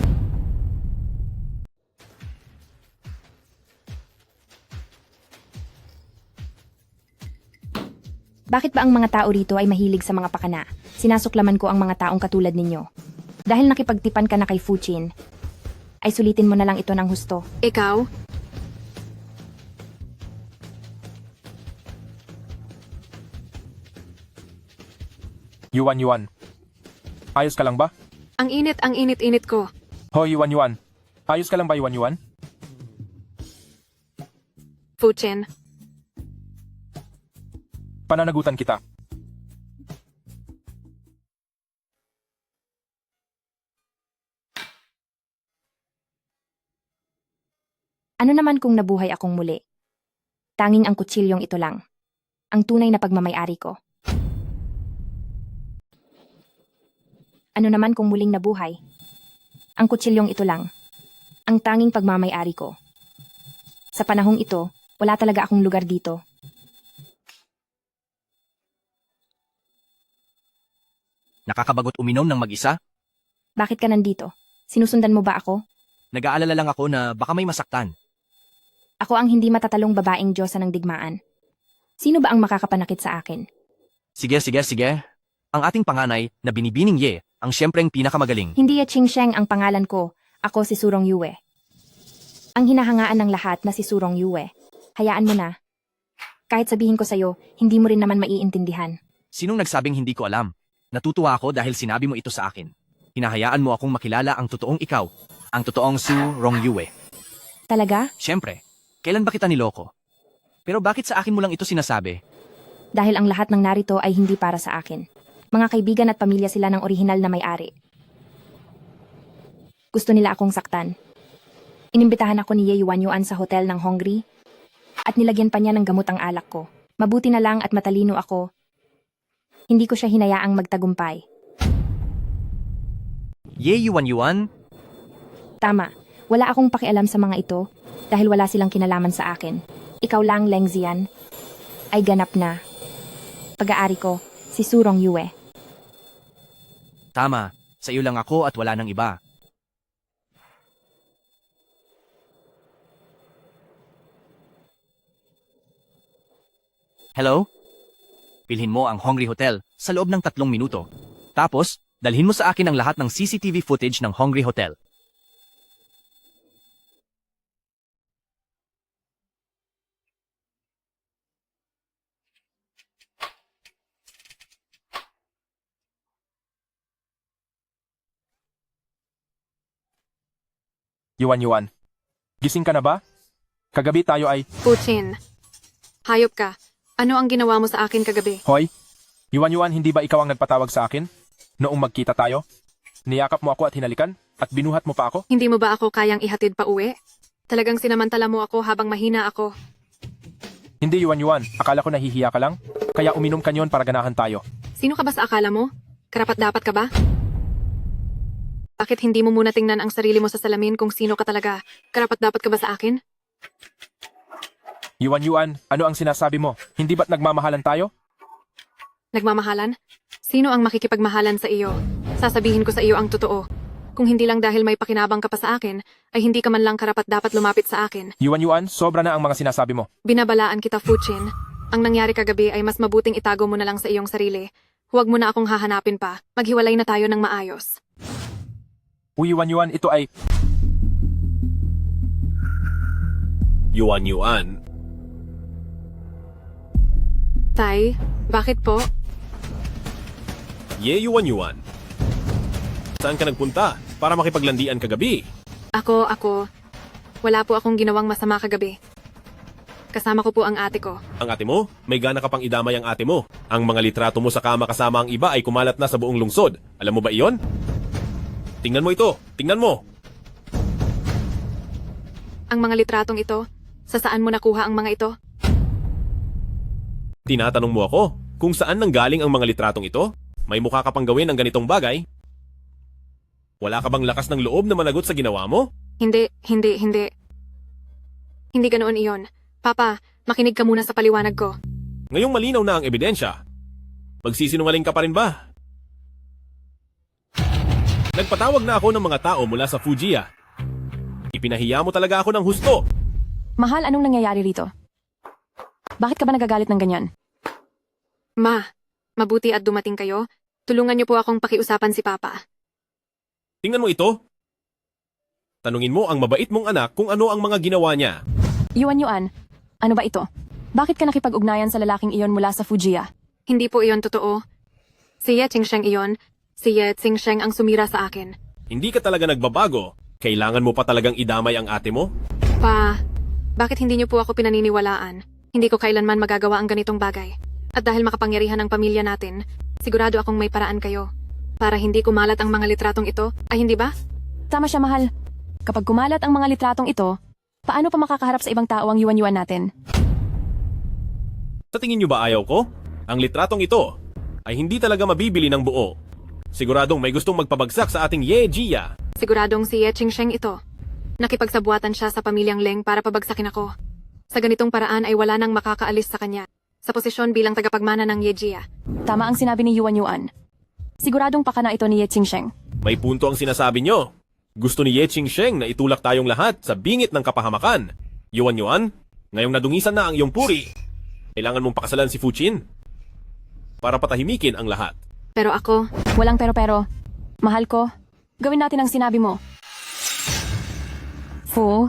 Bakit ba ang mga tao rito ay mahilig sa mga pakana? Sinasuklaman ko ang mga taong katulad ninyo. Dahil nakipagtipan ka na kay Fuchin, ay sulitin mo na lang ito ng husto. Ikaw? Yuan. Ayos ka lang ba? Ang init ko. Hoy, Yuan. Ayos ka lang ba, Yuan? Fuchin, Pananagutan kita. Ano naman kung nabuhay akong muli? Tanging ang kutsilyong ito lang. Ang tunay na pagmamayari ko. Ano naman kung muling nabuhay? Ang kutsilyong ito lang. Ang tanging pagmamayari ko. Sa panahong ito, wala talaga akong lugar dito. Nakakabagot uminom ng mag-isa? Bakit ka nandito? Sinusundan mo ba ako? Nag-aalala lang ako na baka may masaktan. Ako ang hindi matatalong babaeng Diyosa ng digmaan. Sino ba ang makakapanakit sa akin? Sige. Ang ating panganay na binibining Ye, ang siyempreng pinakamagaling. Hindi Qingsheng ang pangalan ko. Ako si Surong Yue. Ang hinahangaan ng lahat na si Surong Yue. Hayaan mo na. Kahit sabihin ko sa'yo, hindi mo rin naman maiintindihan. Sinong nagsabing hindi ko alam? Natutuwa ako dahil sinabi mo ito sa akin. Hinahayaan mo akong makilala ang totoong ikaw. Ang totoong Su Rong Yue. Talaga? Siyempre, kailan ba kita niloko? Pero bakit sa akin mo lang ito sinasabi? Dahil ang lahat ng narito ay hindi para sa akin. Mga kaibigan at pamilya sila ng orihinal na may-ari. Gusto nila akong saktan. Inimbitahan ako ni Ye Yuan sa hotel ng Hongri at nilagyan pa niya ng gamot ang alak ko. Mabuti na lang at matalino ako. Hindi ko siya hinayaang magtagumpay. Ye Yuan? Tama, wala akong pakialam sa mga ito dahil wala silang kinalaman sa akin. Ikaw lang, Leng Zian, ay ganap na. Pag-aari ko, si Surong Yue. Tama, sa iyo lang ako at wala nang iba. Hello? Bilhin mo ang Hongri Hotel sa loob ng 3 minuto. Tapos, dalhin mo sa akin ang lahat ng CCTV footage ng Hongri Hotel. Yuan. Gising ka na ba? Kagabi tayo ay... Fuchin, hayop ka. Ano ang ginawa mo sa akin kagabi? Hoy, Yuan, hindi ba ikaw ang nagpatawag sa akin? Noong magkita tayo? Niyakap mo ako at hinalikan? At binuhat mo pa ako? Hindi mo ba ako kayang ihatid pa uwi? Talagang sinamantala mo ako habang mahina ako. Hindi, Yuan. Akala ko nahihiya ka lang. Kaya uminom ka niyon para ganahan tayo. Sino ka ba sa akala mo? Karapat-dapat ka ba? Bakit hindi mo muna tingnan ang sarili mo sa salamin kung sino ka talaga? Karapat-dapat ka ba sa akin? Yuan, ano ang sinasabi mo? Hindi ba't nagmamahalan tayo? Nagmamahalan? Sino ang makikipagmahalan sa iyo? Sasabihin ko sa iyo ang totoo. Kung hindi lang dahil may pakinabang ka pa sa akin, ay hindi ka man lang karapat-dapat lumapit sa akin. Yuan, sobra na ang mga sinasabi mo. Binabalaan kita, Fuchin. Ang nangyari kagabi ay mas mabuting itago mo na lang sa iyong sarili. Huwag mo na akong hahanapin pa. Maghiwalay na tayo ng maayos. Yuan, ito ay... Yuan. Tay, bakit po? Yuan. Saan ka nagpunta? Para makipaglandian kagabi. Ako. Wala po akong ginawang masama kagabi. Kasama ko po ang ate ko. Ang ate mo? May gana ka pang idamay ang ate mo. Ang mga litrato mo sa kama kasama ang iba ay kumalat na sa buong lungsod. Alam mo ba iyon? Tingnan mo ito. Tingnan mo. Ang mga litratong ito, sa saan mo nakuha ang mga ito? Tinatanong mo ako kung saan nanggaling ang mga litratong ito? May mukha ka pang gawin ang ganitong bagay? Wala ka bang lakas ng loob na managot sa ginawa mo? Hindi. Hindi ganoon iyon. Papa, makinig ka muna sa paliwanag ko. Ngayong malinaw na ang ebidensya. Magsisinungaling ka pa rin ba? Nagpatawag na ako ng mga tao mula sa Fujiya. Ipinahiya mo talaga ako ng husto. Mahal, anong nangyayari rito? Bakit ka ba nagagalit ng ganyan? Ma, mabuti at dumating kayo. Tulungan niyo po akong pakiusapan si Papa. Tingnan mo ito. Tanungin mo ang mabait mong anak kung ano ang mga ginawa niya. Yuan, ano ba ito? Bakit ka nakipag-ugnayan sa lalaking iyon mula sa Fujiya? Hindi po iyon totoo. Si Ye Qingsheng iyon. Si Ye Qingsheng ang sumira sa akin. Hindi ka talaga nagbabago. Kailangan mo pa talagang idamay ang ate mo? Pa, bakit hindi niyo po ako pinaniniwalaan? Hindi ko kailanman magagawa ang ganitong bagay. At dahil makapangyarihan ang pamilya natin, sigurado akong may paraan kayo. Para hindi kumalat ang mga litratong ito, ay hindi ba? Tama siya, mahal. Kapag kumalat ang mga litratong ito, paano pa makakaharap sa ibang tao ang Yuan natin? Sa tingin niyo ba ayaw ko? Ang litratong ito ay hindi talaga mabibili ng buo. Siguradong may gustong magpabagsak sa ating Yejiya. Siguradong si Ye Qingsheng ito. Nakipagsabuatan siya sa pamilyang Leng para pabagsakin ako. Sa ganitong paraan ay wala nang makakaalis sa kanya. Sa posisyon bilang tagapagmana ng Yejiya. Tama ang sinabi ni Yuan. Siguradong pakana ito ni Ye Qingsheng. May punto ang sinasabi niyo. Gusto ni Ye Qingsheng na itulak tayong lahat sa bingit ng kapahamakan. Yuan, ngayong nadungisan na ang iyong puri, kailangan mong pakasalan si Fuchin para patahimikin ang lahat. Pero ako... Walang pero. Mahal ko, gawin natin ang sinabi mo. Fu,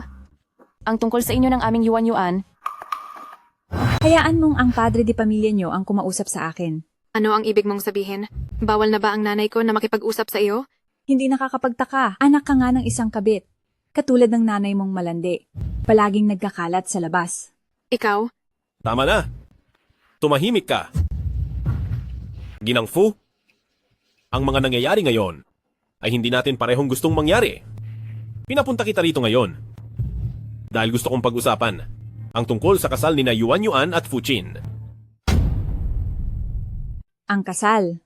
ang tungkol sa inyo ng aming Yuan. Hayaan mong ang padre di pamilya nyo ang kumausap sa akin. Ano ang ibig mong sabihin? Bawal na ba ang nanay ko na makipag-usap sa iyo? Hindi nakakapagtaka, anak ka nga ng isang kabit. Katulad ng nanay mong malandi. Palaging nagkakalat sa labas. Ikaw? Tama na. Tumahimik ka. Ginang Fu, ang mga nangyayari ngayon ay hindi natin parehong gustong mangyari. Pinapunta kita rito ngayon dahil gusto kong pag-usapan ang tungkol sa kasal ni na Yuan at Fuchin. Ang kasal.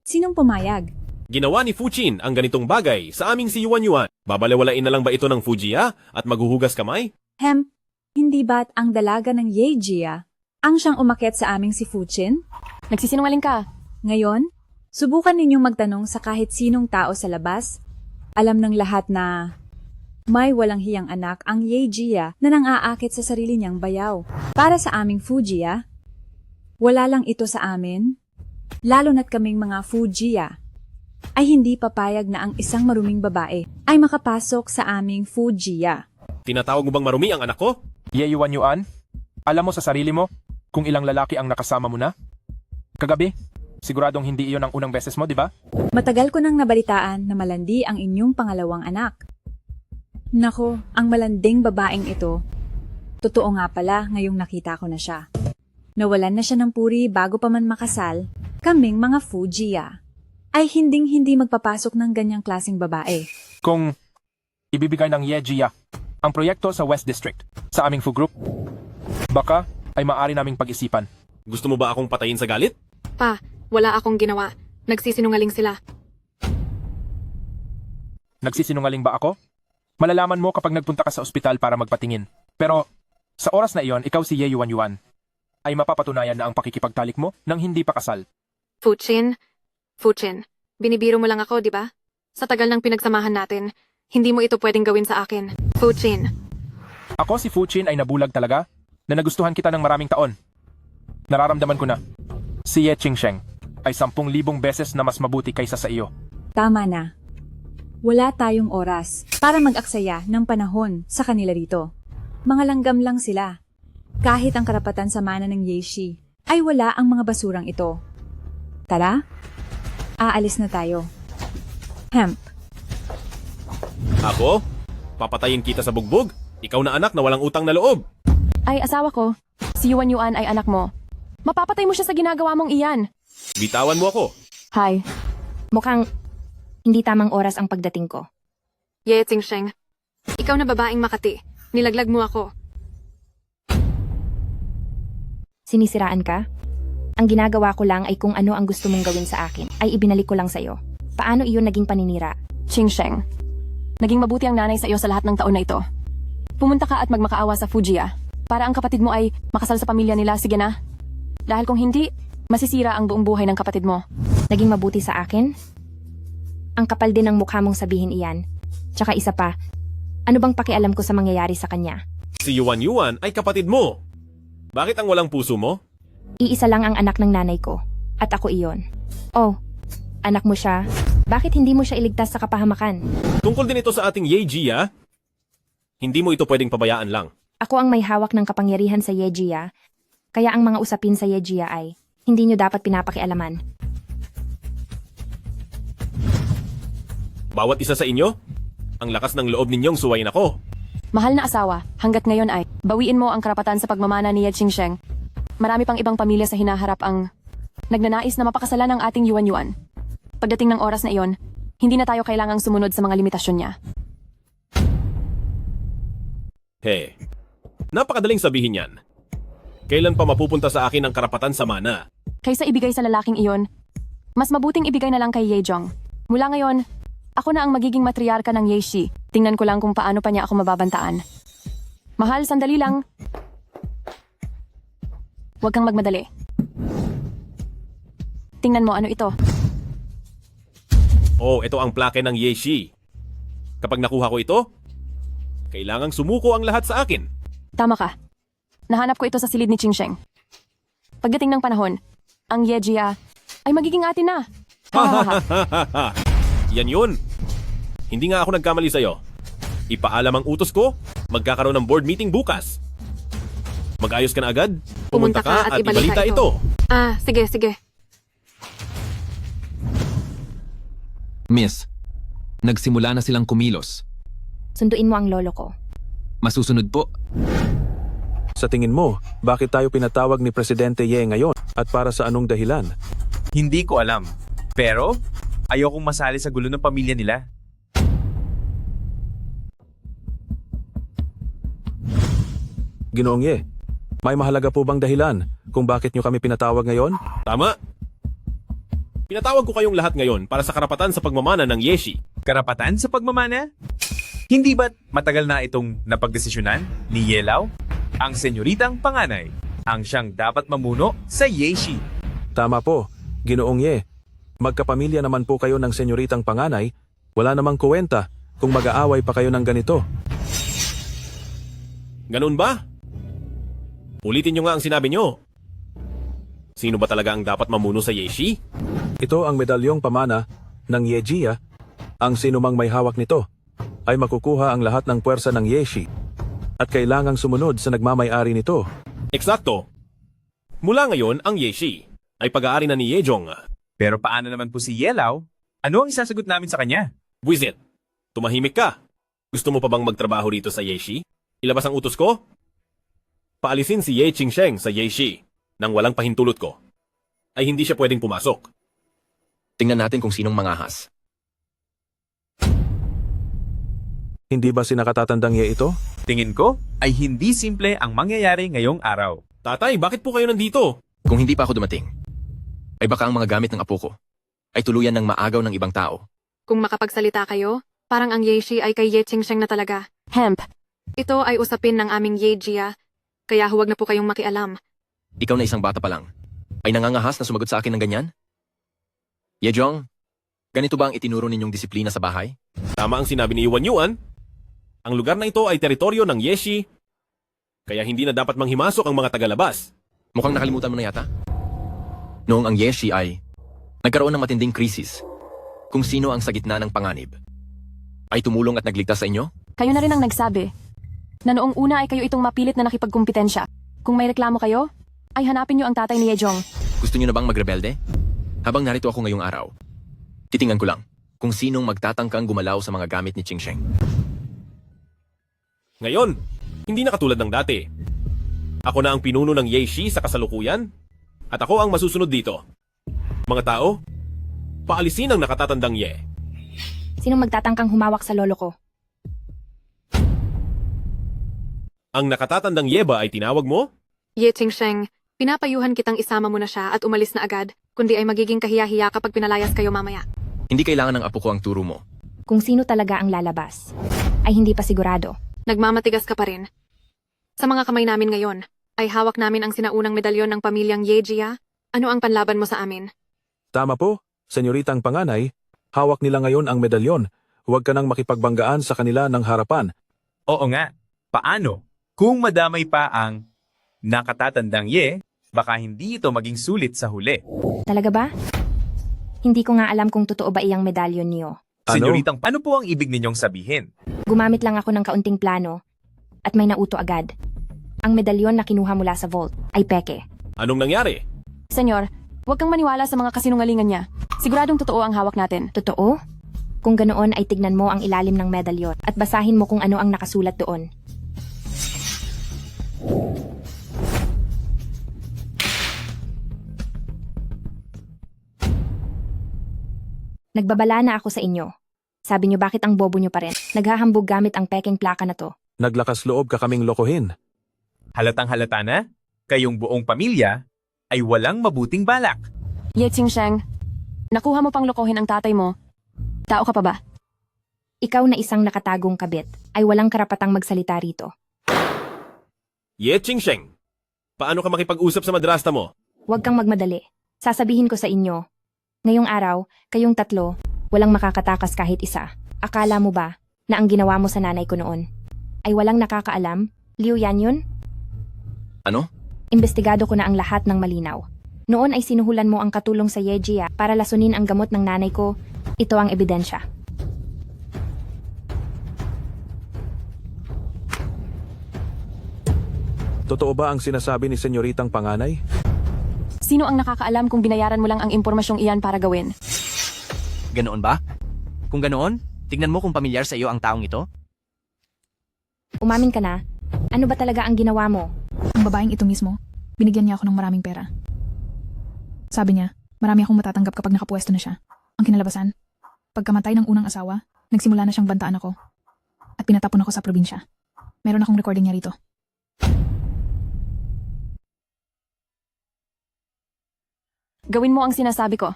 Sinong pumayag? Ginawa ni Fuchin ang ganitong bagay sa aming si Yuan. Babalewalain na lang ba ito ng Fujiya at maghuhugas kamay? Hindi ba't ang dalaga ng Yejiya ang siyang umakyat sa aming si Fuchin? Nagsisinungaling ka. Ngayon, subukan ninyong magtanong sa kahit sinong tao sa labas. Alam ng lahat na may walang hiyang anak ang Yejiya na nang-aakit sa sarili niyang bayaw. Para sa aming Fujiya, wala lang ito sa amin, lalo na't kaming mga Fujiya ay hindi papayag na ang isang maruming babae ay makapasok sa aming Fujiya. Tinatawag mo bang marumi ang anak ko? Yuan, alam mo sa sarili mo kung ilang lalaki ang nakasama mo na? Kagabi, siguradong hindi iyon ang unang beses mo, di ba? Matagal ko nang nabalitaan na malandi ang inyong pangalawang anak. Nako, ang malanding babaeng ito. Totoo nga pala ngayong nakita ko na siya. Nawalan na siya ng puri bago pa man makasal, kaming mga Fujiya ay hinding-hindi magpapasok ng ganyang klaseng babae. Kung ibibigay ng Yejiya ang proyekto sa West District sa aming Fu Group, baka ay maaari naming pag-isipan. Gusto mo ba akong patayin sa galit? Pa, wala akong ginawa. Nagsisinungaling sila. Nagsisinungaling ba ako? Malalaman mo kapag nagpunta ka sa ospital para magpatingin. Pero sa oras na iyon, ikaw si Yuan ay mapapatunayan na ang pakikipagtalik mo nang hindi pa kasal Fuchin, binibiro mo lang ako, di ba? Sa tagal ng pinagsamahan natin, hindi mo ito pwedeng gawin sa akin. Fuchin. Ako si Fuchin ay nabulag talaga na nagustuhan kita ng maraming taon. Nararamdaman ko na. Si Ye Qingsheng ay 10,000 beses na mas mabuti kaysa sa iyo. Tama na. Wala tayong oras para mag-aksaya ng panahon sa kanila rito. Mga langgam lang sila. Kahit ang karapatan sa mana ng Yeshi ay wala ang mga basurang ito. Tara, aalis na tayo. Hemp. Ako? Papatayin kita sa bugbog? Ikaw na anak na walang utang na loob. Ay, asawa ko. Si Yuan Yuan ay anak mo. Mapapatay mo siya sa ginagawa mong iyan. Bitawan mo ako. Hi. Mukhang hindi tamang oras ang pagdating ko. Ye Qingsheng, ikaw na babaeng Makati. Nilaglag mo ako. Sinisiraan ka? Ang ginagawa ko lang ay kung ano ang gusto mong gawin sa akin, ay ibinalik ko lang sa'yo. Paano iyon naging paninira? Qingsheng, naging mabuti ang nanay sa iyo sa lahat ng taon na ito. Pumunta ka at magmakaawa sa Fujiya para ang kapatid mo ay makasal sa pamilya nila, sige na. Dahil kung hindi, masisira ang buong buhay ng kapatid mo. Naging mabuti sa akin? Ang kapal din ng mukha mong sabihin iyan. Tsaka isa pa, ano bang pakialam ko sa mangyayari sa kanya? Si Yuan Yuan ay kapatid mo. Bakit ang walang puso mo? Iisa lang ang anak ng nanay ko, at ako iyon. Oh, anak mo siya, bakit hindi mo siya iligtas sa kapahamakan? Tungkol din ito sa ating Yejia. Hindi mo ito pwedeng pabayaan lang. Ako ang may hawak ng kapangyarihan sa Yejia, kaya ang mga usapin sa Yejia ay hindi nyo dapat pinapakialaman. Bawat isa sa inyo, ang lakas ng loob ninyong suwayin ako. Mahal na asawa, hanggat ngayon ay bawiin mo ang karapatan sa pagmamana ni Ye Qingsheng. Marami pang ibang pamilya sa hinaharap ang nagnanais na mapakasalan ng ating Yuan Yuan. Pagdating ng oras na iyon, hindi na tayo kailangang sumunod sa mga limitasyon niya. He, napakadaling sabihin yan. Kailan pa mapupunta sa akin ang karapatan sa mana? Kaysa ibigay sa lalaking iyon, mas mabuting ibigay na lang kay Yejong. Mula ngayon, ako na ang magiging matriarka ng Yeshi. Tingnan ko lang kung paano pa niya ako mababantaan. Mahal, sandali lang. Huwag kang magmadali. Tingnan mo, ano ito? Oh, ito ang plake ng Yeshi. Kapag nakuha ko ito, kailangang sumuko ang lahat sa akin. Tama ka. Nahanap ko ito sa silid ni Qingsheng. Pagdating ng panahon, ang Yejia ay magiging atin na. Yan yun. Hindi nga ako nagkamali sa'yo. Ipaalam ang utos ko, magkakaroon ng board meeting bukas. Mag-ayos ka na agad, pumunta ka at ibalita ito. Ah, sige. Miss, nagsimula na silang kumilos. Sunduin mo ang lolo ko. Masusunod po. Sa tingin mo, bakit tayo pinatawag ni Presidente Ye ngayon at para sa anong dahilan? Hindi ko alam. Pero, ayokong masali sa gulo ng pamilya nila. Ginoong Ye, may mahalaga po bang dahilan kung bakit nyo kami pinatawag ngayon? Tama. Pinatawag ko kayong lahat ngayon para sa karapatan sa pagmamana ng Yeshi. Karapatan sa pagmamana? Hindi ba't matagal na itong napagdesisyonan ni Yelao? Ang senyoritang panganay, ang siyang dapat mamuno sa Yeshi. Tama po, Ginoong Ye. Magkapamilya naman po kayo ng senyoritang panganay, wala namang kuwenta kung mag-aaway pa kayo ng ganito. Ganun ba? Ulitin nyo nga ang sinabi nyo. Sino ba talaga ang dapat mamuno sa Yeshi? Ito ang medalyong pamana ng Yejia. Ang sinumang may hawak nito ay makukuha ang lahat ng puwersa ng Yeshi at kailangang sumunod sa nagmamay-ari nito. Eksakto. Mula ngayon, ang Yeshi ay pag-aari na ni Yejong. Pero paano naman po si Yelao? Ano ang isasagot namin sa kanya? Buisit, tumahimik ka. Gusto mo pa bang magtrabaho rito sa Yeshi? Ilabas ang utos ko? Paalisin si Ye Qingsheng sa Yeshi nang walang pahintulot ko. Ay hindi siya pwedeng pumasok. Tingnan natin kung sinong mangahas. Hindi ba sinakatatandang Ye ito? Tingin ko ay hindi simple ang mangyayari ngayong araw. Tatay, bakit po kayo nandito? Kung hindi pa ako dumating, ay baka ang mga gamit ng apo ko ay tuluyan ng maagaw ng ibang tao. Kung makapagsalita kayo, parang ang Yeshi ay kay Ye Qingsheng na talaga. Hemp. Ito ay usapin ng aming Yejia, kaya huwag na po kayong makialam. Ikaw na isang bata pa lang, ay nangangahas na sumagot sa akin ng ganyan? Yejong, ganito ba ang itinuro ninyong disiplina sa bahay? Tama ang sinabi ni Yuan Yuan. Ang lugar na ito ay teritoryo ng Yeshi, kaya hindi na dapat manghimasok ang mga tagalabas. Mukhang nakalimutan mo na yata. Noong ang Yeshi ay nagkaroon ng matinding krisis, kung sino ang sa gitna ng panganib, ay tumulong at nagligtas sa inyo? Kayo na rin ang nagsabi na noong una ay kayo itong mapilit na nakipagkumpetensya. Kung may reklamo kayo, ay hanapin niyo ang tatay ni Yejong. Gusto niyo na bang magrebelde? Habang narito ako ngayong araw, titingnan ko lang kung sinong magtatangkang gumalaw sa mga gamit ni Qingsheng. Ngayon, hindi na katulad ng dati. Ako na ang pinuno ng Yeshi sa kasalukuyan, at ako ang masusunod dito. Mga tao, paalisin ang nakatatandang Ye. Sinong magtatangkang humawak sa lolo ko? Ang nakatatandang Ye ba ay tinawag mo? Ye Qingsheng, pinapayuhan kitang isama mo na siya at umalis na agad, kundi ay magiging kahiya-hiya kapag pinalayas kayo mamaya. Hindi kailangan ng apo ko ang turo mo. Kung sino talaga ang lalabas, ay hindi pa sigurado. Nagmamatigas ka pa rin. Sa mga kamay namin ngayon, ay hawak namin ang sinaunang medalyon ng pamilyang Yejia. Ano ang panlaban mo sa amin? Tama po, senyoritang panganay. Hawak nila ngayon ang medalyon. Huwag ka nang makipagbanggaan sa kanila ng harapan. Oo nga. Paano? Kung madamay pa ang nakatatandang Ye, baka hindi ito maging sulit sa huli. Talaga ba? Hindi ko nga alam kung totoo ba iyang medalyon niyo. Senyoritang, ano po ang ibig ninyong sabihin? Gumamit lang ako ng kaunting plano at may nauto agad. Ang medalyon na kinuha mula sa vault ay peke. Anong nangyari? Senyor, huwag kang maniwala sa mga kasinungalingan niya. Siguradong totoo ang hawak natin. Totoo? Kung ganoon ay tignan mo ang ilalim ng medalyon at basahin mo kung ano ang nakasulat doon. Nagbabala na ako sa inyo. Sabi niyo bakit ang bobo niyo pa rin? Naghahambog gamit ang peking plaka na to. Naglakas loob ka kaming lokohin. Halatang halata na, kayong buong pamilya ay walang mabuting balak. Ye Qingsheng, nakuha mo pang lokohin ang tatay mo. Tao ka pa ba? Ikaw na isang nakatagong kabit ay walang karapatang magsalita rito. Ye Qingsheng, paano ka makipag-usap sa madrasta mo? Huwag kang magmadali. Sasabihin ko sa inyo. Ngayong araw, kayong tatlo, walang makakatakas kahit isa. Akala mo ba na ang ginawa mo sa nanay ko noon ay walang nakakaalam? Liu Yan yun? Ano? Imbestigado ko na ang lahat ng malinaw. Noon ay sinuhulan mo ang katulong sa Yejia para lasunin ang gamot ng nanay ko. Ito ang ebidensya. Totoo ba ang sinasabi ni senyoritang panganay? Sino ang nakakaalam kung binayaran mo lang ang impormasyong iyan para gawin? Ganoon ba? Kung ganoon, tignan mo kung pamilyar sa iyo ang taong ito. Umamin ka na? Ano ba talaga ang ginawa mo? Ang babaeng ito mismo, binigyan niya ako ng maraming pera. Sabi niya, marami akong matatanggap kapag nakapwesto na siya. Ang kinalabasan, pagkamatay ng unang asawa, nagsimula na siyang bantaan ako. At pinatapon ako sa probinsya. Meron akong recording niya rito. Gawin mo ang sinasabi ko.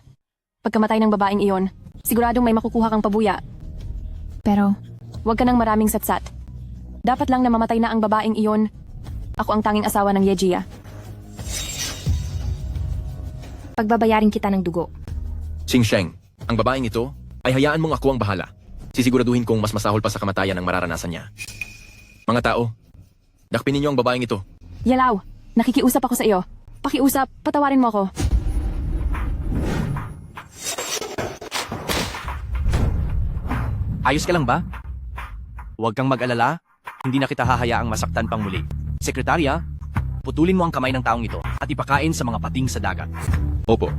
Pagkamatay ng babaeng iyon, siguradong may makukuha kang pabuya. Pero, huwag ka nang maraming satsat. Dapat lang na mamatay na ang babaeng iyon. Ako ang tanging asawa ng Yejia. Pagbabayarin kita ng dugo. Qingsheng, ang babaeng ito ay hayaan mong ako ang bahala. Sisiguraduhin kong mas masahol pa sa kamatayan ang mararanasan niya. Mga tao, dakpin ninyo ang babaeng ito. Yelaw, nakikiusap ako sa iyo. Pakiusap, patawarin mo ako. Ayos ka lang ba? Huwag kang mag-alala, hindi na kita hahayaang masaktan pang muli. Sekretarya, putulin mo ang kamay ng taong ito at ipakain sa mga pating sa dagat. Opo.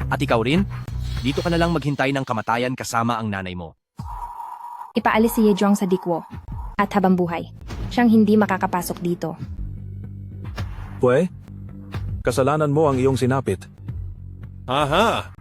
At ikaw rin, dito ka na lang maghintay ng kamatayan kasama ang nanay mo. Ipaalis si Yejong sa Dikwo at habang buhay. Siyang hindi makakapasok dito. Pwe, kasalanan mo ang iyong sinapit. Aha!